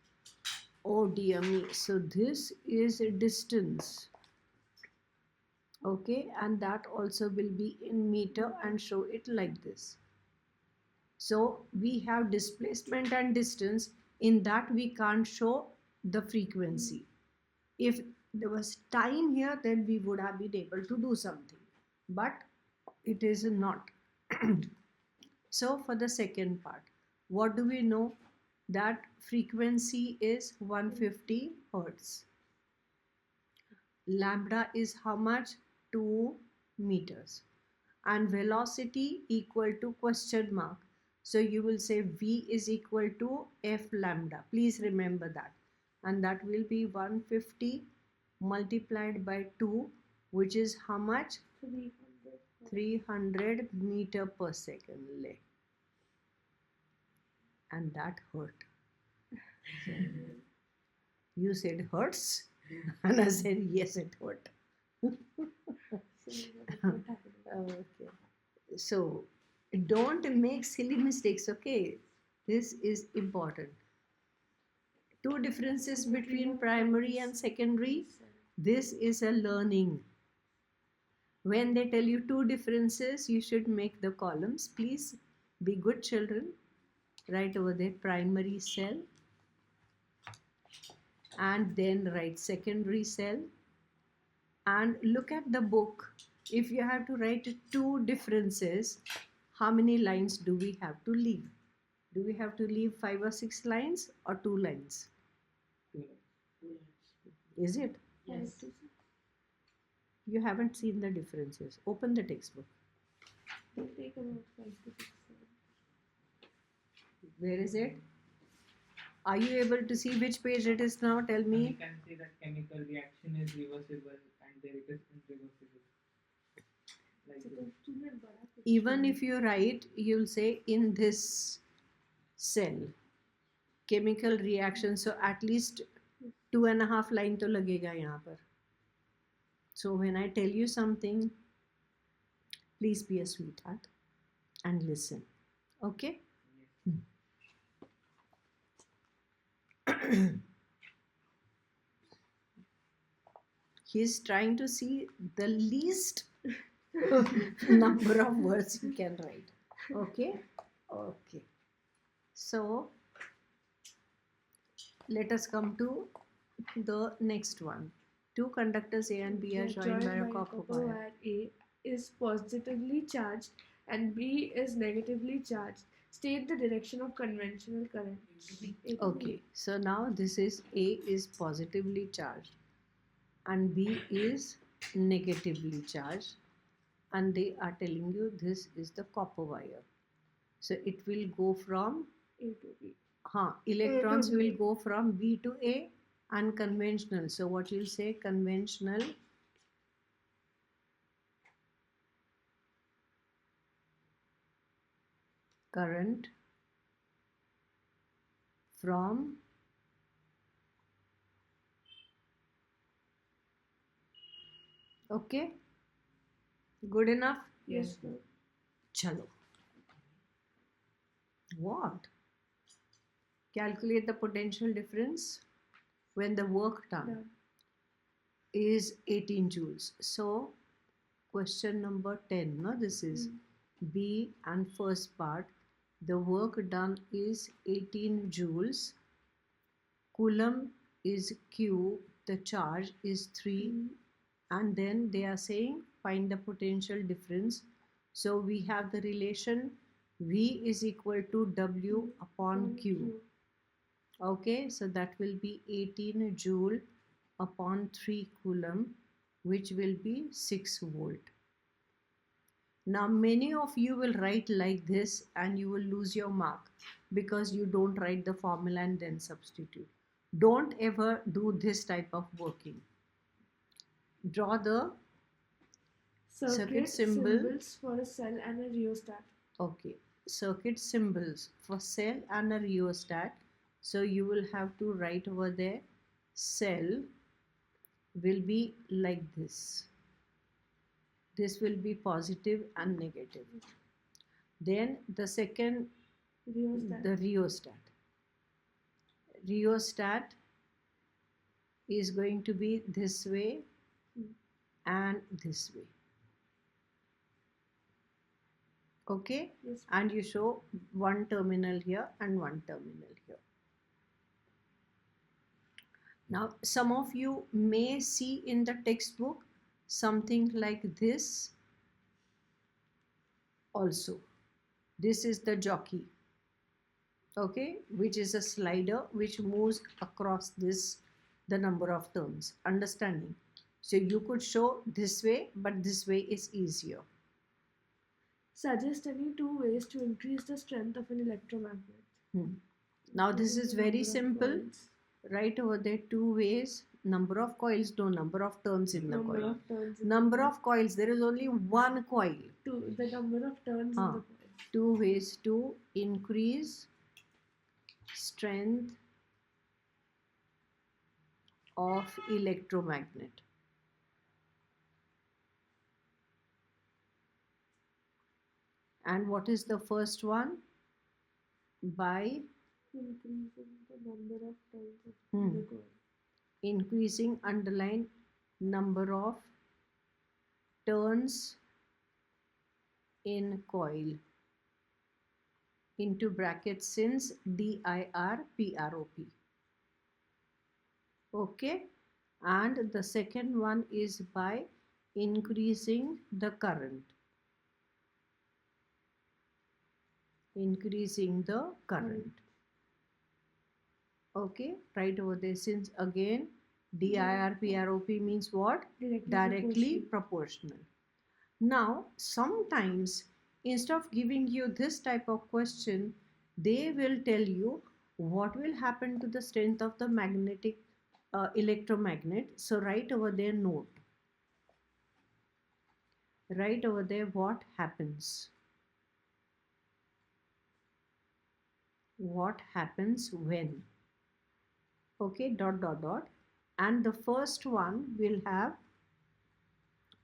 Oh dear me. So this is a distance. Okay, and that also will be in meter and show it like this. So we have displacement and distance. In that we can't show the frequency. If there was time here, then we would have been able to do something, but it is not. So for the second part, what do we know? That frequency is 150 hertz. Lambda is how much? 2 meters. And velocity equal to question mark. So you will say V is equal to F lambda. Please remember that. And that will be 150 multiplied by 2, which is how much? 300. 300 meter per second. And that hurt. You said hurts, and I said yes, it hurt. Okay. So don't make silly mistakes, okay? This is important. Two differences between primary and secondary. This is a learning. When they tell you two differences, you should make the columns. Please be good children. Write over there primary cell, and then write secondary cell, and look at the book. If you have to write two differences, how many lines do we have to leave? Do we have to leave 5 or 6 lines or 2 lines? Is it? Yes. You haven't seen the differences. Open the textbook. It'll take about 5 to 6 seconds. Where is it? Are you able to see which page it is now? Tell We me. can say that chemical reaction is reversible and there it is irreversible. Like this. Even if you write, you'll say in this cell, chemical reaction. So at least 2.5 line to lagega yahan par. So when I tell you something, please be a sweetheart and listen. Okay? He's trying to see the least number of words you can write. Okay? Okay. So let us come to the next one. Two conductors A and B are joined by a copper wire. A is positively charged and B is negatively charged. State the direction of conventional currents. A to Okay, B. so now this is A is positively charged and B is negatively charged, and they are telling you this is the copper wire. So it will go from A to B. electrons will go from B to A, and conventional. So what you'll say, conventional current from okay, good enough. Yes, ma'am. Chalo. What? Calculate the potential difference when the work done Done. is 18 joules. So question number 10, no, this is B, and first part, the work done is 18 joules. Coulomb is Q, the charge is 3, and then they are saying find the potential difference. So we have the relation V is equal to W upon Q. Okay, so that will be 18 joule upon 3 coulomb, which will be 6 volt. Now many of you will write like this and you will lose your mark because you don't write the formula and then substitute. Don't ever do this type of working. Draw the circuit symbol. Symbols for a cell and a rheostat. Okay, circuit symbols for cell and a rheostat. So you will have to write over there, cell will be like this. This will be positive and negative. Then the second, Rheostat. the rheostat. Rheostat is going to be this way and this way. Okay, Yes. and you show one terminal here and one terminal here. Now some of you may see in the textbook something like this also. This is the jockey, okay, which is a slider which moves across this, the number of turns, understanding. So you could show this way, but this way is easier. Suggest any two ways to increase the strength of an electromagnet. Now this is very Number of simple. coils. Right over there, two ways, number of coils, no, number of turns in the Number coil. of turns. in Number the of coils, there is only one coil. coil. The number of turns in the coil. Two ways to increase strength of electromagnet. And what is the first one? By Increasing the number of turns in the coil. increasing, underline, number of turns in coil, into brackets since DIR-PROP. Okay, and the second one is by increasing the current. Increasing the current. Okay, right over there, since again DIR-PROP means what? Directly proportional. Now sometimes instead of giving you this type of question, they will tell you what will happen to the strength of the magnetic electromagnet. So right over there, note. Right over there, what happens? What happens when? Okay, dot dot dot. And the first one will have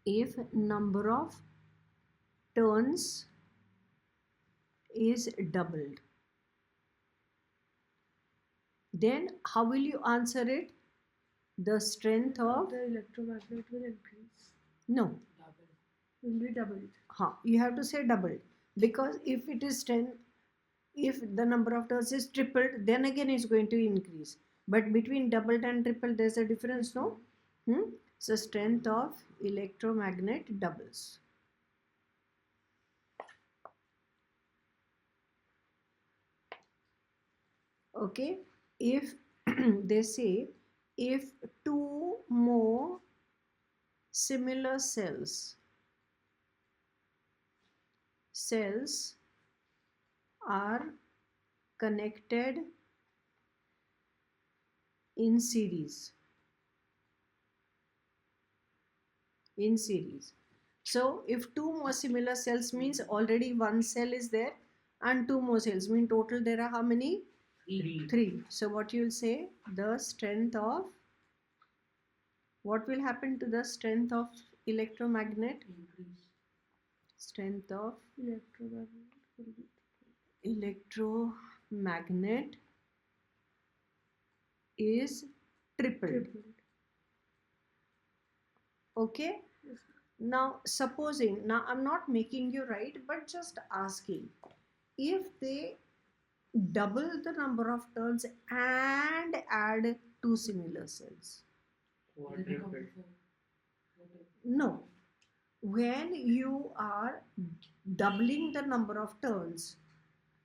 if number of turns is doubled. Then how will you answer it? The strength of the electromagnet will increase. No. Will be doubled. You have to say doubled, because if it is 10, if the number of turns is tripled, then again it's going to increase. But between doubled and tripled, there's a difference, no? So strength of electromagnet doubles. Okay, if they say if two more similar cells are connected in series. So if two more similar cells means already one cell is there and two more cells mean total there are how many? Three. So what you'll say, the strength of, what will happen to the strength of electromagnet? Increase. Strength of Electromagnet electromagnet is tripled. Okay. Yes. Now supposing, now I'm not making you write but just asking, if they double the number of turns and add two similar cells. Quadruple. No, when you are doubling the number of turns,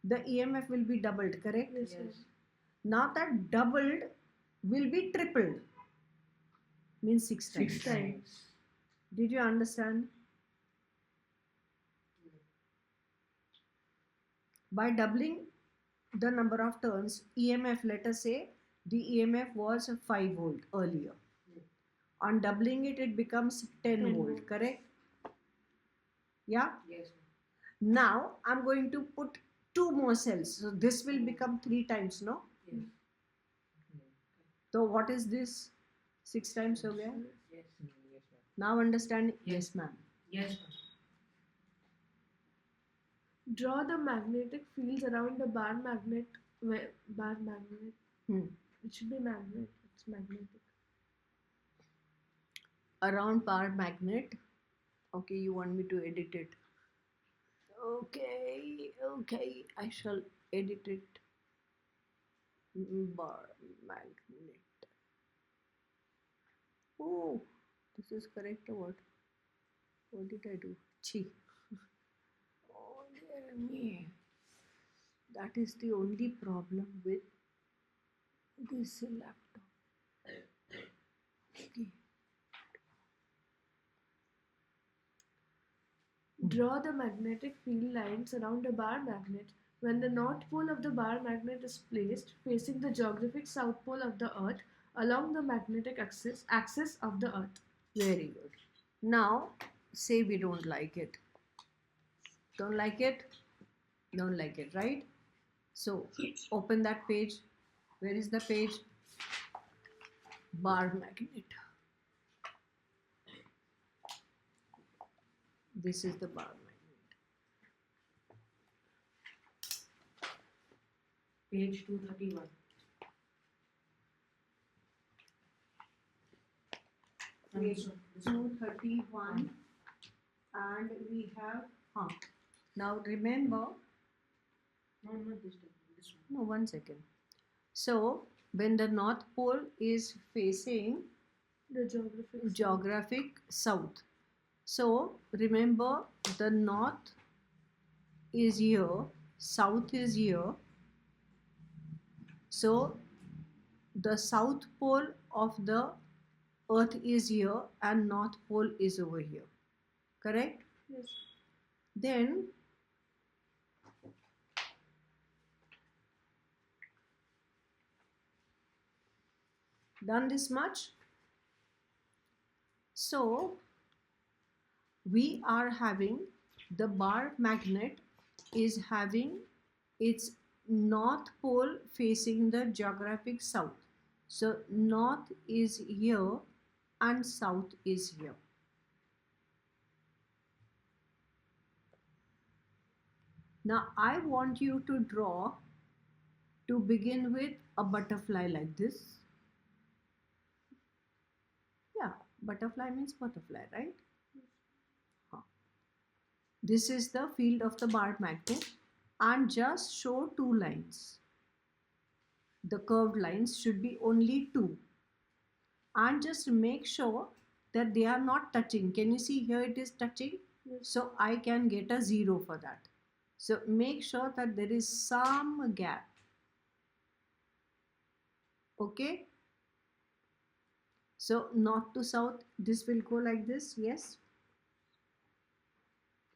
the EMF will be doubled, correct? Yes. Yes. Now that doubled will be tripled, means six times. 6 times. Did you understand? By doubling the number of turns, EMF, let us say the EMF was 5 volt earlier. On doubling it, it becomes 10 10 volt, volt. correct? Yeah? Yes. Now I'm going to put two more cells. So this will become 3 times, no? Yes. So what is this? 6 times ho gaya? Yes. Yes, ma'am. Now understand? Yes. Ma'am. Yes. Draw the magnetic fields around the bar magnet. It should be magnet. It's magnetic. Around bar magnet. Okay, you want me to edit it. Okay, I shall edit it. Bar magnet. Oh, this is correct or what? What did I do? Chi. Oh, dear me. That is the only problem with this laptop. Okay. Draw the magnetic field lines around a bar magnet when the north pole of the bar magnet is placed facing the geographic south pole of the earth along the magnetic axis of the earth. Very good. Now, say we don't like it. Don't like it? Don't like it, right? So, open that page. Where is the page? Bar magnet. This is the bar magnet. Page 231. Page 231 and we have now remember, No, not this one. This one. no, 1 second. So when the north pole is facing The geographic south, so remember the north is here, south is here, so the south pole of the earth is here and north pole is over here, correct? Yes. Then done this much. So we are having the bar magnet is having its north pole facing the geographic south. So north is here and south is here. Now I want you to draw, to begin with, a butterfly like this. Yeah, butterfly means butterfly, right? This is the field of the bar magnet and just show two lines. The curved lines should be only two. And just make sure that they are not touching. Can you see here it is touching? Yes. So I can get a 0 for that. So make sure that there is some gap. Okay. So north to south, this will go like this. Yes.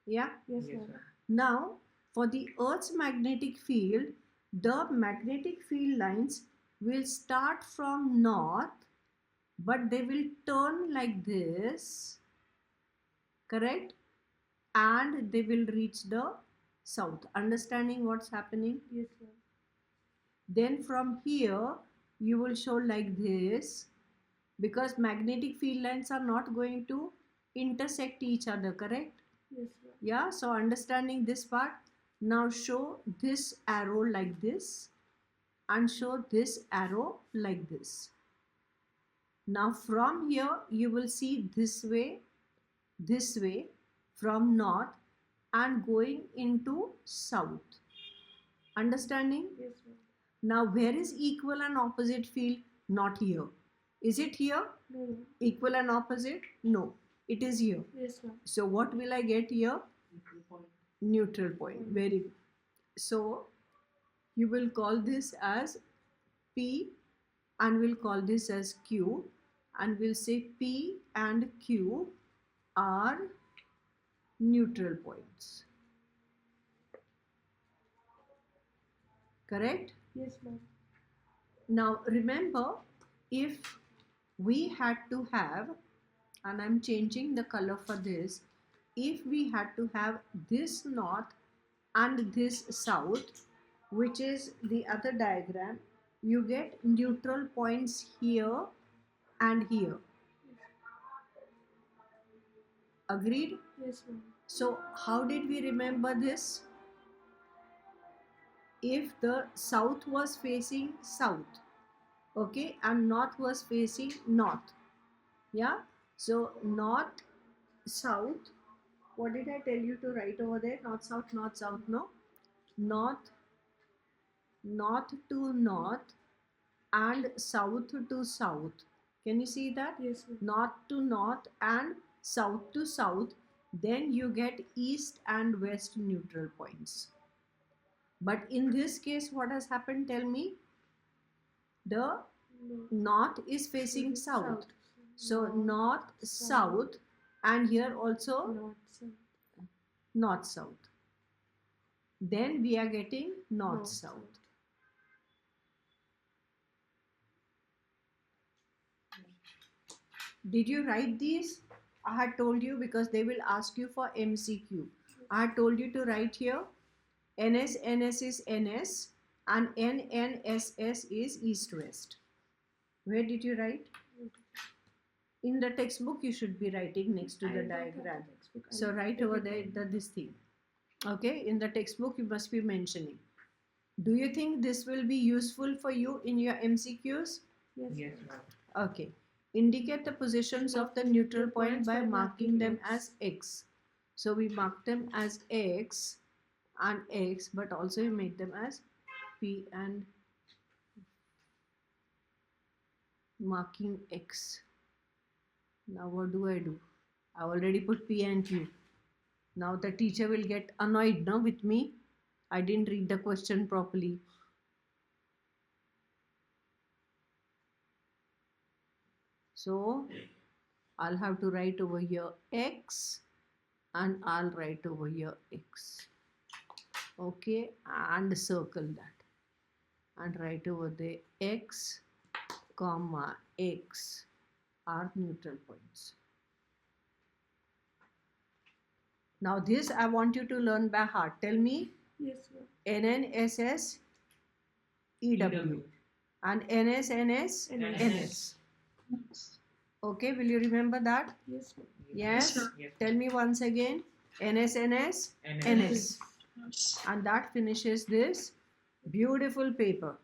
Yeah. Yes, Yes, ma'am. ma'am. Now, for the Earth's magnetic field, the magnetic field lines will start from north, but they will turn like this, correct? And they will reach the south. Understanding what's happening? Yes, ma'am. Then from here, you will show like this, because magnetic field lines are not going to intersect each other, correct? Yes, ma'am. Yeah, so understanding this part, now show this arrow like this and show this arrow like this. Now from here you will see this way from north and going into south. Understanding? Yes, ma'am. Now where is equal and opposite field? Not here. Is it here? No, no. Equal and opposite? No, it is here. Yes, ma'am. So what will I get here? Neutral point. Very good. So you will call this as P and we'll call this as Q, and we'll say P and Q are neutral points. Correct? Yes, ma'am. Now remember, if we had to have, and I'm changing the color for this, if we had to have this north and this south, which is the other diagram, you get neutral points here and here. Agreed? Yes, ma'am. So how did we remember this? If the south was facing south, okay, and north was facing north, yeah, so north, south, what did I tell you to write over there? North, south, no? North to north and south to south. Can you see that? Yes, ma'am. North to north and south to south. Then you get east and west neutral points. But in this case, what has happened? Tell me. The No. north is facing south. So North, north, south, and here also North, south. north, south. Then we are getting north, North, south. Did you write these? I had told you, because they will ask you for MCQ. I had told you to write here. NS is NS and NNSS is east west. Where did you write? In the textbook you should be writing next to the diagram. So write over there this thing. Okay, in the textbook you must be mentioning. Do you think this will be useful for you in your MCQs? Yes, Yes, ma'am. ma'am. Okay. Indicate the positions of the neutral point by marking them as X. So we mark them as X and X, but also you make them as P and marking X. Now what do? I already put P and Q. Now the teacher will get annoyed now with me. I didn't read the question properly. So I'll have to write over here X and I'll write over here X. Okay, and circle that and write over there X, comma X are neutral points. Now this I want you to learn by heart. Tell me. Yes, ma'am. NNSS EW and NSNS NS. Okay, will you remember that? Yes, ma'am. Yes. Yes. Tell me once again. NSNS NS. And that finishes this beautiful paper.